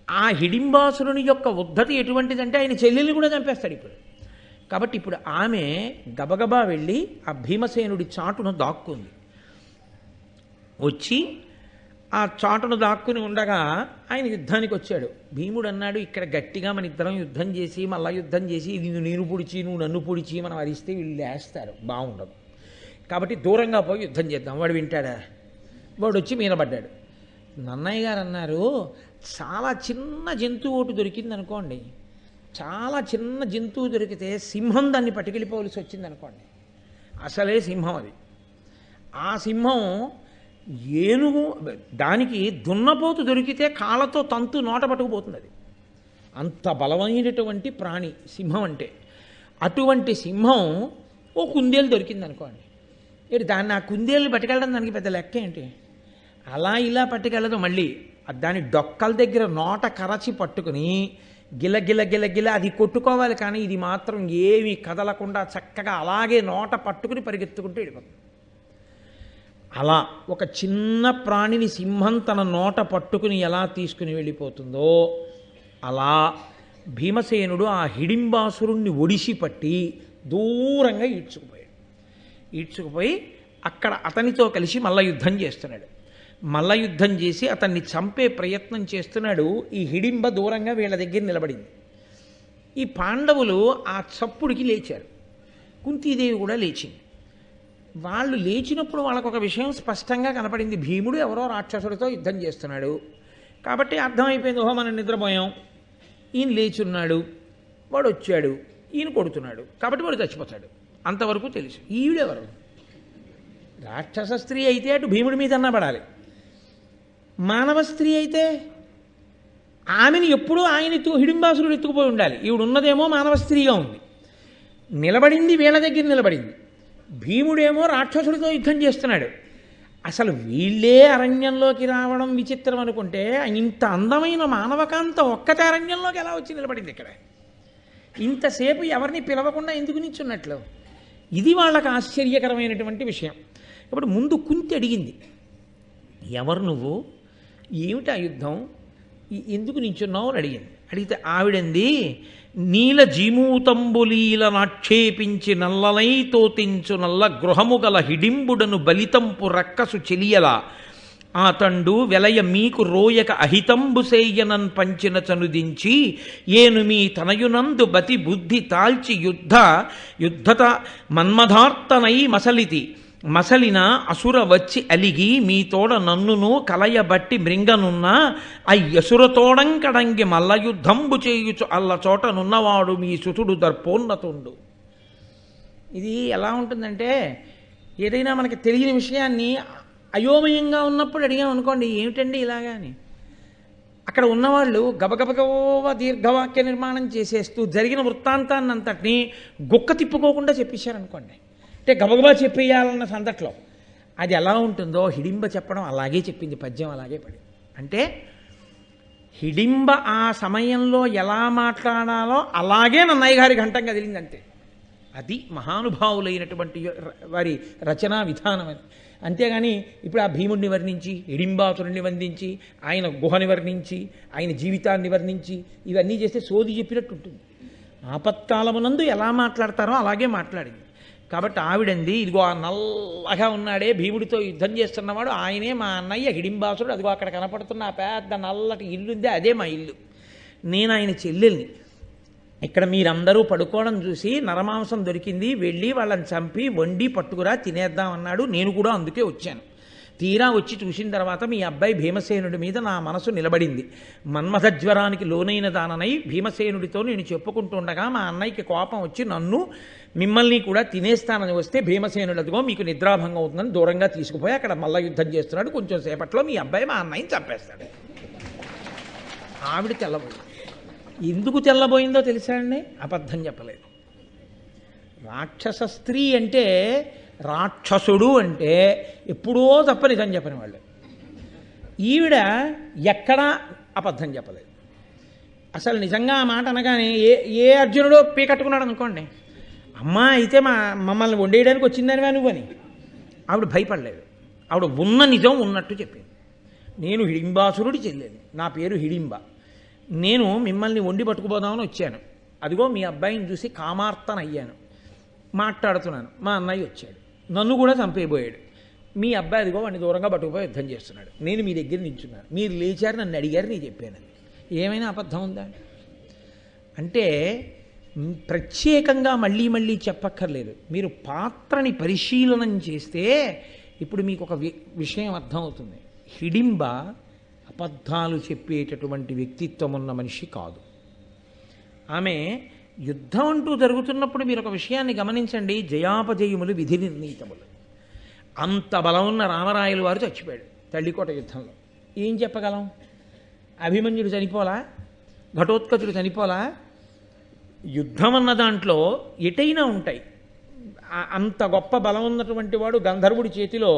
ఆ హిడింబాసురుని యొక్క ఉద్ధతి ఎటువంటిదంటే ఆయన చెల్లెల్ని కూడా చంపేస్తాడు ఇప్పుడు. కాబట్టి ఇప్పుడు ఆమె గబగబా వెళ్ళి ఆ భీమసేనుడి చాటును దాక్కుంది. వచ్చి ఆ చాటును దాక్కుని ఉండగా ఆయన యుద్ధానికి వచ్చాడు. భీముడు అన్నాడు, ఇక్కడ గట్టిగా మన ఇద్దరం యుద్ధం చేసి మళ్ళా యుద్ధం చేసి నేను పొడిచి నువ్వు నన్ను పొడిచి మనం అరిస్తే వీళ్ళు లేస్తారు, బాగుండదు. కాబట్టి దూరంగా పోయి యుద్ధం చేద్దాం. వాడు వింటాడా? వాడు వచ్చి మీనబడ్డాడు. నన్నయ్య గారు అన్నారు, చాలా చిన్న జంతువు ఒకటి దొరికింది అనుకోండి, చాలా చిన్న జంతువు దొరికితే సింహం దాన్ని పట్టుకెళ్ళిపోవలసి వచ్చింది అనుకోండి, అసలే సింహం అది. ఆ సింహం ఏనుగు దానికి దున్నపోతు దొరికితే కాళ్ళతో తంతు నోట పట్టుకుపోతుంది. అది అంత బలమైనటువంటి ప్రాణి సింహం అంటే. అటువంటి సింహం ఓ కుందేలు దొరికింది అనుకోండి, ఏంటి దాన్ని ఆ కుందేలు పట్టుకెళ్ళడం దానికి పెద్ద లెక్క ఏంటి? అలా ఇలా పట్టుకెళ్ళదు, మళ్ళీ దాని డొక్కల దగ్గర నోట కరచి పట్టుకుని గిల గిల గిల అది కొట్టుకోవాలి, కానీ ఇది మాత్రం ఏమీ కదలకుండా చక్కగా అలాగే నోట పట్టుకుని పరిగెత్తుకుంటూ వెళ్ళిపోతుంది. అలా ఒక చిన్న ప్రాణిని సింహం తన నోట పట్టుకుని ఎలా తీసుకుని వెళ్ళిపోతుందో అలా భీమసేనుడు ఆ హిడింబాసురుణ్ణి ఒడిసి పట్టి దూరంగా ఈడ్చుకుపోయి అక్కడ అతనితో కలిసి మల్ల యుద్ధం చేస్తున్నాడు. మల్ల యుద్ధం చేసి అతన్ని చంపే ప్రయత్నం చేస్తున్నాడు. ఈ హిడింబ దూరంగా వీళ్ళ దగ్గర నిలబడింది. ఈ పాండవులు ఆ చప్పుడికి లేచారు. కుంతీదేవి కూడా లేచింది. వాళ్ళు లేచినప్పుడు వాళ్ళకు ఒక విషయం స్పష్టంగా కనపడింది. భీముడు ఎవరో రాక్షసుడితో యుద్ధం చేస్తున్నాడు కాబట్టి అర్థమైపోయింది, ఓహో మనం నిద్రపోయాం, ఈయన లేచున్నాడు, వాడు వచ్చాడు, ఈయన కొడుతున్నాడు కాబట్టి వాడు చచ్చిపోతాడు, అంతవరకు తెలుసు. ఈవిడెవరు? రాక్షస స్త్రీ అయితే అటు భీముడి మీద అన్నా పడాలి, మానవ స్త్రీ అయితే ఆమెను ఎప్పుడూ ఆయన హిడింబాసురుడు ఎత్తుకుపోయి ఉండాలి. ఈవిడ ఉన్నదేమో మానవ స్త్రీగా ఉంది, నిలబడింది వీళ్ళ దగ్గర నిలబడింది. భీముడేమో రాక్షసుడితో యుద్ధం చేస్తున్నాడు. అసలు వీళ్ళే అరణ్యంలోకి రావడం విచిత్రం అనుకుంటే ఇంత అందమైన మానవకాంత ఒక్కతే అరణ్యంలోకి ఎలా వచ్చి నిలబడింది ఇక్కడ? ఇంతసేపు ఎవరిని పిలవకుండా ఎందుకు నిల్చున్నట్లు? ఇది వాళ్ళకు ఆశ్చర్యకరమైనటువంటి విషయం. ఇప్పుడు ముందు కుంతి అడిగింది, ఎవరు నువ్వు, ఏమిటి ఆ యుద్ధం, ఎందుకు నించున్నావు అని అడిగింది. అడిగితే ఆవిడంది, నీల జీమూతంబులీల నాక్షేపించి నల్లలై తోతించు నల్ల గృహము గల హిడింబుడను బలితంపు రక్కసు చెలియల ఆతండు వెలయ మీకు రోయక అహితంబు సేయనన్ పంచిన చనుదించి ఏను మీ తనయునందు బతి బుద్ధి తాల్చి యుద్ధత మన్మధార్తనై మసలిన అసుర వచ్చి అలిగి మీ తోడ నన్నును కలయబట్టి మృంగనున్న అయ్యసురతోడంకడంగి మల్ల యుద్ధంబు చేయుచు అల్ల చోటనున్నవాడు మీ సుతుడు దర్పోన్నతుండు. ఇది ఎలా ఉంటుందంటే, ఏదైనా మనకి తెలియని విషయాన్ని అయోమయంగా ఉన్నప్పుడు అడిగామనుకోండి, ఏమిటండి ఇలాగా అని, అక్కడ ఉన్నవాళ్ళు గబగబగబ దీర్ఘవాక్య నిర్మాణం చేసేస్తూ జరిగిన వృత్తాంతాన్ని అంతటినీ గుక్క తిప్పుకోకుండా చెప్పేశారనుకోండి, అంటే గబగబా చెప్పేయాలన్న సందట్లో అది ఎలా ఉంటుందో హిడింబ చెప్పడం అలాగే చెప్పింది, పద్యం అలాగే పడింది. అంటే హిడింబ ఆ సమయంలో ఎలా మాట్లాడాలో అలాగే నన్నయ్య గారి ఘంటం కదిలింది అంతే. అది మహానుభావులైనటువంటి వారి రచనా విధానం అని. అంతేగాని ఇప్పుడు ఆ భీముడిని వర్ణించి, హిడింబాసురుణ్ణి వందించి, ఆయన గుహని వర్ణించి, ఆయన జీవితాన్ని వర్ణించి ఇవన్నీ చేస్తే సోది చెప్పినట్టు ఉంటుంది. ఆపత్కాలమునందు ఎలా మాట్లాడతారో అలాగే మాట్లాడింది. కాబట్టి ఆవిడంది, ఇదిగో ఆ నల్లగా ఉన్నాడే భీముడితో యుద్ధం చేస్తున్నవాడు ఆయనే మా అన్నయ్య హిడింబాసురుడు, అదిగో అక్కడ కనపడుతున్న ఆ పెద్ద నల్లటి ఇల్లుందే అదే మా ఇల్లు, నేను ఆయన చెల్లెల్ని. ఇక్కడ మీరందరూ పడుకోవడం చూసి నరమాంసం దొరికింది, వెళ్ళి వాళ్ళని చంపి వండి పట్టుకురా తినేద్దామన్నాడు, నేను కూడా అందుకే వచ్చాను. తీరా వచ్చి చూసిన తర్వాత మీ అబ్బాయి భీమసేనుడి మీద నా మనసు నిలబడింది. మన్మథజ్వరానికి లోనైన దాననై భీమసేనుడితో నేను చెప్పుకుంటుండగా మా అన్నయ్యకి కోపం వచ్చి నన్ను మిమ్మల్ని కూడా తినేస్తానని వస్తే భీమసేనుడు అదిగో మీకు నిద్రాభంగం అవుతుందని దూరంగా తీసుకుపోయి అక్కడ మల్ల యుద్ధం చేస్తున్నాడు, కొంచెం సేపట్లో మీ అబ్బాయి మా అన్నయ్యని చంపేస్తాడు. ఆవిడ తెల్లబోయింది. ఎందుకు తెల్లబోయిందో తెలుసా అండి? అబద్ధం చెప్పలేదు. రాక్షస స్త్రీ అంటే, రాక్షసుడు అంటే ఎప్పుడో తప్ప నిజం చెప్పని వాళ్ళు. ఈవిడ ఎక్కడా అబద్ధం చెప్పలేదు. అసలు నిజంగా ఆ మాట అనగానే ఏ అర్జునుడో పీకట్టుకున్నాడు అనుకోండి, అమ్మా అయితే మమ్మల్ని వండేయడానికి వచ్చిందని నువ్వని ఆవిడ భయపడలేదు. ఆవిడ ఉన్న నిజం ఉన్నట్టు చెప్పింది. నేను హిడింబాసురుడి చెల్లెలు, నా పేరు హిడింబ, నేను మిమ్మల్ని వండి పట్టుకుపోదామని వచ్చాను, అదిగో మీ అబ్బాయిని చూసి కామార్తనయ్యాను, మాట్లాడుతున్నాను, మా అన్నయ్య వచ్చాడు, నన్ను కూడా చంపేయబోయాడు, మీ అబ్బాయి అదిగో వాడిని దూరంగా పట్టుకుపోయి యుద్ధం చేస్తున్నాడు, నేను మీ దగ్గర నిల్చున్నాను, మీరు లేచారు నన్ను అడిగారు నేను చెప్పాను. ఏమైనా అబద్ధం ఉందా? అంటే ప్రత్యేకంగా మళ్ళీ మళ్ళీ చెప్పక్కర్లేదు. మీరు పాత్రని పరిశీలనం చేస్తే ఇప్పుడు మీకు ఒక విషయం అర్థమవుతుంది. హిడింబ అబద్ధాలు చెప్పేటటువంటి వ్యక్తిత్వం ఉన్న మనిషి కాదు. ఆమె యుద్ధం అంటూ జరుగుతున్నప్పుడు మీరు ఒక విషయాన్ని గమనించండి, జయాపజయములు విధి నిర్ణీతములు. అంత బలం ఉన్న రామరాయలు వారు చచ్చిపోయాడు తల్లికోట యుద్ధంలో. ఏం చెప్పగలం? అభిమన్యుడు చనిపోలా, ఘటోత్కచుడు చనిపోలా. యుద్ధం అన్న దాంట్లో ఎటైనా ఉంటాయి. అంత గొప్ప బలం ఉన్నటువంటి వాడు గంధర్వుడి చేతిలో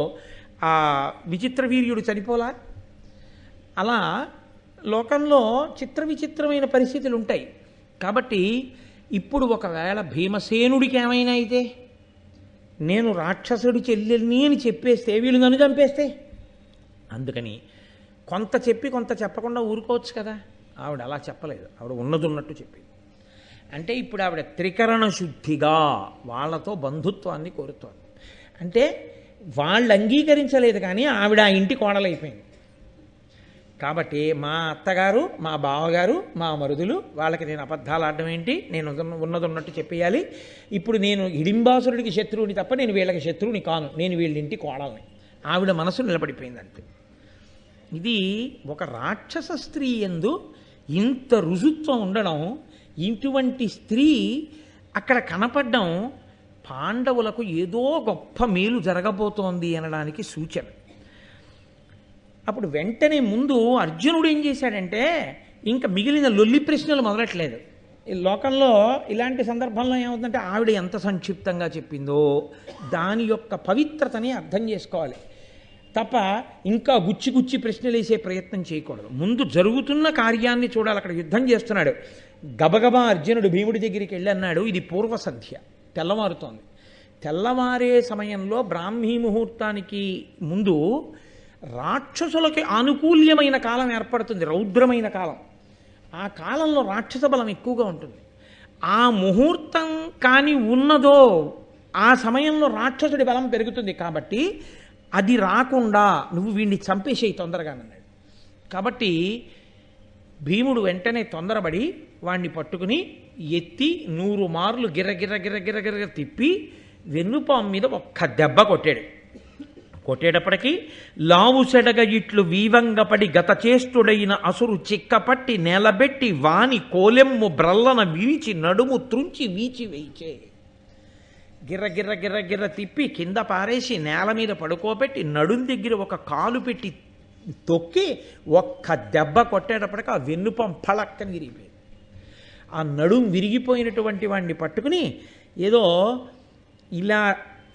ఆ విచిత్ర వీర్యుడు చనిపోలా. అలా లోకంలో చిత్ర విచిత్రమైన పరిస్థితులు ఉంటాయి. కాబట్టి ఇప్పుడు ఒకవేళ భీమసేనుడికి ఏమైనా అయితే, నేను రాక్షసుడి చెల్లెల్ని అని చెప్పేస్తే వీళ్ళు నన్ను చంపేస్తే, అందుకని కొంత చెప్పి కొంత చెప్పకుండా ఊరుకోవచ్చు కదా. ఆవిడ అలా చెప్పలేదు, ఆవిడ ఉన్నది ఉన్నట్టు చెప్పింది. అంటే ఇప్పుడు ఆవిడ త్రికరణ శుద్ధిగా వాళ్ళతో బంధుత్వాన్ని కోరుతోంది. అంటే వాళ్ళు అంగీకరించలేదు, కానీ ఆవిడ ఆ ఇంటి కోడలైపోయింది. కాబట్టి మా అత్తగారు, మా బావగారు, మా మరుదులు, వాళ్ళకి నేను అబద్ధాలు ఆడడం ఏంటి, నేను ఉన్నది ఉన్నట్టు చెప్పేయాలి. ఇప్పుడు నేను హిడింబాసురుడికి శత్రువుని తప్ప నేను వీళ్ళకి శత్రువుని కాను, నేను వీళ్ళింటి కోడల్ని. ఆవిడ మనసు నిలబడిపోయిందంతే. ఇది ఒక రాక్షస స్త్రీ యందు ఇంత రుజుత్వం ఉండడం, ఇటువంటి స్త్రీ అక్కడ కనపడడం పాండవులకు ఏదో గొప్ప మేలు జరగబోతోంది అనడానికి సూచన. అప్పుడు వెంటనే ముందు అర్జునుడు ఏం చేశాడంటే, ఇంకా మిగిలిన లొల్లి ప్రశ్నలు మొదలట్లేదు. ఈ లోకంలో ఇలాంటి సందర్భంలో ఏమవుతుందంటే, ఆవిడ ఎంత సంక్షిప్తంగా చెప్పిందో దాని యొక్క పవిత్రతని అర్థం చేసుకోవాలి తప్ప ఇంకా గుచ్చి గుచ్చి ప్రశ్నలు వేసే ప్రయత్నం చేయకూడదు. ముందు జరుగుతున్న కార్యాన్ని చూడాలి. అక్కడ యుద్ధం చేస్తున్నాడు. గబగబా అర్జునుడు భీముడి దగ్గరికి వెళ్ళి అన్నాడు, ఇది పూర్వ సంధ్య, తెల్లవారుతోంది. తెల్లవారే సమయంలో బ్రాహ్మీ ముహూర్తానికి ముందు రాక్షసులకి ఆనుకూల్యమైన కాలం ఏర్పడుతుంది, రౌద్రమైన కాలం. ఆ కాలంలో రాక్షస బలం ఎక్కువగా ఉంటుంది. ఆ ముహూర్తం కానీ ఉన్నదో ఆ సమయంలో రాక్షసుడి బలం పెరుగుతుంది. కాబట్టి అది రాకుండా నువ్వు వీడిని చంపేసేయి తొందరగానన్నాడు. కాబట్టి భీముడు వెంటనే తొందరపడి వాణ్ణి పట్టుకుని ఎత్తి 100 మార్లు గిర్ర గిర్ర గిర్ర గిర్ర తిప్పి వెన్నుపాము మీద ఒక్క దెబ్బ కొట్టాడు. కొట్టేటప్పటికీ లావు సెడగ ఇట్లు వీవంగపడి గతచేష్టుడైన అసురు చిక్కపట్టి నేలబెట్టి వాని కోలెమ్ము బ్రల్లన వీచి నడుము త్రుంచి వీచి వేయిచే. గిర్ర గిర్ర గిర్ర గిర్ర తిప్పి కింద పారేసి నేల మీద పడుకోబెట్టి నడుం దగ్గర ఒక కాలు పెట్టి తొక్కి ఒక్క దెబ్బ కొట్టేటప్పటికి ఆ వెన్నుపం పళక్కని విరిగిపోయింది. ఆ నడుం విరిగిపోయినటువంటి వాడిని పట్టుకుని ఏదో ఇలా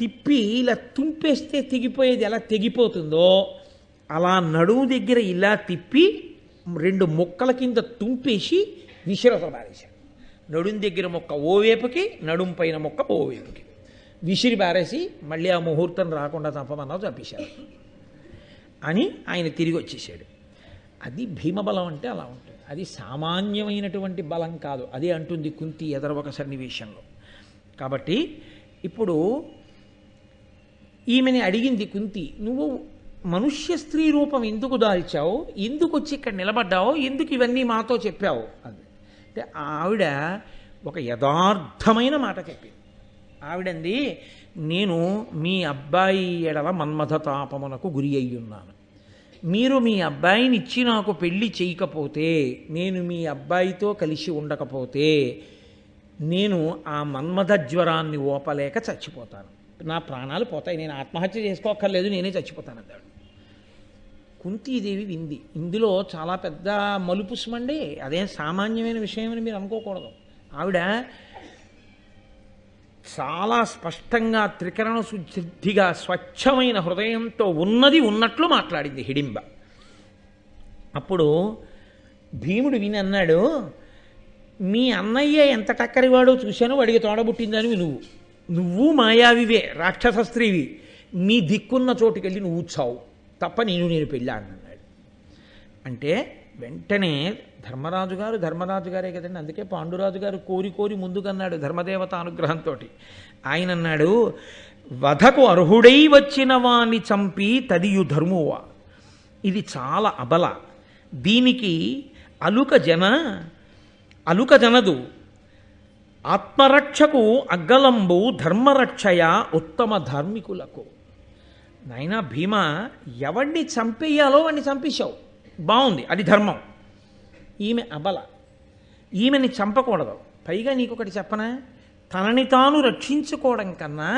తిప్పి ఇలా తుంపేస్తే తెగిపోయేది ఎలా తెగిపోతుందో అలా నడుము దగ్గర ఇలా తిప్పి 2 ముక్కల కింద తుంపేసి విసిరతలు పారేశాడు. నడుం దగ్గర మొక్క ఓవేపుకి, నడుం పైన మొక్క ఓవేపుకి విసిరి పారేసి మళ్ళీ ఆ ముహూర్తం రాకుండా చంపమన్నావు, చంపేశాడు అని ఆయన తిరిగి వచ్చేసాడు. అది భీమబలం అంటే అలా ఉంటుంది. అది సామాన్యమైనటువంటి బలం కాదు. అదే అంటుంది కుంతి ఎదరొక సన్నివేశంలో. కాబట్టి ఇప్పుడు ఈమెని అడిగింది కుంతి, నువ్వు మనుష్య స్త్రీ రూపం ఎందుకు దాల్చావు, ఎందుకు వచ్చి ఇక్కడ నిలబడ్డావు, ఎందుకు ఇవన్నీ మాతో చెప్పావు అది. అంటే ఆవిడ ఒక యథార్థమైన మాట చెప్పింది. ఆవిడంది, నేను మీ అబ్బాయి ఎడల మన్మథ తాపమునకు గురి అయ్యున్నాను. మీరు మీ అబ్బాయిని ఇచ్చి నాకు పెళ్లి చేయకపోతే, నేను మీ అబ్బాయితో కలిసి ఉండకపోతే నేను ఆ మన్మథ జ్వరాన్ని ఓపలేక చచ్చిపోతాను, నా ప్రాణాలు పోతాయి, నేను ఆత్మహత్య చేసుకోక్కర్లేదు, నేనే చచ్చిపోతాను అన్నాడు. కుంతీదేవి వింది. ఇందులో చాలా పెద్ద మలుపుస్మండి, అదేం సామాన్యమైన విషయం అని మీరు అనుకోకూడదు. ఆవిడ చాలా స్పష్టంగా త్రికరణ శుద్ధిగా స్వచ్ఛమైన హృదయంతో ఉన్నది ఉన్నట్లు మాట్లాడింది హిడింబ. అప్పుడు భీముడు విని అన్నాడు, మీ అన్నయ్య ఎంత టక్కరివాడో చూశాను, వాడికి తోడబుట్టిందని నువ్వు మాయావివే, రాక్షస స్త్రీవి, నీ దిక్కున్న చోటుకెళ్ళి నువ్వు చావు తప్ప నేను పెళ్ళాడనన్నాడు. అంటే వెంటనే ధర్మరాజు గారే కదండి, అందుకే పాండురాజు గారు కోరి ముందుకన్నాడు ధర్మదేవత అనుగ్రహంతో. ఆయన అన్నాడు, వధకు అర్హుడై వచ్చిన వాణ్ణి చంపి తదియు ధర్మువా, ఇది చాలా అబల, దీనికి అలుక జనదు, ఆత్మరక్షకు అగ్గలంబు ధర్మరక్షయ ఉత్తమ ధార్మికులకు. నాయనా భీమ, ఎవడిని చంపేయాలో వాడిని చంపేశావు, బాగుంది, అది ధర్మం. ఈమె అబల, ఈమెని చంపకూడదు. పైగా నీకొకటి చెప్పనా, తనని తాను రక్షించుకోవడం కన్నా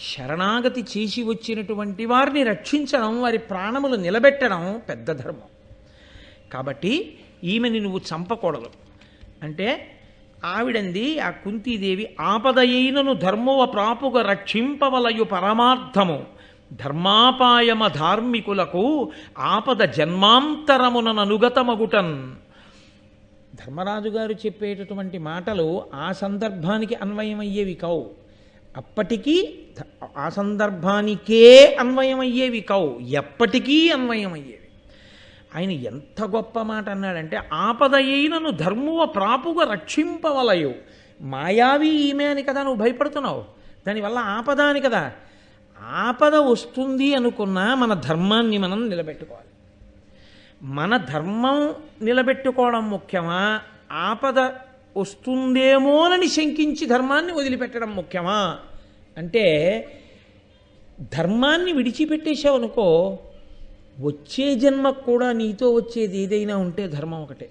శరణాగతి చేసి వచ్చినటువంటి వారిని రక్షించడం, వారి ప్రాణములు నిలబెట్టడం పెద్ద ధర్మం. కాబట్టి ఈమెని నువ్వు చంపకూడదు అంటే ఆవిడంది, ఆ కుంతీదేవి, ఆపదయైనను ధర్మవ ప్రాపుగా రక్షింపవలయు పరమార్థము ధర్మాపాయమ ధార్మికులకు ఆపద జన్మాంతరముననుగతమగుటన్. ధర్మరాజు గారు చెప్పేటటువంటి మాటలు ఆ సందర్భానికి అన్వయమయ్యేవి కావు, అప్పటికీ ఆ సందర్భానికే అన్వయమయ్యేవి కావు, ఎప్పటికీ అన్వయమయ్యేవి. ఆయన ఎంత గొప్ప మాట అన్నాడంటే, ఆపదయైనను ధర్మువ ప్రాపుగా రక్షింపవలయు. మాయావి ఈమె అని కదా నువ్వు భయపడుతున్నావు, దానివల్ల ఆపద అని కదా. ఆపద వస్తుంది అనుకున్నా మన ధర్మాన్ని మనం నిలబెట్టుకోవాలి. మన ధర్మం నిలబెట్టుకోవడం ముఖ్యమా, ఆపద వస్తుందేమోనని శంకించి ధర్మాన్ని వదిలిపెట్టడం ముఖ్యమా అంటే, ధర్మాన్ని విడిచిపెట్టేశావు అనుకో, వచ్చే జన్మకు కూడా నీతో వచ్చేది ఏదైనా ఉంటే ధర్మం ఒకటే.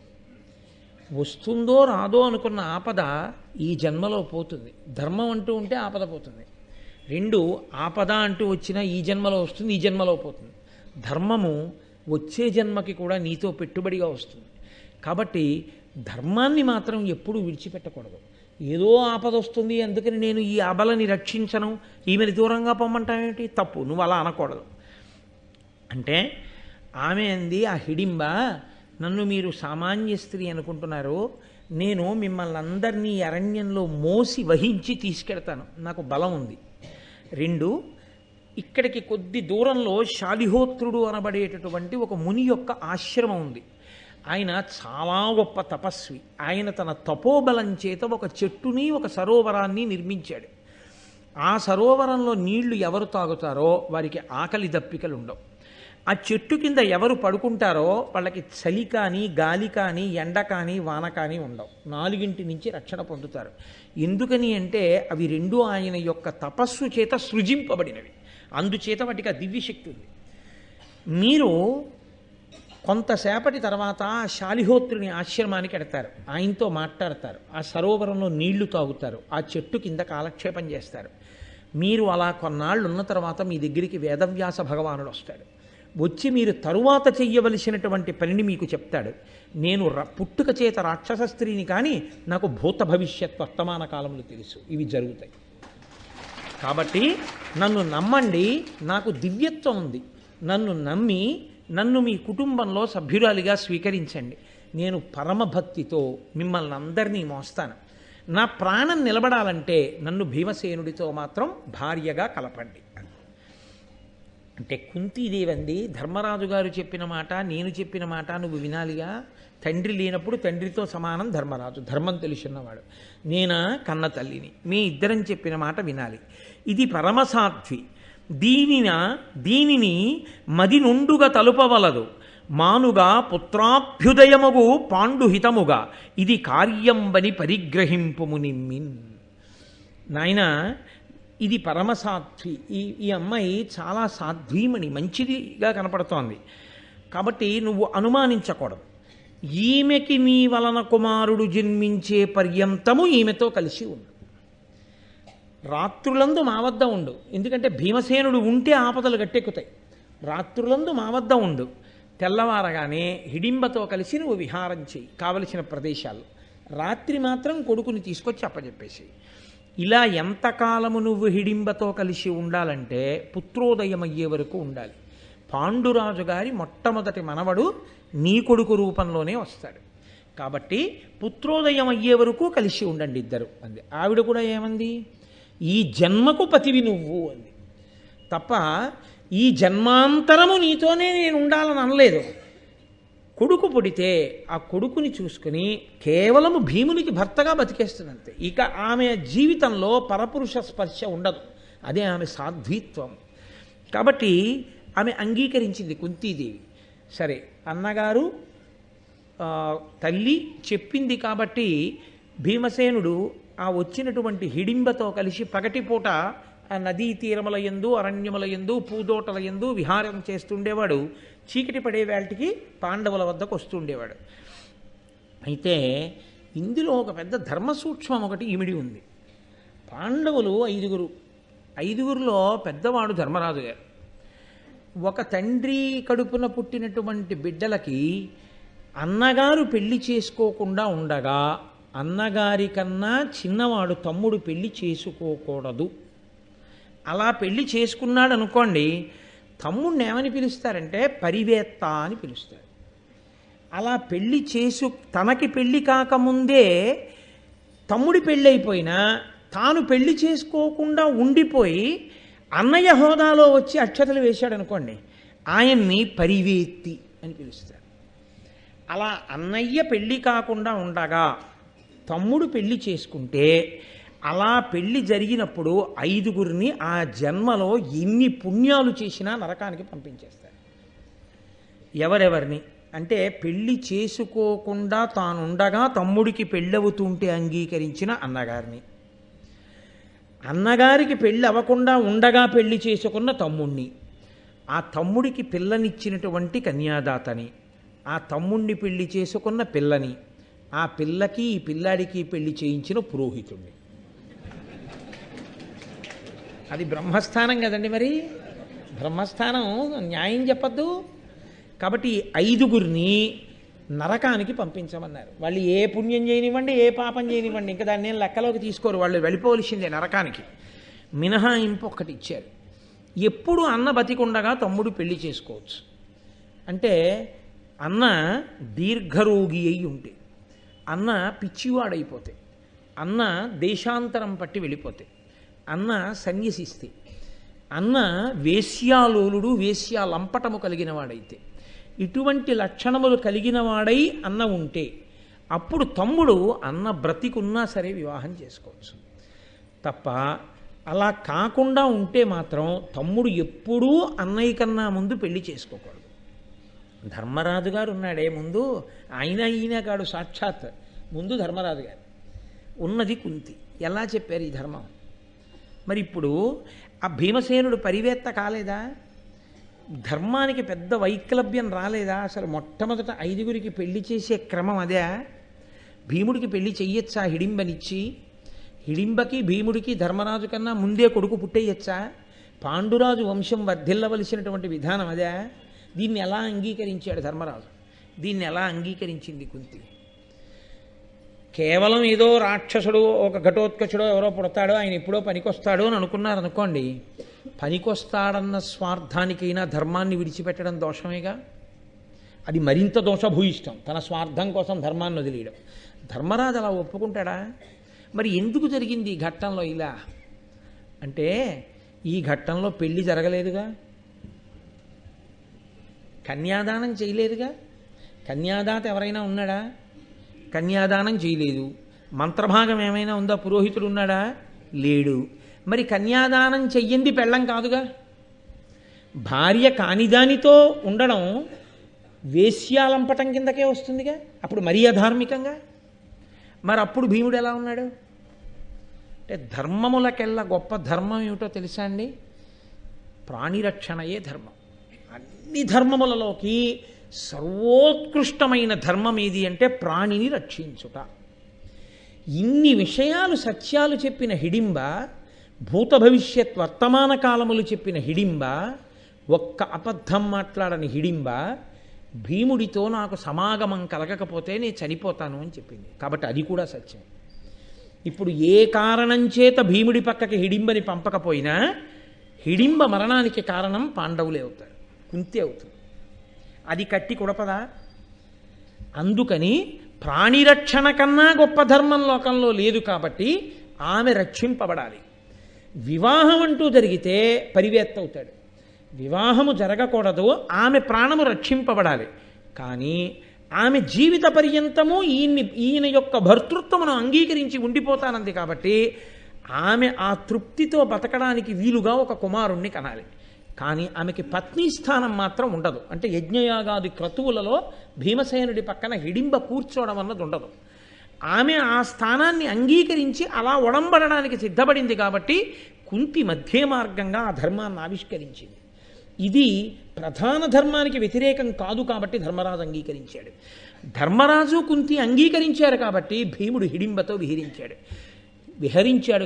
వస్తుందో రాదో అనుకున్న ఆపద ఈ జన్మలో పోతుంది, ధర్మం అంటూ ఉంటే ఆపద పోతుంది. రెండు, ఆపద అంటూ వచ్చినా ఈ జన్మలో వస్తుంది, ఈ జన్మలో పోతుంది. ధర్మము వచ్చే జన్మకి కూడా నీతో పెట్టుబడిగా వస్తుంది. కాబట్టి ధర్మాన్ని మాత్రం ఎప్పుడూ విడిచిపెట్టకూడదు. ఏదో ఆపద వస్తుంది అందుకని నేను ఈ అబలని రక్షించను, ఈమెని దూరంగా పొమ్మంటావేంటి, తప్పు, నువ్వు అలా అనకూడదు. అంటే ఆమె అంది, ఆ హిడింబ, నన్ను మీరు సామాన్య స్త్రీ అనుకుంటున్నారు, నేను మిమ్మల్ని అందరినీ అరణ్యంలో మోసి వహించి తీసుకెడతాను, నాకు బలం ఉంది. రెండు, ఇక్కడికి కొద్ది దూరంలో శాలిహోత్రుడు అనబడేటటువంటి ఒక ముని యొక్క ఆశ్రమం ఉంది. ఆయన చాలా గొప్ప తపస్వి. ఆయన తన తపోబలం చేత ఒక చెట్టుని ఒక సరోవరాన్ని నిర్మించాడు. ఆ సరోవరంలో నీళ్లు ఎవరు తాగుతారో వారికి ఆకలి దప్పికలు ఉండవు. ఆ చెట్టు కింద ఎవరు పడుకుంటారో వాళ్ళకి చలి కానీ గాలి కానీ ఎండ కానీ వాన కానీ ఉండవు. 4 నుంచి రక్షణ పొందుతారు. ఎందుకని అంటే అవి రెండు ఆయన యొక్క తపస్సు చేత సృజింపబడినవి, అందుచేత వాటికి ఆ దివ్యశక్తి ఉంది. మీరు కొంతసేపటి తర్వాత శాలిహోత్రుని ఆశ్రమానికి ఎడతారు, ఆయనతో మాట్లాడతారు, ఆ సరోవరంలో నీళ్లు తాగుతారు, ఆ చెట్టు కింద కాలక్షేపం చేస్తారు. మీరు అలా కొన్నాళ్ళు ఉన్న తర్వాత మీ దగ్గరికి వేదవ్యాస భగవానుడు వస్తాడు. వచ్చి మీరు తరువాత చెయ్యవలసినటువంటి పనిని మీకు చెప్తాడు. నేను పుట్టుక చేత రాక్షస స్త్రీని, కానీ నాకు భూత భవిష్యత్ వర్తమాన కాలములు తెలుసు, ఇవి జరుగుతాయి. కాబట్టి నన్ను నమ్మండి, నాకు దివ్యత్వం ఉంది, నన్ను నమ్మి నన్ను మీ కుటుంబంలో సభ్యురాలిగా స్వీకరించండి. నేను పరమభక్తితో మిమ్మల్ని అందరినీ మోస్తాను. నా ప్రాణం నిలబడాలంటే నన్ను భీమసేనుడితో మాత్రం భార్యగా కలపండి. అంటే కుంతీదేవంది, ధర్మరాజు గారు చెప్పిన మాట నేను చెప్పిన మాట నువ్వు వినాలిగా. తండ్రి లేనప్పుడు తండ్రితో సమానం ధర్మరాజు, ధర్మం తెలుసున్నవాడు. నేనా కన్న తల్లిని, మీ ఇద్దరం చెప్పిన మాట వినాలి. ఇది పరమసాధ్వి, దీనిని మది నుండుగా తలుపవలదు. మానుగా పుత్రాభ్యుదయముగు పాండుహితముగా ఇది కార్యంబని పరిగ్రహింపుము నిమ్మిన్. నాయన, ఇది పరమసాధ్వి. ఈ అమ్మాయి చాలా సాధ్వీమణి, మంచిదిగా కనపడుతోంది. కాబట్టి నువ్వు అనుమానించకూడదు. ఈమెకి నీ వలన కుమారుడు జన్మించే పర్యంతము ఈమెతో కలిసి ఉండు. రాత్రులందు మా వద్ద ఉండు, ఎందుకంటే భీమసేనుడు ఉంటే ఆపదలు గట్టెక్కుతాయి. రాత్రులందు మా వద్ద ఉండు, తెల్లవారగానే హిడింబతో కలిసి నువ్వు విహారం చేయి కావలసిన ప్రదేశాల్లో. రాత్రి మాత్రం కొడుకుని తీసుకొచ్చి అప్పచెప్పేసి. ఇలా ఎంతకాలము నువ్వు హిడింబతో కలిసి ఉండాలంటే పుత్రోదయం అయ్యే వరకు ఉండాలి. పాండురాజు గారి మొట్టమొదటి మనవడు నీ కొడుకు రూపంలోనే వస్తాడు. కాబట్టి పుత్రోదయం అయ్యే వరకు కలిసి ఉండండి ఇద్దరు అంది. ఆవిడ కూడా ఏమంది, ఈ జన్మకు పతివి నువ్వు అంది తప్ప ఈ జన్మాంతరము నీతోనే నేను ఉండాలని అనలేదు. కొడుకు పుడితే ఆ కొడుకుని చూసుకుని కేవలము భీమునికి భర్తగా బతికేస్తుందంతే. ఇక ఆమె జీవితంలో పరపురుష స్పర్శ ఉండదు, అదే ఆమె సాధ్వీత్వం. కాబట్టి ఆమె అంగీకరించింది కుంతీదేవి. సరే, అన్నగారు తల్లి చెప్పింది కాబట్టి భీమసేనుడు ఆ వచ్చినటువంటి హిడింబతో కలిసి పగటిపూట ఆ నదీ తీరముల యందు అరణ్యముల యందు పూదోటల యందు విహారం చేస్తుండేవాడు. చీకటి పడే వేళటికి పాండవుల వద్దకు వస్తుండేవాడు. అయితే ఇందులో ఒక పెద్ద ధర్మసూక్ష్మం ఒకటి ఇమిడి ఉంది. పాండవులు 5. 5గురిలో పెద్దవాడు ధర్మరాజు గారు. ఒక తండ్రి కడుపున పుట్టినటువంటి బిడ్డలకి అన్నగారు పెళ్లి చేసుకోకుండా ఉండగా అన్నగారి కన్నా చిన్నవాడు తమ్ముడు పెళ్లి చేసుకోకూడదు అలా పెళ్లి చేసుకున్నాడు అనుకోండి, తమ్ముడిని ఏమని పిలుస్తారంటే పరివేత్త అని పిలుస్తారు. అలా పెళ్లి తనకి పెళ్లి కాకముందే తమ్ముడి పెళ్ళి అయిపోయినా తాను పెళ్లి చేసుకోకుండా ఉండిపోయి అన్నయ్య హోదాలో వచ్చి అక్షతలు వేశాడు అనుకోండి, ఆయన్ని పరివేత్తి అని పిలుస్తారు. అలా అన్నయ్య పెళ్లి కాకుండా ఉండగా తమ్ముడు పెళ్లి చేసుకుంటే అలా పెళ్లి జరిగినప్పుడు 5గురిని ఆ జన్మలో ఎన్ని పుణ్యాలు చేసినా నరకానికి పంపించేస్తారు. ఎవరెవరిని అంటే పెళ్లి చేసుకోకుండా తానుండగా తమ్ముడికి పెళ్ళవుతుంటే అంగీకరించిన అన్నగారిని, అన్నగారికి పెళ్ళి అవ్వకుండా ఉండగా పెళ్లి చేసుకున్న తమ్ముణ్ణి, ఆ తమ్ముడికి పిల్లనిచ్చినటువంటి కన్యాదాతని, ఆ తమ్ముణ్ణి పెళ్లి చేసుకున్న పిల్లని, ఆ పిల్లకి ఈ పిల్లాడికి పెళ్లి చేయించిన పురోహితుణ్ణి. అది బ్రహ్మస్థానం కదండి. మరి బ్రహ్మస్థానం న్యాయం చెప్పద్దు. కాబట్టి 5గురిని నరకానికి పంపించమన్నారు. వాళ్ళు ఏ పుణ్యం చేయనివ్వండి, ఏ పాపం చేయనివ్వండి, ఇంకా దాన్ని నేను లెక్కలోకి తీసుకోరు, వాళ్ళు వెళ్ళిపోవలసిందే నరకానికి. మినహాయింపు ఒక్కటి ఇచ్చారు. ఎప్పుడు అన్న బతికుండగా తమ్ముడు పెళ్లి చేసుకోవచ్చు. అంటే అన్న దీర్ఘరోగి అయి ఉంటే, అన్న పిచ్చివాడైపోతే, అన్న దేశాంతరం పట్టి వెళ్ళిపోతే, అన్న సన్యసిస్తే, అన్న వేశ్యాలోలుడు వేశ్యాలంపటము కలిగిన వాడైతే, ఇటువంటి లక్షణములు కలిగిన వాడై అన్న ఉంటే అప్పుడు తమ్ముడు అన్న బ్రతికున్నా సరే వివాహం చేసుకోవచ్చు. తప్ప అలా కాకుండా ఉంటే మాత్రం తమ్ముడు ఎప్పుడూ అన్నయ్య కన్నా ముందు పెళ్లి చేసుకోకూడదు. ధర్మరాజు గారు ఉన్నాడే ముందు, ఈయన కాడు, సాక్షాత్ ముందు ధర్మరాజు గారు, ఉన్నది కుంతి. ఎలా చెప్పారు ఈ ధర్మం? మరి ఇప్పుడు ఆ భీమసేనుడు పరివేత్త కాలేదా? ధర్మానికి పెద్ద వైక్లభ్యం రాలేదా? అసలు మొట్టమొదట 5గురికి పెళ్లి చేసే క్రమం అదే. భీముడికి పెళ్లి చెయ్యొచ్చా హిడింబనిచ్చి? హిడింబకి భీముడికి ధర్మరాజు కన్నా ముందే కొడుకు పుట్టేయచ్చా? పాండురాజు వంశం వర్ధిల్లవలసినటువంటి విధానం అదే. దీన్ని ఎలా అంగీకరించాడు ధర్మరాజు? దీన్ని ఎలా అంగీకరించింది కుంతి? కేవలం ఏదో రాక్షసుడు, ఒక ఘటోత్కచుడో ఎవరో పుడతాడో, ఆయన ఎప్పుడో పనికొస్తాడో అని అనుకున్నారు అనుకోండి, పనికొస్తాడన్న స్వార్థానికైనా ధర్మాన్ని విడిచిపెట్టడం దోషమేగా. అది మరింత దోషభూయిష్టం, తన స్వార్థం కోసం ధర్మాన్ని వదిలేయడం. ధర్మరాజు అలా ఒప్పుకుంటాడా? మరి ఎందుకు జరిగింది ఈ ఘట్టంలో ఇలా అంటే, ఈ ఘట్టంలో పెళ్లి జరగలేదుగా, కన్యాదానం చేయలేదుగా. కన్యాదాత ఎవరైనా ఉన్నాడా? కన్యాదానం చేయలేదు. మంత్రభాగం ఏమైనా ఉందా? పురోహితుడు ఉన్నాడా? లేడు. మరి కన్యాదానం చెయ్యింది పెళ్ళం కాదుగా. భార్య కానిదానితో ఉండడం వేశ్యాలంపటం కిందకే వస్తుందిగా. అప్పుడు మరీ అధార్మికంగా. మరి అప్పుడు భీముడు ఎలా ఉన్నాడు అంటే, ధర్మములకెల్లా గొప్ప ధర్మం ఏమిటో తెలుసా అండి? ప్రాణిరక్షణయే ధర్మం. అన్ని ధర్మములలోకి సర్వోత్కృష్టమైన ధర్మం ఏది అంటే ప్రాణిని రక్షించుట. ఇన్ని విషయాలు సత్యాలు చెప్పిన హిడింబ, భూత భవిష్యత్ వర్తమాన కాలములు చెప్పిన హిడింబ, ఒక్క అబద్ధం మాట్లాడని హిడింబ భీముడితో నాకు సమాగమం కలగకపోతే నేను చనిపోతాను అని చెప్పింది. కాబట్టి అది కూడా సత్యం. ఇప్పుడు ఏ కారణం చేత భీముడి పక్కకి హిడింబని పంపకపోయినా హిడింబ మరణానికి కారణం పాండవులే అవుతారు, కుంతి అవుతుంది. అది కట్టి కుడపదా? అందుకని ప్రాణిరక్షణ కన్నా గొప్ప ధర్మం లోకంలో లేదు. కాబట్టి ఆమె రక్షింపబడాలి. వివాహం అంటూ జరిగితే పరివేత్త అవుతాడు. వివాహము జరగకూడదు, ఆమె ప్రాణము రక్షింపబడాలి. కానీ ఆమె జీవిత పర్యంతము ఈయన యొక్క భర్తృత్వమును అంగీకరించి ఉండిపోతానంది. కాబట్టి ఆమె ఆ తృప్తితో బతకడానికి వీలుగా ఒక కుమారుణ్ణి కనాలి. కానీ ఆమెకి పత్ని స్థానం మాత్రం ఉండదు. అంటే యజ్ఞయాగాది క్రతువులలో భీమసేనుడి పక్కన హిడింబ కూర్చోవడం అన్నది ఉండదు. ఆమె ఆ స్థానాన్ని అంగీకరించి అలా ఒడంబడడానికి సిద్ధపడింది. కాబట్టి కుంతి మధ్య మార్గంగా ఆ ధర్మాన్ని ఆవిష్కరించింది. ఇది ప్రధాన ధర్మానికి వ్యతిరేకం కాదు. కాబట్టి ధర్మరాజు అంగీకరించాడు. ధర్మరాజు కుంతి అంగీకరించారు కాబట్టి భీముడు హిడింబతో విహరించాడు.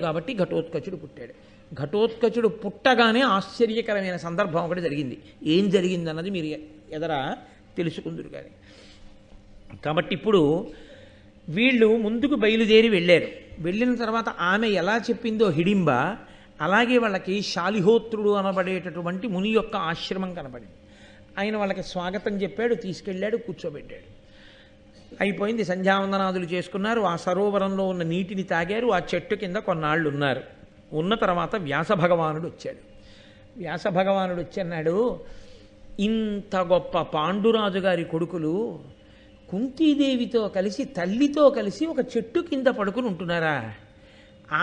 కాబట్టి ఘటోత్కచుడు పుట్టాడు. ఘటోత్కచుడు పుట్టగానే ఆశ్చర్యకరమైన సందర్భం ఒకటి జరిగింది. ఏం జరిగిందన్నది మీరు ఎదరా తెలుసుకుందురు కానీ. కాబట్టి ఇప్పుడు వీళ్ళు ముందుకు బయలుదేరి వెళ్ళారు. వెళ్ళిన తర్వాత ఆమె ఎలా చెప్పిందో హిడింబ అలాగే వాళ్ళకి శాలిహోత్రుడు అనబడేటటువంటి ముని యొక్క ఆశ్రమం కనబడింది. ఆయన వాళ్ళకి స్వాగతం చెప్పాడు, తీసుకెళ్ళాడు, కూర్చోబెట్టాడు. అయిపోయింది, సంధ్యావందనాదులు చేసుకున్నారు. ఆ సరోవరంలో ఉన్న నీటిని తాగారు. ఆ చెట్టు కింద కొన్నాళ్ళు ఉన్నారు. ఉన్న తర్వాత వ్యాస భగవానుడు వచ్చాడు. వ్యాస భగవానుడు వచ్చి అన్నాడు, ఇంత గొప్ప పాండురాజు గారి కొడుకులు కుంతీదేవితో కలిసి, తల్లితో కలిసి ఒక చెట్టు కింద పడుకుని ఉంటున్నారా?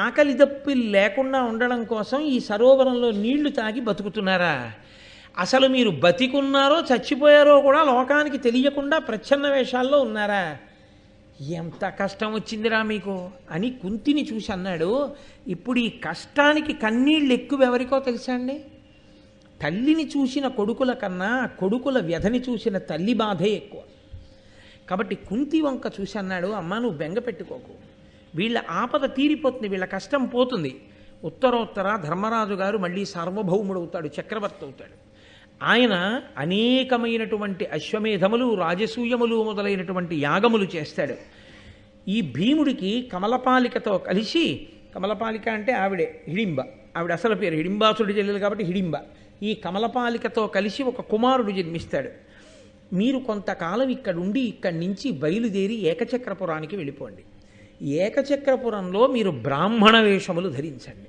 ఆకలి దప్పిలు లేకుండా ఉండడం కోసం ఈ సరోవరంలో నీళ్లు తాగి బతుకుతున్నారా? అసలు మీరు బతికున్నారో చచ్చిపోయారో కూడా లోకానికి తెలియకుండా ప్రచ్ఛన్న వేషాల్లో ఉన్నారా? ఎంత కష్టం వచ్చిందిరా మీకు అని కుంతిని చూసి అన్నాడు. ఇప్పుడు ఈ కష్టానికి కన్నీళ్ళు ఎక్కువ ఎవరికో తెలుసా అండి? తల్లిని చూసిన కొడుకుల కన్నా కొడుకుల వ్యధని చూసిన తల్లి బాధే ఎక్కువ. కాబట్టి కుంతి వంక చూసి అన్నాడు, అమ్మా నువ్వు బెంగ పెట్టుకోకు, వీళ్ళ ఆపద తీరిపోతుంది, వీళ్ళ కష్టం పోతుంది. ఉత్తరోత్తర ధర్మరాజు గారు మళ్ళీ సార్వభౌముడు అవుతాడు, చక్రవర్తి అవుతాడు. ఆయన అనేకమైనటువంటి అశ్వమేధములు, రాజసూయములు మొదలైనటువంటి యాగములు చేస్తాడు. ఈ భీముడికి కమలపాలికతో కలిసి, కమలపాలిక అంటే ఆవిడే హిడింబ, ఆవిడ అసలు పేరు హిడింబాసుడి చెల్లెలు కాబట్టి హిడింబ. ఈ కమలపాలికతో కలిసి ఒక కుమారుడు జన్మిస్తాడు. మీరు కొంతకాలం ఇక్కడుండి ఇక్కడి నుంచి బయలుదేరి ఏకచక్రపురానికి వెళ్ళిపోండి. ఏకచక్రపురంలో మీరు బ్రాహ్మణ వేషములు ధరించండి.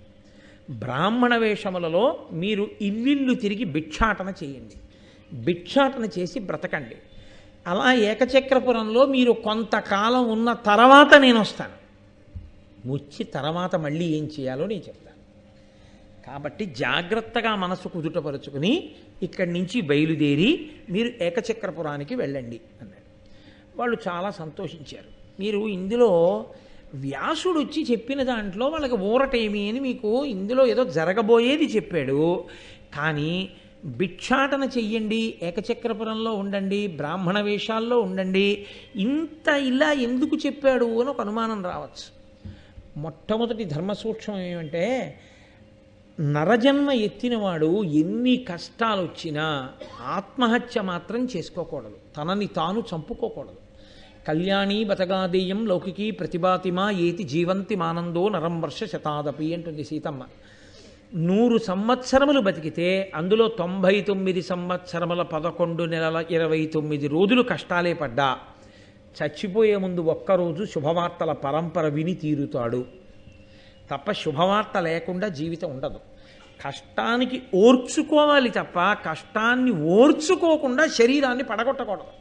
బ్రాహ్మణ వేషములలో మీరు ఇల్లిల్లు తిరిగి భిక్షాటన చేయండి. భిక్షాటన చేసి బ్రతకండి. అలా ఏకచక్రపురంలో మీరు కొంతకాలం ఉన్న తర్వాత నేను వస్తాను. వచ్చి తర్వాత మళ్ళీ ఏం చేయాలో నేను చెప్తాను. కాబట్టి జాగ్రత్తగా మనసు కుదుటపరుచుకుని ఇక్కడి నుంచి బయలుదేరి మీరు ఏకచక్రపురానికి వెళ్ళండి అన్నాడు. వాళ్ళు చాలా సంతోషించారు. మీరు ఇందులో వ్యాసుడు వచ్చి చెప్పిన దాంట్లో వాళ్ళకి ఊరటేమి అని మీకు ఇందులో ఏదో జరగబోయేది చెప్పాడు. కానీ భిక్షాటన చెయ్యండి, ఏకచక్రపురంలో ఉండండి, బ్రాహ్మణ వేషాల్లో ఉండండి, ఇంత ఇలా ఎందుకు చెప్పాడు అని ఒక అనుమానం రావచ్చు. మొట్టమొదటి ధర్మసూక్ష్మం ఏమంటే, నరజన్మ ఎత్తినవాడు ఎన్ని కష్టాలు వచ్చినా ఆత్మహత్య మాత్రం చేసుకోకూడదు, తనని తాను చంపుకోకూడదు. కళ్యాణీ బతగాదేయం లౌకికీ ప్రతిభాతిమా ఏతి జీవంతి మానందో నరం వర్ష శతాదపి అంటుంది సీతమ్మ. 100 సంవత్సరములు బతికితే అందులో 99 సంవత్సరముల 11 నెలల 29 రోజులు కష్టాలే పడ్డా చచ్చిపోయే ముందు ఒక్కరోజు శుభవార్తల పరంపర విని తీరుతాడు తప్ప శుభవార్త లేకుండా జీవితం ఉండదు. కష్టానికి ఓర్చుకోవాలి తప్ప కష్టాన్ని ఓర్చుకోకుండా శరీరాన్ని పడగొట్టకూడదు.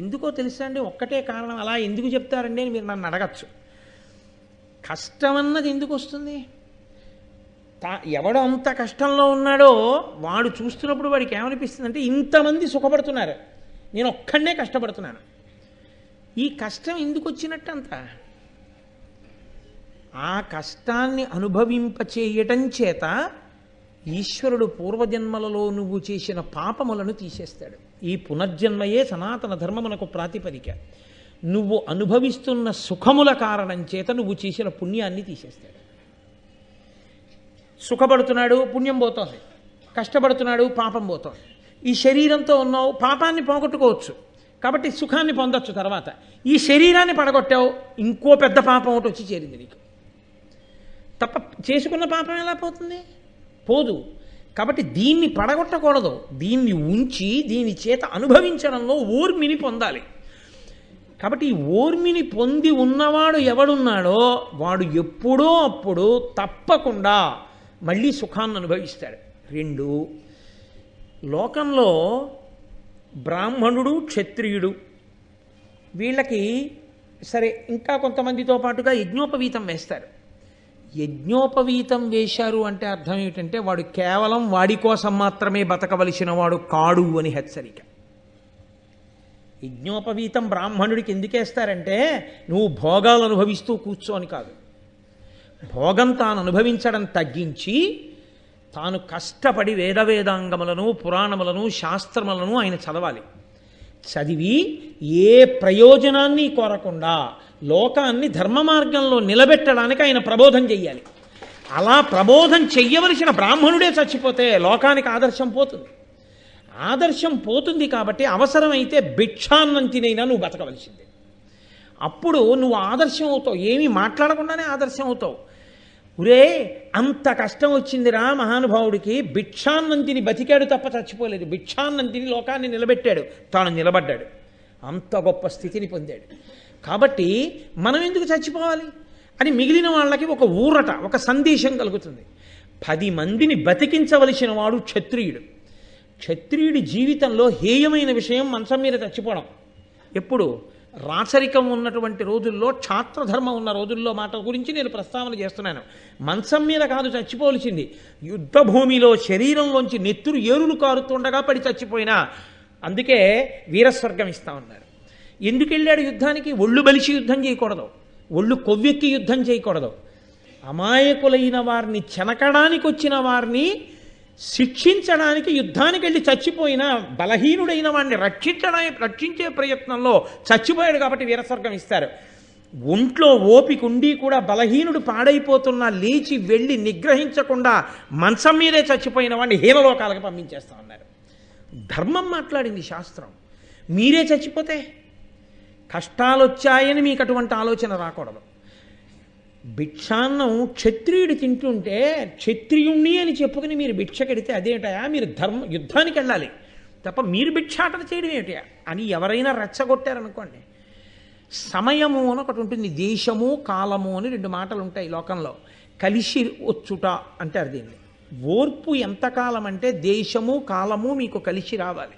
ఎందుకో తెలుసా అండి? ఒక్కటే కారణం. అలా ఎందుకు చెప్తారండి అని మీరు నన్ను అడగచ్చు. కష్టం అన్నది ఎందుకు వస్తుంది? ఎవడు అంత కష్టంలో ఉన్నాడో వాడు చూస్తున్నప్పుడు వాడికి ఏమనిపిస్తుందంటే, ఇంతమంది సుఖపడుతున్నారు, నేను ఒక్కడనే కష్టపడుతున్నాను. ఈ కష్టం ఎందుకు వచ్చినట్టు అంత? ఆ కష్టాన్ని అనుభవింపచేయటం చేత ఈశ్వరుడు పూర్వజన్మలలో నువ్వు చేసిన పాపములను తీసేస్తాడు. ఈ పునర్జన్మయే సనాతన ధర్మమునకు ప్రాతిపదిక. నువ్వు అనుభవిస్తున్న సుఖముల కారణం చేత నువ్వు చేసిన పుణ్యాన్ని తీసేస్తాడు. సుఖపడుతున్నాడు, పుణ్యం పోతోంది. కష్టపడుతున్నాడు, పాపం పోతోంది. ఈ శరీరంతో ఉన్నావు, పాపాన్ని పోగొట్టుకోవచ్చు కాబట్టి సుఖాన్ని పొందొచ్చు. తర్వాత ఈ శరీరాన్ని పడగొట్టావు, ఇంకో పెద్ద పాపం ఒకటి వచ్చి చేరింది నీకు. తప్ప చేసుకున్న పాపం ఎలా పోతుంది? పోదు. కాబట్టి దీన్ని పడగొట్టకూడదు, దీన్ని ఉంచి దీని చేత అనుభవించడంలో ఓర్మిని పొందాలి. కాబట్టి ఈ ఓర్మిని పొంది ఉన్నవాడు ఎవడున్నాడో వాడు ఎప్పుడో అప్పుడు తప్పకుండా మళ్ళీ సుఖాన్ని అనుభవిస్తాడు. 2, లోకంలో బ్రాహ్మణుడు, క్షత్రియుడు వీళ్ళకి సరే ఇంకా కొంతమందితో పాటుగా యజ్ఞోపవీతం వేస్తారు. యజ్ఞోపవీతం వేశారు అంటే అర్థం ఏమిటంటే వాడు కేవలం వాడి కోసం మాత్రమే బతకవలసిన వాడు కాడు అని హెచ్చరిక. యజ్ఞోపవీతం బ్రాహ్మణుడికి ఎందుకేస్తారంటే నువ్వు భోగాలు అనుభవిస్తూ కూర్చో అని కాదు. భోగం తాను అనుభవించడం తగ్గించి తాను కష్టపడి వేదవేదాంగములను, పురాణములను, శాస్త్రములను ఆయన చదవాలి. చదివి ఏ ప్రయోజనాన్ని కోరకుండా లోకాన్ని ధర్మ మార్గంలో నిలబెట్టడానికి ఆయన ప్రబోధం చెయ్యాలి. అలా ప్రబోధం చెయ్యవలసిన బ్రాహ్మణుడే చచ్చిపోతే లోకానికి ఆదర్శం పోతుంది. ఆదర్శం పోతుంది కాబట్టి అవసరమైతే భిక్షాన్నం తినైనా నువ్వు బతకవలసిందే. అప్పుడు నువ్వు ఆదర్శం అవుతావు. ఏమీ మాట్లాడకుండానే ఆదర్శం అవుతావు. ఒరే అంత కష్టం వచ్చిందిరా మహానుభావుడికి, భిక్షాన్నం తిని బతికాడు తప్ప చచ్చిపోలేదు, భిక్షాన్నం తిని లోకాన్ని నిలబెట్టాడు, తాను నిలబడ్డాడు, అంత గొప్ప స్థితిని పొందాడు. కాబట్టి మనం ఎందుకు చచ్చిపోవాలి అని మిగిలిన వాళ్ళకి ఒక ఊరట, ఒక సందేశం కలుగుతుంది. 10 మందిని బతికించవలసిన వాడు క్షత్రియుడు. క్షత్రియుడి జీవితంలో హేయమైన విషయం మంచం మీద చచ్చిపోవడం. ఎప్పుడు? రాచరికం ఉన్నటువంటి రోజుల్లో, క్షాత్రధర్మం ఉన్న రోజుల్లో మాట గురించి నేను ప్రస్తావన చేస్తున్నాను. మంచం మీద కాదు చచ్చిపోవలసింది, యుద్ధభూమిలో శరీరంలోంచి నెత్తురు ఏరులు కారుతుండగా పడి చచ్చిపోయినా. అందుకే వీరస్వర్గం ఇస్తా ఉన్నారు. ఎందుకు వెళ్ళాడు యుద్ధానికి? ఒళ్ళు బలిసి యుద్ధం చేయకూడదు, ఒళ్ళు కొవ్వెక్కి యుద్ధం చేయకూడదు. అమాయకులైన వారిని, చెనకడానికి వచ్చిన వారిని శిక్షించడానికి యుద్ధానికి వెళ్ళి చచ్చిపోయినా బలహీనుడైన వాడిని రక్షించే ప్రయత్నంలో చచ్చిపోయాడు కాబట్టి వీరస్వర్గం ఇస్తారు. ఒంట్లో ఓపిక ఉండి కూడా బలహీనుడు పాడైపోతున్నా లేచి వెళ్ళి నిగ్రహించకుండా మంచం మీదే చచ్చిపోయిన వాడిని హీనలోకాలకు పంపించేస్తా ఉన్నారు. ధర్మం మాట్లాడింది శాస్త్రం. మీరే చచ్చిపోతే కష్టాలు వచ్చాయని మీకు అటువంటి ఆలోచన రాకూడదు. భిక్షాన్నం క్షత్రియుడు తింటుంటే క్షత్రియుణ్ణి అని చెప్పుకుని మీరు భిక్షకెడితే అదేంటయా, మీరు యుద్ధానికి వెళ్ళాలి తప్ప మీరు భిక్షాటన చేయడం ఏమిటయా అని ఎవరైనా రెచ్చగొట్టారనుకోండి. సమయము అని ఒకటి ఉంటుంది, దేశము కాలము అని 2 మాటలు ఉంటాయి లోకంలో. కలిసి వచ్చుట అంటారు దీన్ని. ఓర్పు ఎంతకాలం అంటే దేశము కాలము మీకు కలిసి రావాలి.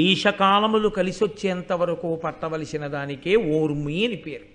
దేశకాలములు కలిసి వచ్చేంత వరకు పట్టవలసిన దానికే ఓర్మి అని పేరు.